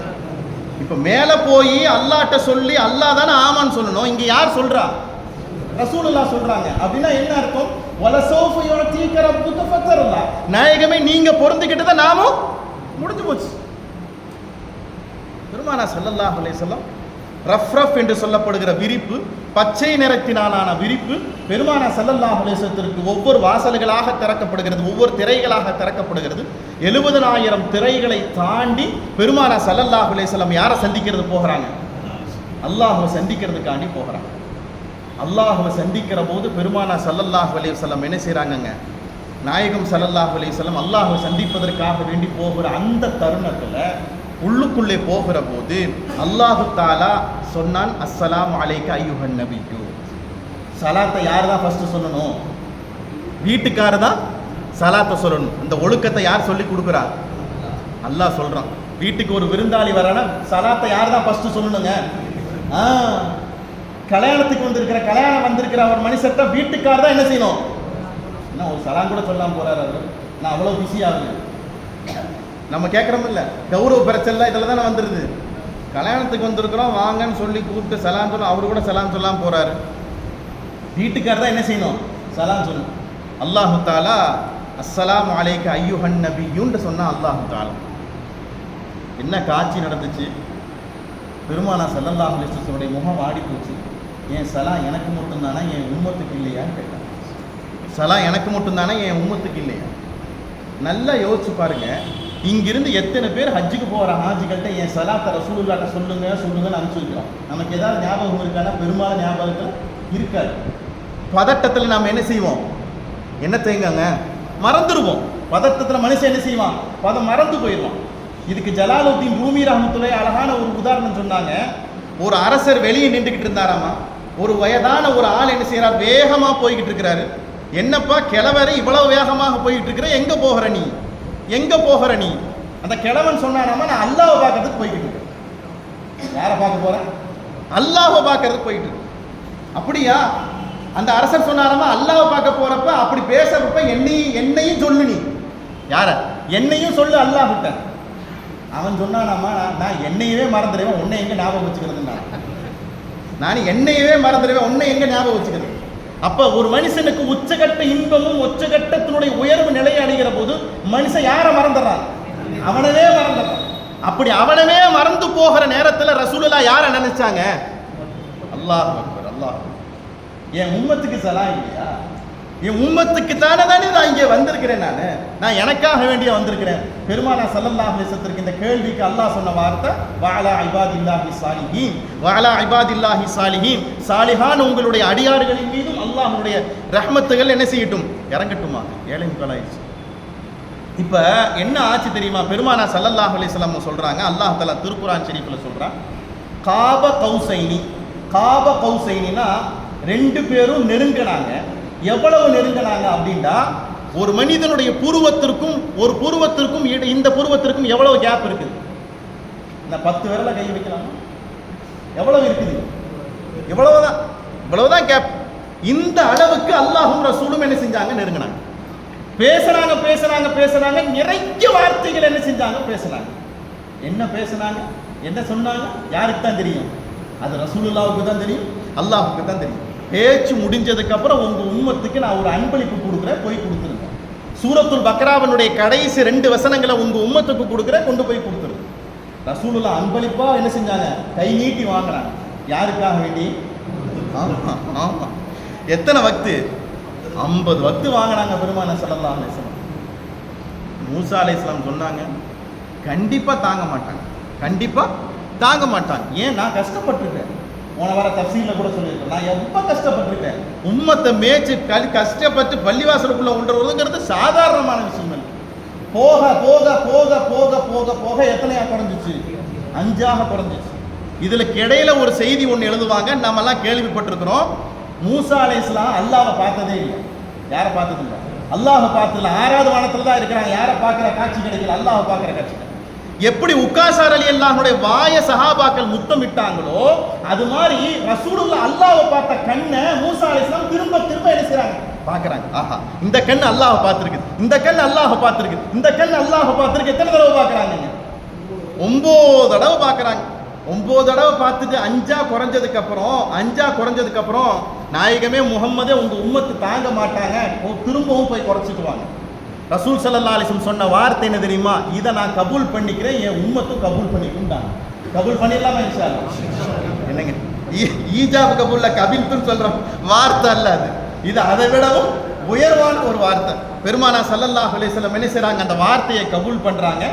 A: இப்போ மேலே போய் அல்லாஹ்ட்ட சொல்லி அல்லாஹ் தானே ஆமான்னு சொல்லணும். இங்க யார் சொல்றா? ரசூலுல்லாஹ் சொல்றாங்க. அப்படின்னா என்ன அர்த்தம்? வலசௌஃப யுஅதீக ரப்புக ஃபதர்லா. நாயகமே நீங்க பொருந்திக்கிட்டத நாமும் முடிஞ்சு போச்சு. பெருமானார் ஸல்லல்லாஹு அலைஹி வஸல்லம் ரஃப் என்று சொல்லப்படுகிற விரிப்பு, பச்சை நிறத்தினாலான விரிப்பு பெருமானார் ஸல்லல்லாஹு அலைஹி வஸல்லத்திற்கு ஒவ்வொரு வாசல்களாக திறக்கப்படுகிறது, ஒவ்வொரு திரைகளாக திறக்கப்படுகிறது. 70,000 திரைகளை தாண்டி பெருமானார் ஸல்லல்லாஹு அலைஹி வஸல்லம் யாரை சந்திக்கிறது போகிறாங்க? அல்லாஹ்வை சந்திக்கிறதுக்காண்டி போகிறாங்க. அல்லாஹ்வை சந்திக்கிற போது பெருமானார் ஸல்லல்லாஹு அலைஹி வஸல்லம் என்ன செய்கிறாங்கங்க? நாயகம் ஸல்லல்லாஹு அலைஹி வஸல்லம் அல்லாஹ்வை சந்திப்பதற்காக வேண்டி போகிற அந்த தருணத்தில் உள்ளுக்குள்ளே போகிற போது அல்லாஹு தாலா சொன்னான், அஸ்ஸலாமு அலைக்க அய்யுஹன் நபியு. சலாத்தை யார் தான் ஃபர்ஸ்ட் சொல்லணும்? வீட்டுக்காரர் தான் சலாத்தை சொல்லணும். அந்த ஒழுக்கத்தை யார் சொல்லி கொடுக்குறா? அல்லாஹ் சொல்றான். வீட்டுக்கு ஒரு விருந்தாளி வரானா சலாத்தை யார் தான் ஃபர்ஸ்ட் சொல்லணுங்க? கல்யாணத்துக்கு கல்யாணம் வந்திருக்கிற ஒரு மனுஷர்கிட்ட வீட்டுக்காரர் தான் என்ன செய்யணும்? என்ன ஒரு சலாம் கூட சொல்லாம போறாரு அவர்? நான் அவ்வளோ பிஸியாகுது. நம்ம கேட்குறோம் இல்லை, கௌரவ பிரச்சனை இதில் தானே வந்துடுது. கல்யாணத்துக்கு வந்திருக்கிறோம் வாங்கன்னு சொல்லி கூப்பிட்டு சலாம் சொல்ல, அவரு கூட சலாம் சொல்லாமல் போகிறாரு. வீட்டுக்காரர் தான் என்ன செய்யணும்? சலாம் சொல்லணும். அல்லாஹு தாலா அஸ்ஸலாமு அலைக்க அய்யுஹன் நபியுன்னு சொன்னால் அல்லாஹு தாலா என்ன காட்சி நடந்துச்சு? பெருமானார் ஸல்லல்லாஹு அலைஹி வஸல்லம் முகம் ஆடி போச்சு. என் சலாம் எனக்கு மட்டும்தானே, என் உம்மத்துக்கு இல்லையான்னு கேட்டாங்க. சலாம் எனக்கு மட்டும்தானே, என் உம்மத்துக்கு இல்லையா? நல்லா யோசிச்சு பாருங்க. இங்கிருந்து எத்தனை பேர் ஹஜ்ஜுக்கு போகிற ஹாஜிகள்கிட்ட என் சலாத்தை ரசூலுல்லாஹ்ட்ட சொல்லுங்கன்னு அனுப்பிச்சு வைக்கிறோம். நமக்கு ஏதாவது ஞாபகம் இருக்கானா? பெரும்பாலும் ஞாபகத்தில் இருக்காது. பதட்டத்தில் நாம் என்ன செய்வோம்? என்ன செய்யுங்க, மறந்துடுவோம். பதட்டத்தில் மனுஷன் என்ன செய்வான்? மறந்து போயிடுவான். இதுக்கு ஜலாலுத்தீன் ரூமி ரஹ்மத்துல்லாஹி அழகான ஒரு உதாரணம் சொன்னாங்க. ஒரு அரசர் வெளியே நின்றுக்கிட்டு இருந்தாராமா. ஒரு வயதான ஒரு ஆள் என்ன செய்யறார்? வேகமாக போய்கிட்டு இருக்கிறாரு. என்னப்பா கிழவரை இவ்வளவு வேகமாக போயிட்டு இருக்கிற, எங்க போகிற நீ, எங்க போகிற நீ? அந்த கிழவன் சொன்னானாமா, நான் அல்லாஹ்வை பார்க்கறதுக்கு போய்கிட்டு இருக்கேன். யாரை பார்க்க போறேன்? அல்லாஹ்வை பார்க்கறதுக்கு போயிட்டு. அப்படியா? அந்த அரசர் சொன்னாராமா, அல்லாஹ்வை பார்க்க போறப்ப அப்படி பேசுறப்ப என்னையும் சொல்லு. நீ யார? என்னையும் சொல்லு அல்லாஹ்கிட்ட. அவன் சொன்னானாமா, நான் என்னையவே மறந்துடுவேன், உன்னை எங்க ஞாபகம் வச்சுக்கிறது? நான் என்னையவே மறந்துடுவேன், உன்னை எங்க ஞாபகம் வச்சுக்கிறது? அப்ப ஒரு மனுஷனுக்கு உச்சகட்ட இன்பமும் உச்சகட்டத்தினுடைய உயர்வு நிலையை அடைகிற போது மனுஷன் யாரை மறந்துடுறான்? அவனவே மறந்துடுறான். அப்படி அவனவே மறந்து போகிற நேரத்தில் ரசூலுல்லாஹ் யாரை நினைச்சாங்க? அல்லாஹ் அக்பர், அல்லாஹ். என் உம்மத்துக்கு சலா இல்லையா? என் உம்மத்துக்கு தானே நான் இங்கே வந்திருக்கிறேன். நான் எனக்காக வேண்டிய வந்திருக்கிறேன். பெருமானா ஸல்லல்லாஹு அலைஹி வஸல்லம் இந்த கேள்விக்கு அல்லாஹ் சொன்ன வார்த்தை வஅலா இபாதில்லாஹி ஸாலிஹீன், வஅலா இபாதில்லாஹி ஸாலிஹீன், சாலிஹான் உங்களுடைய அடியார்களின் மீதும் அல்லாஹ்வுடைய ரஹ்மத்துகள் என்ன செய்யட்டும், இறங்கட்டுமா. 7:45. இப்ப என்ன ஆச்சு தெரியுமா? பெருமானா ஸல்லல்லாஹு அலைஹி வஸல்லம் சொல்றாங்க, அல்லாஹ் தஆலா திருக்குர்ஆன் ஷரீஃப்ல சொல்றான், காப கௌசைனி. காப கௌசைனினா ரெண்டு பேரும் நெருங்கினாங்க. எவ்வளவு நெருங்கினாங்க அப்படின்னா, ஒரு மனிதனுடைய புருவத்திற்கும் ஒரு புருவத்திற்கும் இந்த புருவத்திற்கும் எவ்வளவு கேப் இருக்குது? நான் 10 விரல கை வைக்கலாமா? எவ்வளவு இருக்குது? இவ்வளவுதான் கேப். இந்த அளவுக்கு அல்லாஹும் ரசூலும் என்ன செஞ்சாங்க? நெருங்கினாங்க. பேசுனாங்க. நிறைய வார்த்தைகள் என்ன செஞ்சாங்க? பேசினாங்க. என்ன பேசினாங்க, என்ன சொன்னாங்க? யாருக்கு தான் தெரியும்? அது ரசூலுல்லாஹ்வுக்கு தான் தெரியும், அல்லாஹ்வுக்கு தான் தெரியும். பேச்சு முடிஞ்சதுக்கு அப்புறம் உங்க உம்மத்துக்கு நான் ஒரு அன்பளிப்பு கொடுக்குறேன், போய் கொடுத்துருங்க. சூரத்துல் பக்ராவினுடைய கடைசி 2 வசனங்களை உங்க உம்மத்துக்கு கொடுக்குறேன், கொண்டு போய் கொடுத்துருங்க. ரசூலுல்லாஹ் அன்பளிப்பா என்ன செஞ்சாங்க? கை நீட்டி வாங்குறாங்க. யாருக்காக வேண்டி? ஆமா. எத்தனை வக்து? 50 வக்து வாங்கினாங்க பெருமானா ஸல்லல்லாஹு அலைஹி வஸல்லம். மூசா அலைஹிஸ்ஸலாம் சொன்னாங்க, கண்டிப்பா தாங்க மாட்டாங்க. ஏன்? நான் கஷ்டப்பட்டிருக்கேன். போன வார தஃசீல்ல கூட சொல்லியிருக்கேன், நான் ரொம்ப கஷ்டப்பட்டிருக்கேன். உம்மத்தை மேய்ச்சி கஷ்டப்பட்டு பள்ளிவாசலுக்குள்ள உண்டுறதுங்கிறது சாதாரணமான விஷயம் இல்லை. போக போக போக போக போக போக எத்தனையா குறைஞ்சிச்சு? 5ஆக குறைஞ்சிச்சு. இதுல இடையில ஒரு செய்தி ஒன்று எழுதுவாங்க, நம்ம எல்லாம் கேள்விப்பட்டிருக்கிறோம். மூசா அலைஹிஸ்ஸலாம் அல்லாஹ்வை பார்த்ததே இல்லை. யாரை பார்த்தது இல்லை? அல்லாஹ்வை பார்த்ததில்லை. 6வது வானத்துல தான் இருக்கிறாங்க. யாரை பார்க்குற காட்சி கிடைக்கல? அல்லாஹ்வை பார்க்குற காட்சி. எப்படி உக்காசார் ரலியல்லாஹுடைய வாய சஹாபாக்கள் முத்தமிட்டாங்களோ அது மாதிரி ரசூலுல்லாஹ் அல்லாஹ்வை பார்த்த கண்ணை மூசா அலைஹிஸ்ஸலாம் திரும்ப என்ன செய்றாங்க? பார்க்கறாங்க. ஆஹா, இந்த கண் அல்லாஹ்வை பார்த்திருக்கு, இந்த கண் அல்லாஹ்வை பார்த்திருக்கு, இந்த கண் அல்லாஹ்வை பார்த்திருக்கு. எத்தனை தடவை பார்க்கறாங்க? 9 தடவை பார்க்கறாங்க. 9 தடவை பார்த்துட்டு 5ஆ குறைஞ்சதுக்கு அப்புறம் நாயகமே முஹம்மதே உங்க உம்மத்து தாங்க மாட்டாங்க, திரும்பவும் போய் குறைச்சிட்டு வாங்க. ரசூல் ஸல்லல்லாஹு அலைஹி வஸல்லம் சொன்ன வார்த்தை என்ன தெரியுமா? இதை நான் கபூல் பண்ணிக்கிறேன், என் உம்மத்தும் கபூல் பண்ணிக்கும்டாங்க. கபூல் பண்ணிடலாமா இன்ஷா அல்லாஹ்? என்னங்க ஈஜாப் கபூல்ல கபில்துன்னு சொல்றோம் வார்த்தை அல்ல அது. இது அதை விடவும் உயர்வான ஒரு வார்த்தை. பெருமானா ஸல்லல்லாஹு அலைஹி வஸல்லம் என்ன செய்றாங்க? அந்த வார்த்தையை கபூல் பண்றாங்க.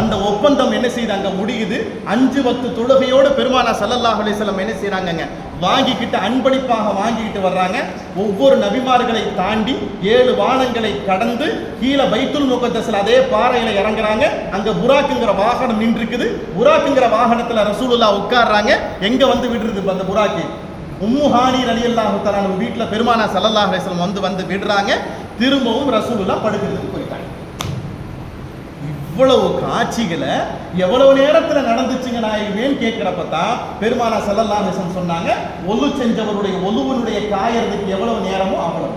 A: அந்த ஒப்பந்தம் என்ன செய்யுது? அங்க முடியுது. 5 வக்து தொழுகையோடு பெருமானா ஸல்லல்லாஹு அலைஹி வஸல்லம் என்ன செய்றாங்கங்க? வாங்கிக்கிட்டு அன்பளிப்பாக வாங்கிக்கிட்டு வர்றாங்க. ஒவ்வொரு நபிமார்களை தாண்டி 7 வானங்களை கடந்து கீழே பைத்துல் முகத்தஸ்ல அதே பாறையில இறங்குறாங்க. அங்க புராக்குங்கிற வாகனம் நின்று இருக்குது. புராக்குங்கிற வாகனத்துல ரசூலுல்லாஹ் உட்கார்றாங்க. எங்க வந்து விடுறது அந்த புராக்கு? உம்மு ஹானி ரலியல்லாஹு தஆலா வீட்டுல பெருமானா ஸல்லல்லாஹு அலைஹி வஸல்லம் வந்து விடுறாங்க. திரும்பவும் ரசூலுல்லாஹ் படுக்கிறதுக்கு போயிட்டாங்க. இவ்வளவு காட்சிகளை எவ்வளவு நேரத்தில் நடந்துச்சுங்க நாயகமேன்னு கேட்கிறப்ப தான் பெருமானா ஸல்லல்லாஹு அலைஹி வஸல்லம் சொன்னாங்க, ஒலு செஞ்சவருடைய ஒலுவனுடைய காயறதுக்கு எவ்வளவு நேரமோ அவ்வளவு.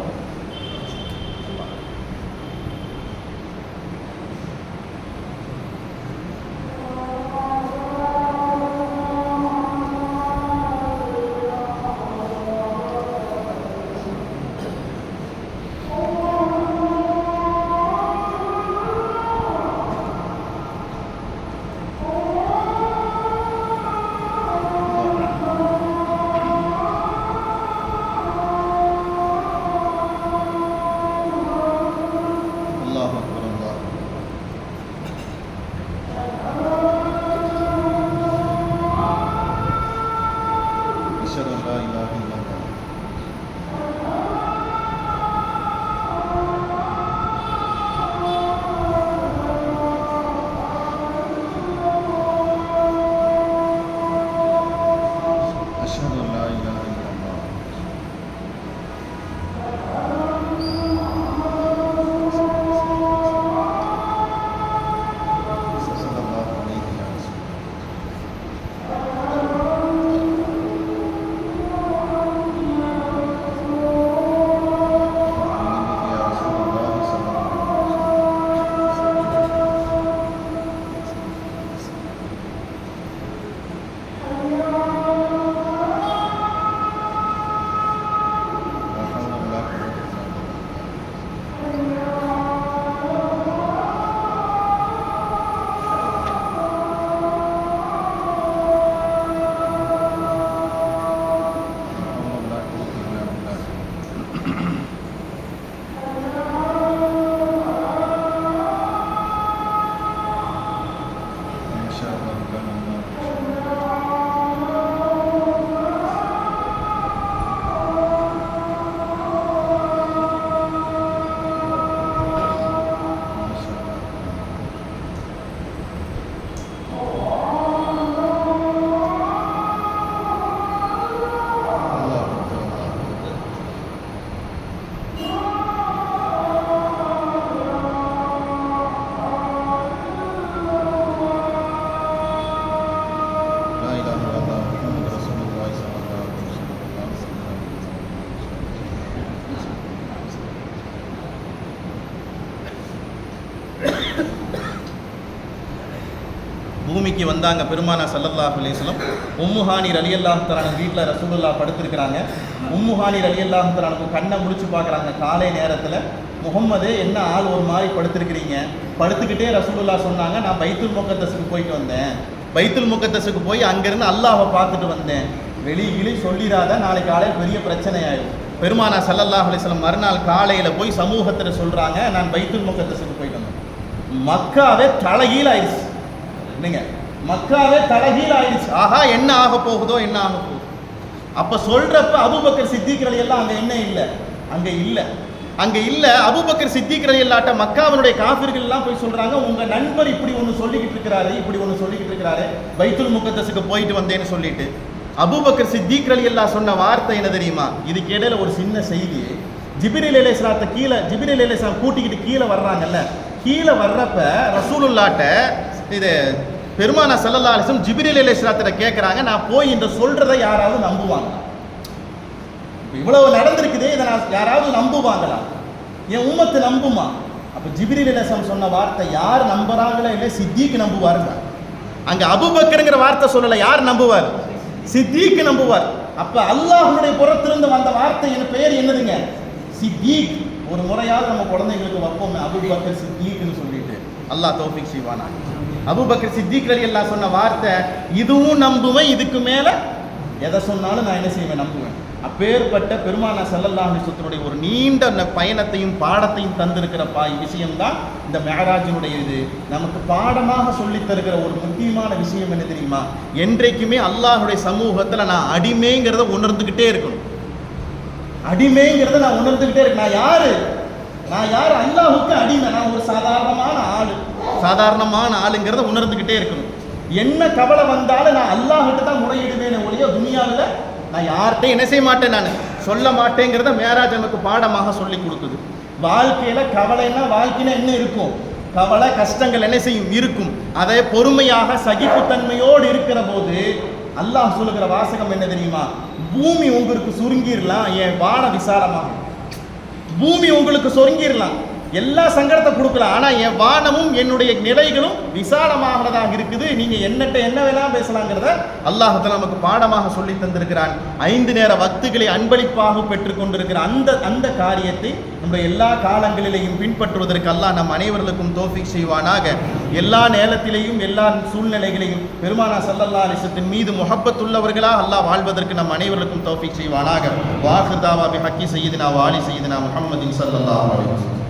A: பூமிக்கு வந்தாங்க பெருமானா ஸல்லல்லாஹு அலைஹி வஸல்லம். உம்முஹானி ரலியல்லாஹு தஆலா வீட்டில் ரசூலுல்லாஹ் படுத்திருக்கிறாங்க. உம்முஹானி ரலியல்லாஹு தஆலா கண்ணை முடிச்சு பார்க்குறாங்க. காலை நேரத்தில் முகம்மது என்ன ஆள் ஒரு மாதிரி படுத்திருக்கிறீங்க? படுத்துக்கிட்டே ரசூலுல்லாஹ் சொன்னாங்க, நான் பைத்துல் முகத்தஸுக்கு போயிட்டு வந்தேன். பைத்துல் முகத்தஸுக்கு போய் அங்கேருந்து அல்லாஹை பார்த்துட்டு வந்தேன். வெளியிலே சொல்லிடாத, நாளைக்கு காலையில் பெரிய பிரச்சனை ஆயிடும். பெருமானா ஸல்லல்லாஹு அலைஹி வஸல்லம் மறுநாள் காலையில் போய் சமூகத்தில் சொல்கிறாங்க, நான் பைத்துல் முகத்தஸுக்கு போயிட்டு வந்தேன். மக்காவே தலைகீழ் ஆயிடுச்சு. என்னங்க, மக்காவே தலைகீழ் ஆயிடுச்சு. ஆஹா, என்ன ஆக போகுதோ, என்ன ஆக போகுது. அப்போ சொல்கிறப்ப அபூபக்கர் சித்திக் ரலியல்லாஹு அங்கே என்ன இல்லை, அங்கே இல்லை. அபூபக்கர் சித்திக் ரலியல்லாஹு மக்காவினுடைய காஃபிர்கள் எல்லாம் போய் சொல்கிறாங்க, உங்கள் நண்பர் இப்படி ஒன்று சொல்லிக்கிட்டு இருக்கிறாரு, பைத்துல் முகத்தஸுக்கு போயிட்டு வந்தேன்னு சொல்லிட்டு. அபூபக்கர் சித்திக் ரலியல்லாஹு சொன்ன வார்த்தை என்ன தெரியுமா? இதுக்கு இடையில ஒரு சின்ன செய்தி. ஜிப்ரீல் அலைஹிஸ்ஸலாத்தை ஜிப்ரீல் அலைஹிஸ்ஸலாம் கூட்டிக்கிட்டு கீழே வர்றாங்கல்ல, கீழே வர்றப்ப ரசூலுல்லாஹ்ட்ட இது பெருமானா ஸல்லல்லாஹு அலைஹி வஸல்லம் ஜிப்ரீல் அலைஹிஸ்ஸலாத்தை கேட்குறாங்க, நான் போய் இந்த சொல்றதை யாராவது நம்புவாங்க? இவ்வளவு நடந்திருக்குதே, இதை நான் யாராவது நம்புவாங்களா? என் உம்மத்து நம்புமா? அப்போ ஜிப்ரீல் அலைஹிஸ்ஸலாம் சொன்ன வார்த்தை, யார் நம்புறாங்களோ இல்லை சித்திக் நம்புவாருங்க. அங்கே அபூபக்கர்ங்கிற வார்த்தை சொல்லலை, யார் நம்புவார்? சித்திக் நம்புவார். அப்போ அல்லாஹ்வுடைய புறத்திலிருந்து வந்த வார்த்தை, என் பெயர் என்னதுங்க? சித்திக். ஒரு முறையாவது நம்ம குழந்தைங்களுக்கு வைப்போம், அபூபக்கர் சித்திக்னு சொல்லிட்டு. அல்லாஹ் தௌஃபீக் செய்வானா. அபூபக்கர் சித்திக் ரலியல்லாஹு சொன்ன வார்த்தை, இதுவும் நம்புவேன், இதுக்கு மேலே எதை சொன்னாலும் நான் என்ன செய்வேன், நம்புவேன். அப்பேற்பட்ட பெருமானா ஸல்லல்லாஹு அலைஹி வஸல்லம் ஒரு நீண்ட பயணத்தையும் பாடத்தையும் தந்திருக்கிற விஷயம்தான் இந்த மெஹராஜினுடைய இது. நமக்கு பாடமாக சொல்லித் தருகிற ஒரு முக்கியமான விஷயம் என்ன தெரியுமா? என்றைக்குமே அல்லாஹ்வுடைய சமூகத்தில் நான் அடிமைங்கிறத உணர்ந்துக்கிட்டே இருக்கணும். அடிமைங்கிறத நான் உணர்ந்துக்கிட்டே இருக்கேன். நான் யாரு? அல்லாஹ்வுக்கு அடிமை. நான் ஒரு சாதாரணமான ஆளுங்கிறத உணர்ந்துக்கிட்டே இருக்கணும். என்ன கவலை வந்தாலும் நான் அல்லாஹ்கிட்ட தான் முறையிடுவேன் ஒழிய துனியாவில் நான் யார்கிட்டையும் என்ன செய்ய மாட்டேன், நான் சொல்ல மாட்டேங்கிறத மேராஜ் நமக்கு பாடமாக சொல்லி கொடுக்குது. வாழ்க்கையில கவலைன்னா வாழ்க்கையில என்ன இருக்கும்? கவலை கஷ்டங்கள் என்ன செய்யும்? இருக்கும். அதை பொறுமையாக சகிப்புத்தன்மையோடு இருக்கிற போது அல்லாஹ் சொல்லுகிற வாசகம் என்ன தெரியுமா? பூமி உங்களுக்கு சுருங்கிடலாம், என் வானம் விசாலமாக. பூமி உங்களுக்கு சுருங்கிடலாம், எல்லா சங்கடத்தை கொடுக்கலாம், ஆனால் என் வானமும் என்னுடைய நிலைகளும் விசாலமானதாக இருக்குது. நீங்கள் என்னட்ட என்ன வேணாலும் பேசலாங்கிறத அல்லாஹ் நமக்கு பாடமாக சொல்லி தந்திருக்கிறான். 5 நேர வக்துகளை அன்பளிப்பாக பெற்றுக்கொண்டிருக்கிற அந்த காரியத்தை நம்முடைய எல்லா காலங்களிலேயும் பின்பற்றுவதற்கு அல்லாஹ் நம் அனைவர்களுக்கும் தௌஃபீக் செய்வானாக. எல்லா நேரத்திலேயும் எல்லா சூழ்நிலைகளையும் பெருமானா ஸல்லல்லாஹு அலைஹி வஸல்லம் மீது முஹப்பத்துள்ளவர்களாக அல்லாஹ் வாழ்வதற்கு நம் அனைவர்களுக்கும் தௌஃபீக் செய்வானாக. வாஹிர் தாவா பிஹக்கி சய்யிதினா வ ஆலி சய்யிதினா முஹம்மதின் ஸல்லல்லாஹு அலைஹி வஸல்லம்.